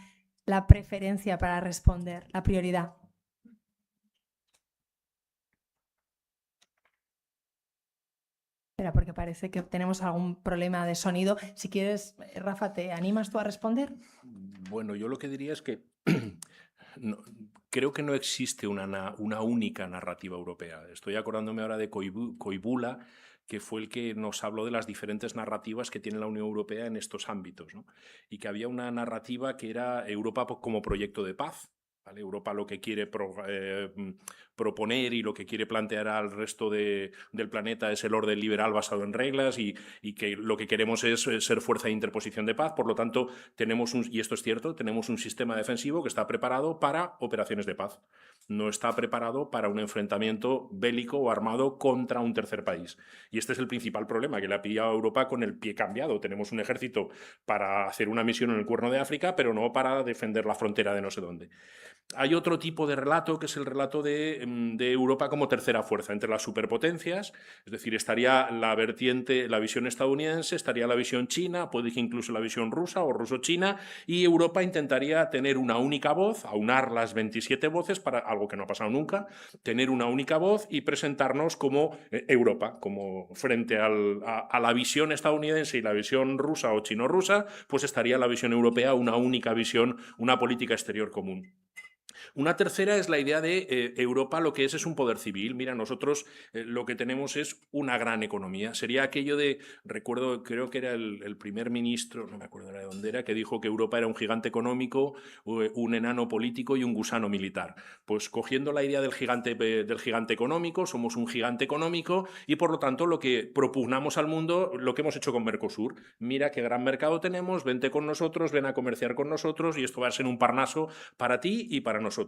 preferencia para responder, la prioridad. Espera, porque parece que tenemos algún problema de sonido. Si quieres, Rafa, ¿te animas tú a responder? Bueno, yo lo que diría es que creo que no existe una única narrativa europea. Estoy acordándome ahora de Koibula, que fue el que nos habló de las diferentes narrativas que tiene la Unión Europea en estos ámbitos, ¿no? Y que había una narrativa que era Europa como proyecto de paz, ¿vale? Europa lo que quiere proponer y lo que quiere plantear al resto del planeta es el orden liberal basado en reglas y que lo que queremos es ser fuerza de interposición de paz. Por lo tanto, y esto es cierto, tenemos un sistema defensivo que está preparado para operaciones de paz. No está preparado para un enfrentamiento bélico o armado contra un tercer país. Y este es el principal problema, que le ha pillado a Europa con el pie cambiado. Tenemos un ejército para hacer una misión en el Cuerno de África, pero no para defender la frontera de no sé dónde. Hay otro tipo de relato, que es el relato de Europa como tercera fuerza entre las superpotencias, es decir, estaría la vertiente, la visión estadounidense, estaría la visión china, puede que incluso la visión rusa o ruso-china, y Europa intentaría tener una única voz, aunar las 27 voces, para algo que no ha pasado nunca, tener una única voz y presentarnos como Europa, como frente a la visión estadounidense y la visión rusa o chino-rusa, pues estaría la visión europea, una única visión, una política exterior común. Una tercera es la idea de Europa lo que es un poder civil. Mira, nosotros lo que tenemos es una gran economía. Sería aquello de, recuerdo, creo que era el primer ministro, no me acuerdo de dónde era, que dijo que Europa era un gigante económico, un enano político y un gusano militar. Pues cogiendo la idea del gigante económico, somos un gigante económico y por lo tanto lo que propugnamos al mundo, lo que hemos hecho con Mercosur. Mira qué gran mercado tenemos, vente con nosotros, ven a comerciar con nosotros y esto va a ser un parnaso para ti y para nosotros.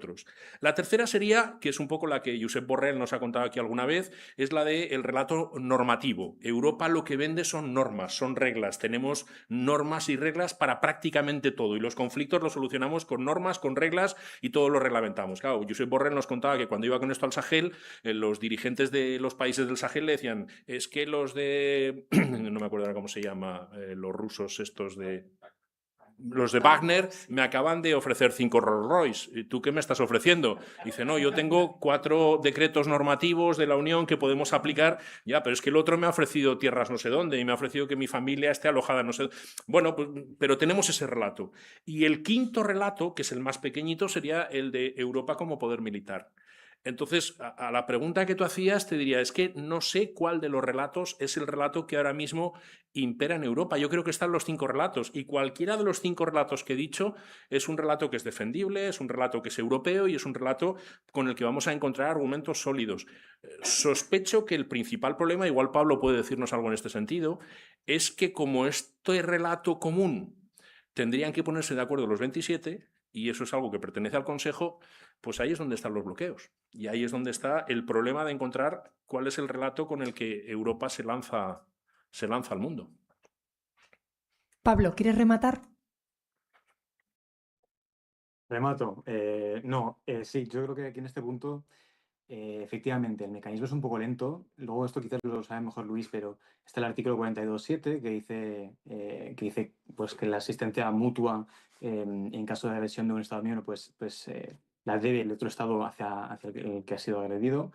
La tercera sería, que es un poco la que Josep Borrell nos ha contado aquí alguna vez, es la del relato normativo. Europa lo que vende son normas, son reglas. Tenemos normas y reglas para prácticamente todo y los conflictos los solucionamos con normas, con reglas y todo lo reglamentamos. Claro, Josep Borrell nos contaba que cuando iba con esto al Sahel, los dirigentes de los países del Sahel le decían, es que los de, no me acuerdo ahora cómo se llama, los rusos estos de... los de Wagner me acaban de ofrecer 5 Rolls Royce. ¿Y tú qué me estás ofreciendo? Dice, no, yo tengo 4 decretos normativos de la Unión que podemos aplicar. Ya, pero es que el otro me ha ofrecido tierras no sé dónde y me ha ofrecido que mi familia esté alojada no sé dónde. Bueno, pues, pero tenemos ese relato. Y el quinto relato, que es el más pequeñito, sería el de Europa como poder militar. Entonces, a la pregunta que tú hacías, te diría, es que no sé cuál de los relatos es el relato que ahora mismo impera en Europa. Yo creo que están los 5 relatos y cualquiera de los 5 relatos que he dicho es un relato que es defendible, es un relato que es europeo y es un relato con el que vamos a encontrar argumentos sólidos. Sospecho que el principal problema, igual Pablo puede decirnos algo en este sentido, es que como este relato común tendrían que ponerse de acuerdo los 27, y eso es algo que pertenece al Consejo, pues ahí es donde están los bloqueos. Y ahí es donde está el problema de encontrar cuál es el relato con el que Europa se lanza al mundo. Pablo, ¿quieres rematar? Remato. Sí, yo creo que aquí en este punto, efectivamente, el mecanismo es un poco lento. Luego esto quizás lo sabe mejor Luis, pero está el artículo 42.7 que dice pues, que la asistencia mutua en caso de agresión de un Estado miembro la debe el otro Estado hacia el que ha sido agredido.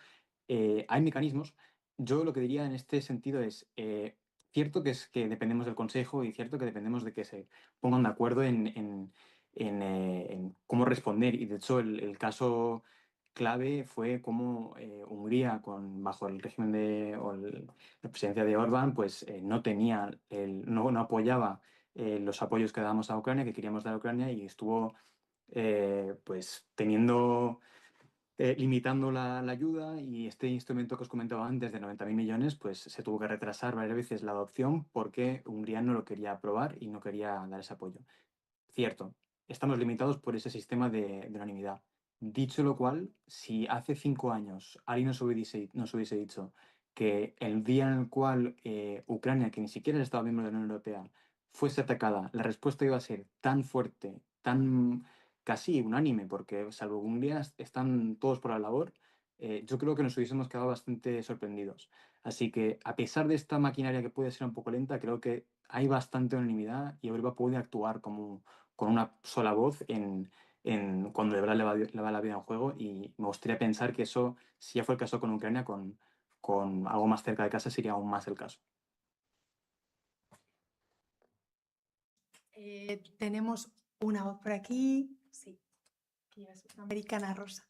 Hay mecanismos. Yo lo que diría en este sentido es, cierto que es que dependemos del Consejo y cierto que dependemos de que se pongan de acuerdo en cómo responder. Y de hecho el caso clave fue cómo Hungría, bajo el régimen la presidencia de Orbán, pues no tenía, no apoyaba los apoyos que dábamos a Ucrania, que queríamos dar a Ucrania, y estuvo pues limitando la ayuda, y este instrumento que os comentaba antes de 90.000 millones, pues se tuvo que retrasar varias veces la adopción porque Hungría no lo quería aprobar y no quería dar ese apoyo. Cierto, estamos limitados por ese sistema de unanimidad. Dicho lo cual, si hace 5 años alguien nos hubiese dicho que el día en el cual Ucrania, que ni siquiera es Estado miembro de la Unión Europea, fuese atacada, la respuesta iba a ser tan fuerte, tan casi unánime, porque salvo Hungría están todos por la labor, yo creo que nos hubiésemos quedado bastante sorprendidos. Así que, a pesar de esta maquinaria que puede ser un poco lenta, creo que hay bastante unanimidad y Europa puede actuar con una sola voz cuando de verdad le va la vida en juego, y me gustaría pensar que eso, si ya fue el caso con Ucrania, con algo más cerca de casa sería aún más el caso. Tenemos una voz por aquí. Sí, aquí es una americana rosa.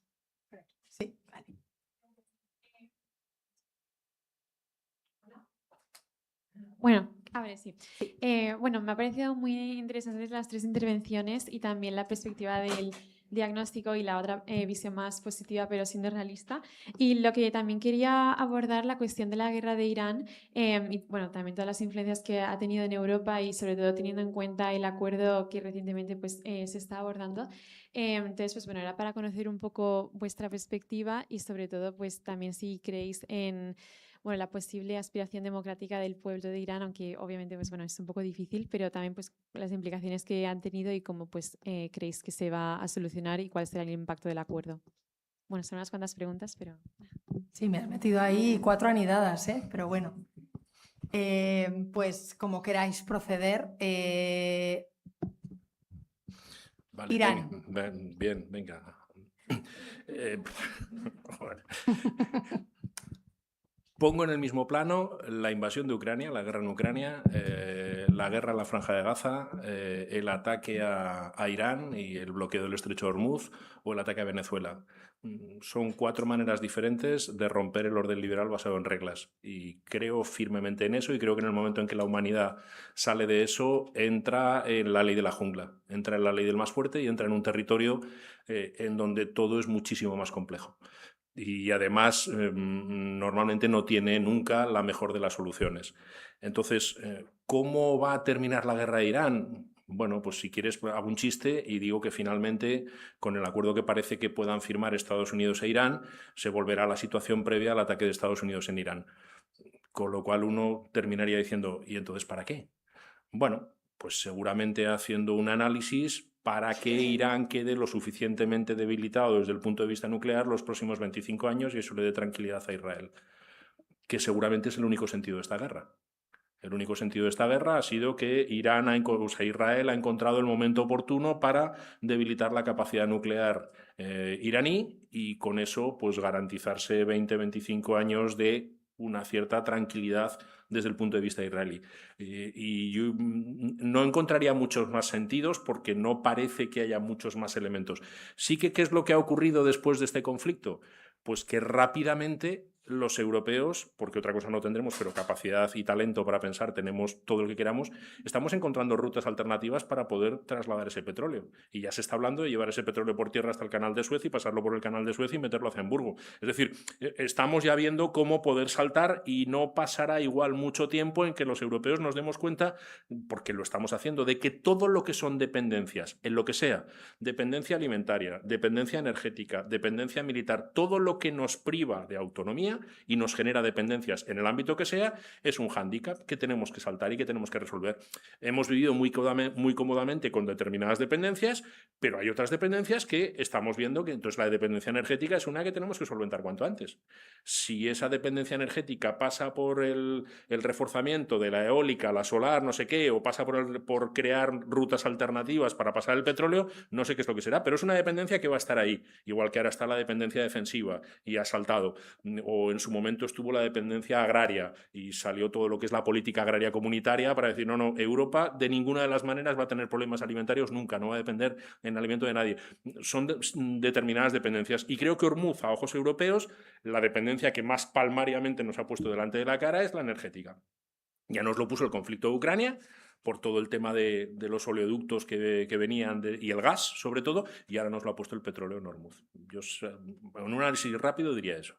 Por aquí. Sí, vale. Bueno, a ver, sí. Bueno, me ha parecido muy interesantes las 3 intervenciones y también la perspectiva del diagnóstico y la otra visión más positiva, pero siendo realista. Y lo que también quería abordar, la cuestión de la guerra de Irán y, bueno, también todas las influencias que ha tenido en Europa y sobre todo teniendo en cuenta el acuerdo que recientemente pues, se está abordando. Entonces, pues bueno, era para conocer un poco vuestra perspectiva y sobre todo, pues también si creéis en la posible aspiración democrática del pueblo de Irán, aunque obviamente pues, bueno, es un poco difícil, pero también pues, las implicaciones que han tenido y cómo pues, creéis que se va a solucionar y cuál será el impacto del acuerdo. Bueno, son unas cuantas preguntas, pero... Sí, me has metido ahí 4 anidadas, pero bueno. Pues como queráis proceder. Vale, Irán. Bien, venga. Joder. Pongo en el mismo plano la invasión de Ucrania, la guerra en Ucrania, la guerra en la Franja de Gaza, el ataque a Irán y el bloqueo del estrecho de Hormuz, o el ataque a Venezuela. Son 4 maneras diferentes de romper el orden liberal basado en reglas. Y creo firmemente en eso, y creo que en el momento en que la humanidad sale de eso, entra en la ley de la jungla, entra en la ley del más fuerte y entra en un territorio en donde todo es muchísimo más complejo. Y además normalmente no tiene nunca la mejor de las soluciones. Entonces, ¿cómo va a terminar la guerra de Irán? Bueno, pues si quieres hago un chiste y digo que finalmente, con el acuerdo que parece que puedan firmar Estados Unidos e Irán, se volverá a la situación previa al ataque de Estados Unidos en Irán. Con lo cual uno terminaría diciendo, ¿y entonces para qué? Bueno, pues seguramente haciendo un análisis para que Irán quede lo suficientemente debilitado desde el punto de vista nuclear los próximos 25 años y eso le dé tranquilidad a Israel, que seguramente es el único sentido de esta guerra. El único sentido de esta guerra ha sido que Israel ha encontrado el momento oportuno para debilitar la capacidad nuclear iraní y con eso pues garantizarse 20-25 años de una cierta tranquilidad desde el punto de vista israelí. Y yo no encontraría muchos más sentidos porque no parece que haya muchos más elementos. Sí que, ¿qué es lo que ha ocurrido después de este conflicto? Pues que rápidamente los europeos, porque otra cosa no tendremos, pero capacidad y talento para pensar tenemos todo lo que queramos, estamos encontrando rutas alternativas para poder trasladar ese petróleo. Y ya se está hablando de llevar ese petróleo por tierra hasta el canal de Suez y pasarlo por el canal de Suez y meterlo hacia Hamburgo. Es decir, estamos ya viendo cómo poder saltar y no pasará igual mucho tiempo en que los europeos nos demos cuenta, porque lo estamos haciendo, de que todo lo que son dependencias, en lo que sea, dependencia alimentaria, dependencia energética, dependencia militar, todo lo que nos priva de autonomía y nos genera dependencias en el ámbito que sea, es un hándicap que tenemos que saltar y que tenemos que resolver. Hemos vivido muy cómodamente con determinadas dependencias, pero hay otras dependencias que estamos viendo que entonces la dependencia energética es una que tenemos que solventar cuanto antes. Si esa dependencia energética pasa por el reforzamiento de la eólica, la solar, no sé qué, o pasa por crear rutas alternativas para pasar el petróleo, no sé qué es lo que será, pero es una dependencia que va a estar ahí, igual que ahora está la dependencia defensiva y ha saltado, o en su momento estuvo la dependencia agraria y salió todo lo que es la política agraria comunitaria para decir, no, Europa de ninguna de las maneras va a tener problemas alimentarios nunca, no va a depender en alimento de nadie. Son determinadas dependencias y creo que Ormuz, a ojos europeos, la dependencia que más palmariamente nos ha puesto delante de la cara es la energética. Ya nos lo puso el conflicto de Ucrania, por todo el tema de los oleoductos que venían y el gas, sobre todo, y ahora nos lo ha puesto el petróleo en Ormuz. Yo, en un análisis rápido, diría eso.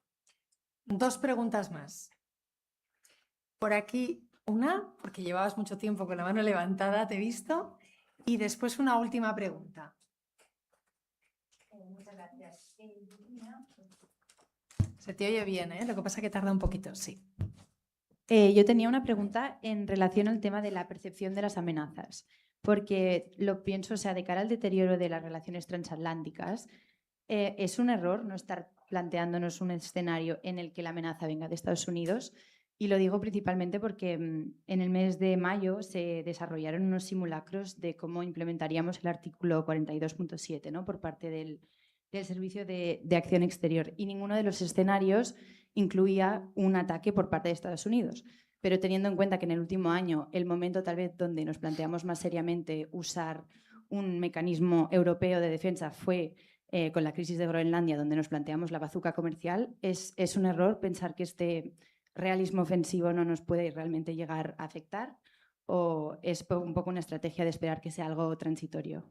2 preguntas más. Por aquí una, porque llevabas mucho tiempo con la mano levantada, te he visto, y después una última pregunta. Muchas gracias. Se te oye bien, ¿eh? Lo que pasa es que tarda un poquito, sí. Yo tenía una pregunta en relación al tema de la percepción de las amenazas, porque lo pienso, o sea, de cara al deterioro de las relaciones transatlánticas, es un error no estar planteándonos un escenario en el que la amenaza venga de Estados Unidos, y lo digo principalmente porque en el mes de mayo se desarrollaron unos simulacros de cómo implementaríamos el artículo 42.7, ¿no? por parte del Servicio de Acción Exterior, y ninguno de los escenarios incluía un ataque por parte de Estados Unidos. Pero teniendo en cuenta que en el último año el momento tal vez donde nos planteamos más seriamente usar un mecanismo europeo de defensa fue con la crisis de Groenlandia, donde nos planteamos la bazuca comercial, es un error pensar que este realismo ofensivo no nos puede realmente llegar a afectar, o es un poco una estrategia de esperar que sea algo transitorio.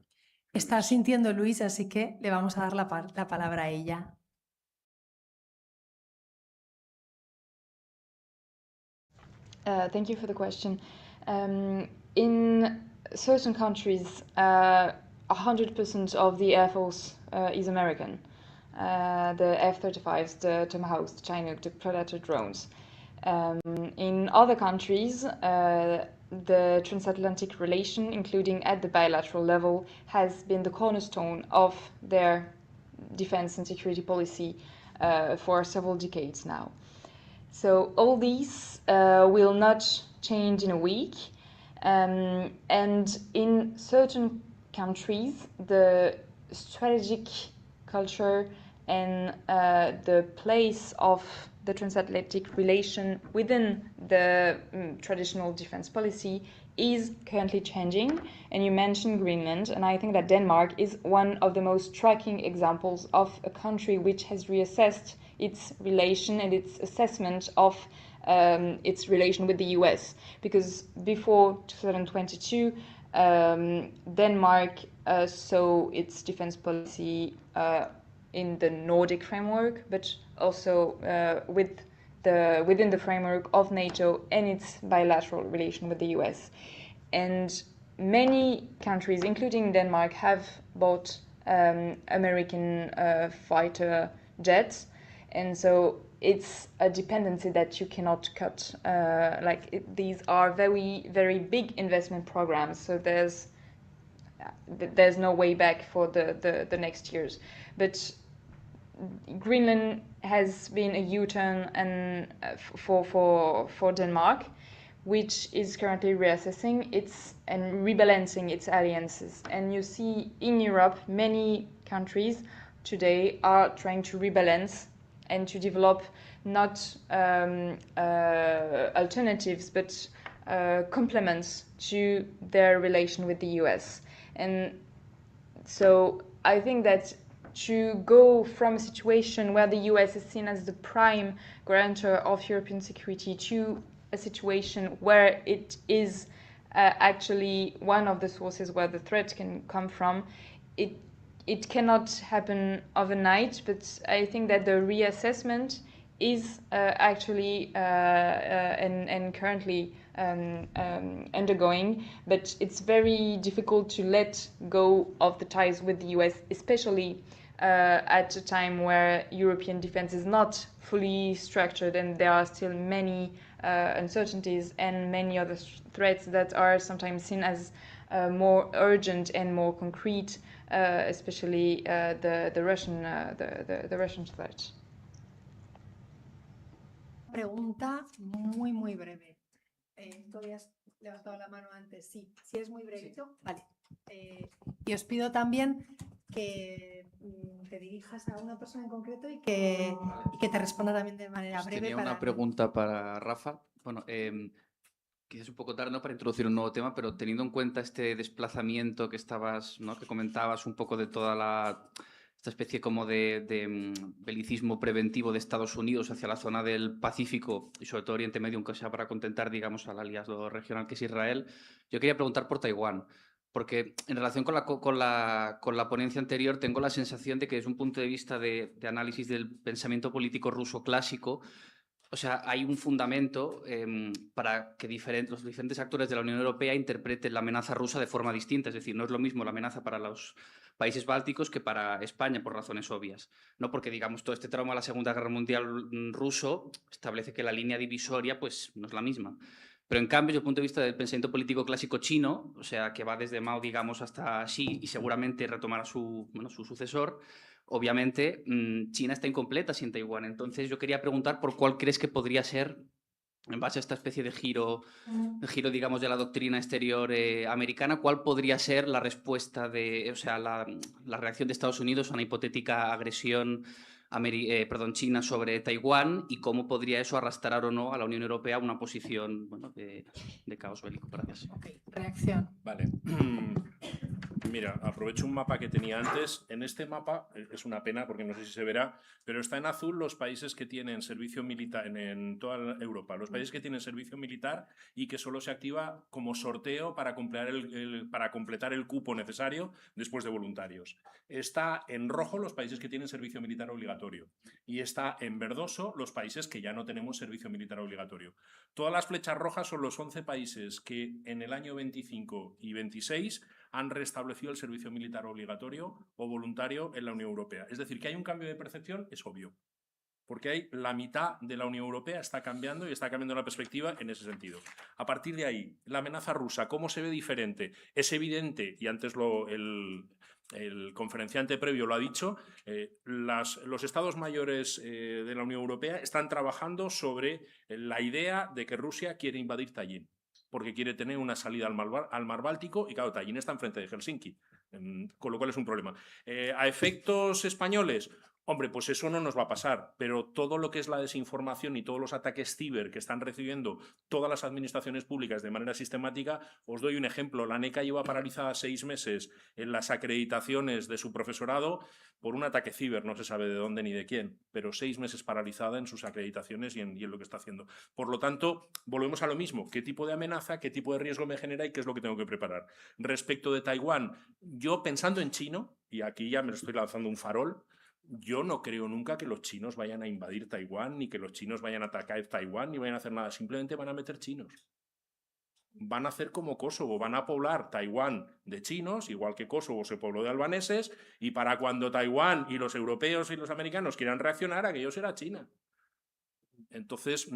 Está sintiendo Luis, así que le vamos a dar la palabra a ella. Thank you for the question. In certain countries, 100% of the Air Force is American. The F-35s, the Tomahawks, the Chinook, the Predator drones. In other countries, the transatlantic relation, including at the bilateral level, has been the cornerstone of their defense and security policy for several decades now. So all these will not change in a week, and in certain countries, the strategic culture and the place of the transatlantic relation within the traditional defense policy is currently changing. And you mentioned Greenland, and I think that Denmark is one of the most striking examples of a country which has reassessed its relation and its assessment of its relation with the US. Because before 2022, Denmark saw its defense policy in the Nordic framework, but also within the framework of NATO and its bilateral relation with the US. And many countries, including Denmark, have bought American fighter jets, and so it's a dependency that you cannot cut. These are very, very big investment programs, so there's no way back for the next years. But Greenland has been a U-turn and for Denmark, which is currently reassessing its and rebalancing its alliances. And you see in Europe, many countries today are trying to rebalance and to develop not alternatives, but complements to their relation with the US. And so I think that to go from a situation where the US is seen as the prime guarantor of European security to a situation where it is actually one of the sources where the threat can come from, it cannot happen overnight, but I think that the reassessment is actually and currently undergoing, but it's very difficult to let go of the ties with the US, especially at a time where European defense is not fully structured and there are still many uncertainties and many other threats that are sometimes seen as more urgent and more concrete, especially the Russian threat. Pregunta muy breve. Tú habías levantado la mano antes. Sí, si es muy brevito, sí. Vale. Y os pido también que te dirijas a una persona en concreto y que te responda también de manera breve. Tenía una pregunta para Rafa. Bueno, quizás un poco tarde, ¿no?, para introducir un nuevo tema, pero teniendo en cuenta este desplazamiento que que comentabas un poco de toda esta especie como de belicismo preventivo de Estados Unidos hacia la zona del Pacífico y sobre todo Oriente Medio, aunque sea para contentar, digamos, al aliado regional que es Israel, yo quería preguntar por Taiwán, porque en relación con la ponencia anterior tengo la sensación de que desde un punto de vista de análisis del pensamiento político ruso clásico, o sea, hay un fundamento para que los diferentes actores de la Unión Europea interpreten la amenaza rusa de forma distinta. Es decir, no es lo mismo la amenaza para los países bálticos que para España, por razones obvias. No porque, digamos, todo este trauma de la Segunda Guerra Mundial ruso establece que la línea divisoria pues, no es la misma. Pero, en cambio, desde el punto de vista del pensamiento político clásico chino, o sea, que va desde Mao, digamos, hasta Xi y seguramente retomará su sucesor, obviamente, China está incompleta sin Taiwán. Entonces, yo quería preguntar por cuál crees que podría ser, en base a esta especie de giro digamos, de la doctrina exterior americana, cuál podría ser la respuesta la reacción de Estados Unidos a una hipotética agresión China sobre Taiwán y cómo podría eso arrastrar o no a la Unión Europea a una posición de caos bélico. Gracias. Okay. Reacción. Vale. Mira, aprovecho un mapa que tenía antes. En este mapa, es una pena porque no sé si se verá, pero está en azul los países que tienen servicio militar en toda Europa. Los países que tienen servicio militar y que solo se activa como sorteo para completar el cupo necesario después de voluntarios. Está en rojo los países que tienen servicio militar obligatorio y está en verdoso los países que ya no tenemos servicio militar obligatorio. Todas las flechas rojas son los 11 países que en el año 25 y 26 han restablecido el servicio militar obligatorio o voluntario en la Unión Europea. Es decir, que hay un cambio de percepción, es obvio, porque la mitad de la Unión Europea está cambiando y está cambiando la perspectiva en ese sentido. A partir de ahí, la amenaza rusa, ¿cómo se ve diferente? Es evidente, y antes el conferenciante previo lo ha dicho, los estados mayores de la Unión Europea están trabajando sobre la idea de que Rusia quiere invadir Tallin, porque quiere tener una salida al mar Báltico y, claro, Tallin está enfrente de Helsinki, con lo cual es un problema. ¿A efectos españoles? Hombre, pues eso no nos va a pasar, pero todo lo que es la desinformación y todos los ataques ciber que están recibiendo todas las administraciones públicas de manera sistemática, os doy un ejemplo. La ANECA lleva paralizada 6 meses en las acreditaciones de su profesorado por un ataque ciber, no se sabe de dónde ni de quién, pero 6 meses paralizada en sus acreditaciones y en lo que está haciendo. Por lo tanto, volvemos a lo mismo. ¿Qué tipo de amenaza, qué tipo de riesgo me genera y qué es lo que tengo que preparar? Respecto de Taiwán, yo pensando en chino, y aquí ya me lo estoy lanzando un farol, yo no creo nunca que los chinos vayan a invadir Taiwán, ni que los chinos vayan a atacar Taiwán, ni vayan a hacer nada. Simplemente van a meter chinos. Van a hacer como Kosovo, van a poblar Taiwán de chinos, igual que Kosovo se pobló de albaneses, y para cuando Taiwán y los europeos y los americanos quieran reaccionar, aquello será China. Entonces,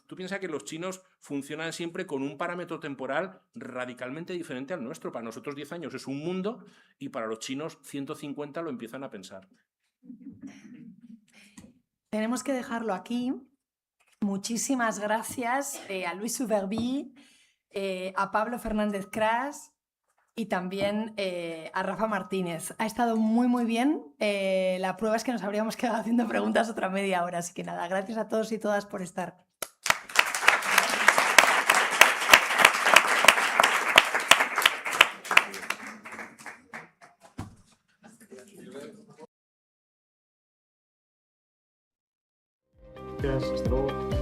tú piensas que los chinos funcionan siempre con un parámetro temporal radicalmente diferente al nuestro. Para nosotros 10 años es un mundo y para los chinos 150 lo empiezan a pensar. Tenemos que dejarlo aquí. Muchísimas gracias a Luis Suberví, a Pablo Fernández Cras y también a Rafa Martínez. Ha estado muy, muy bien. La prueba es que nos habríamos quedado haciendo preguntas otra media hora, así que nada, gracias a todos y todas por estar. Gracias, hasta luego.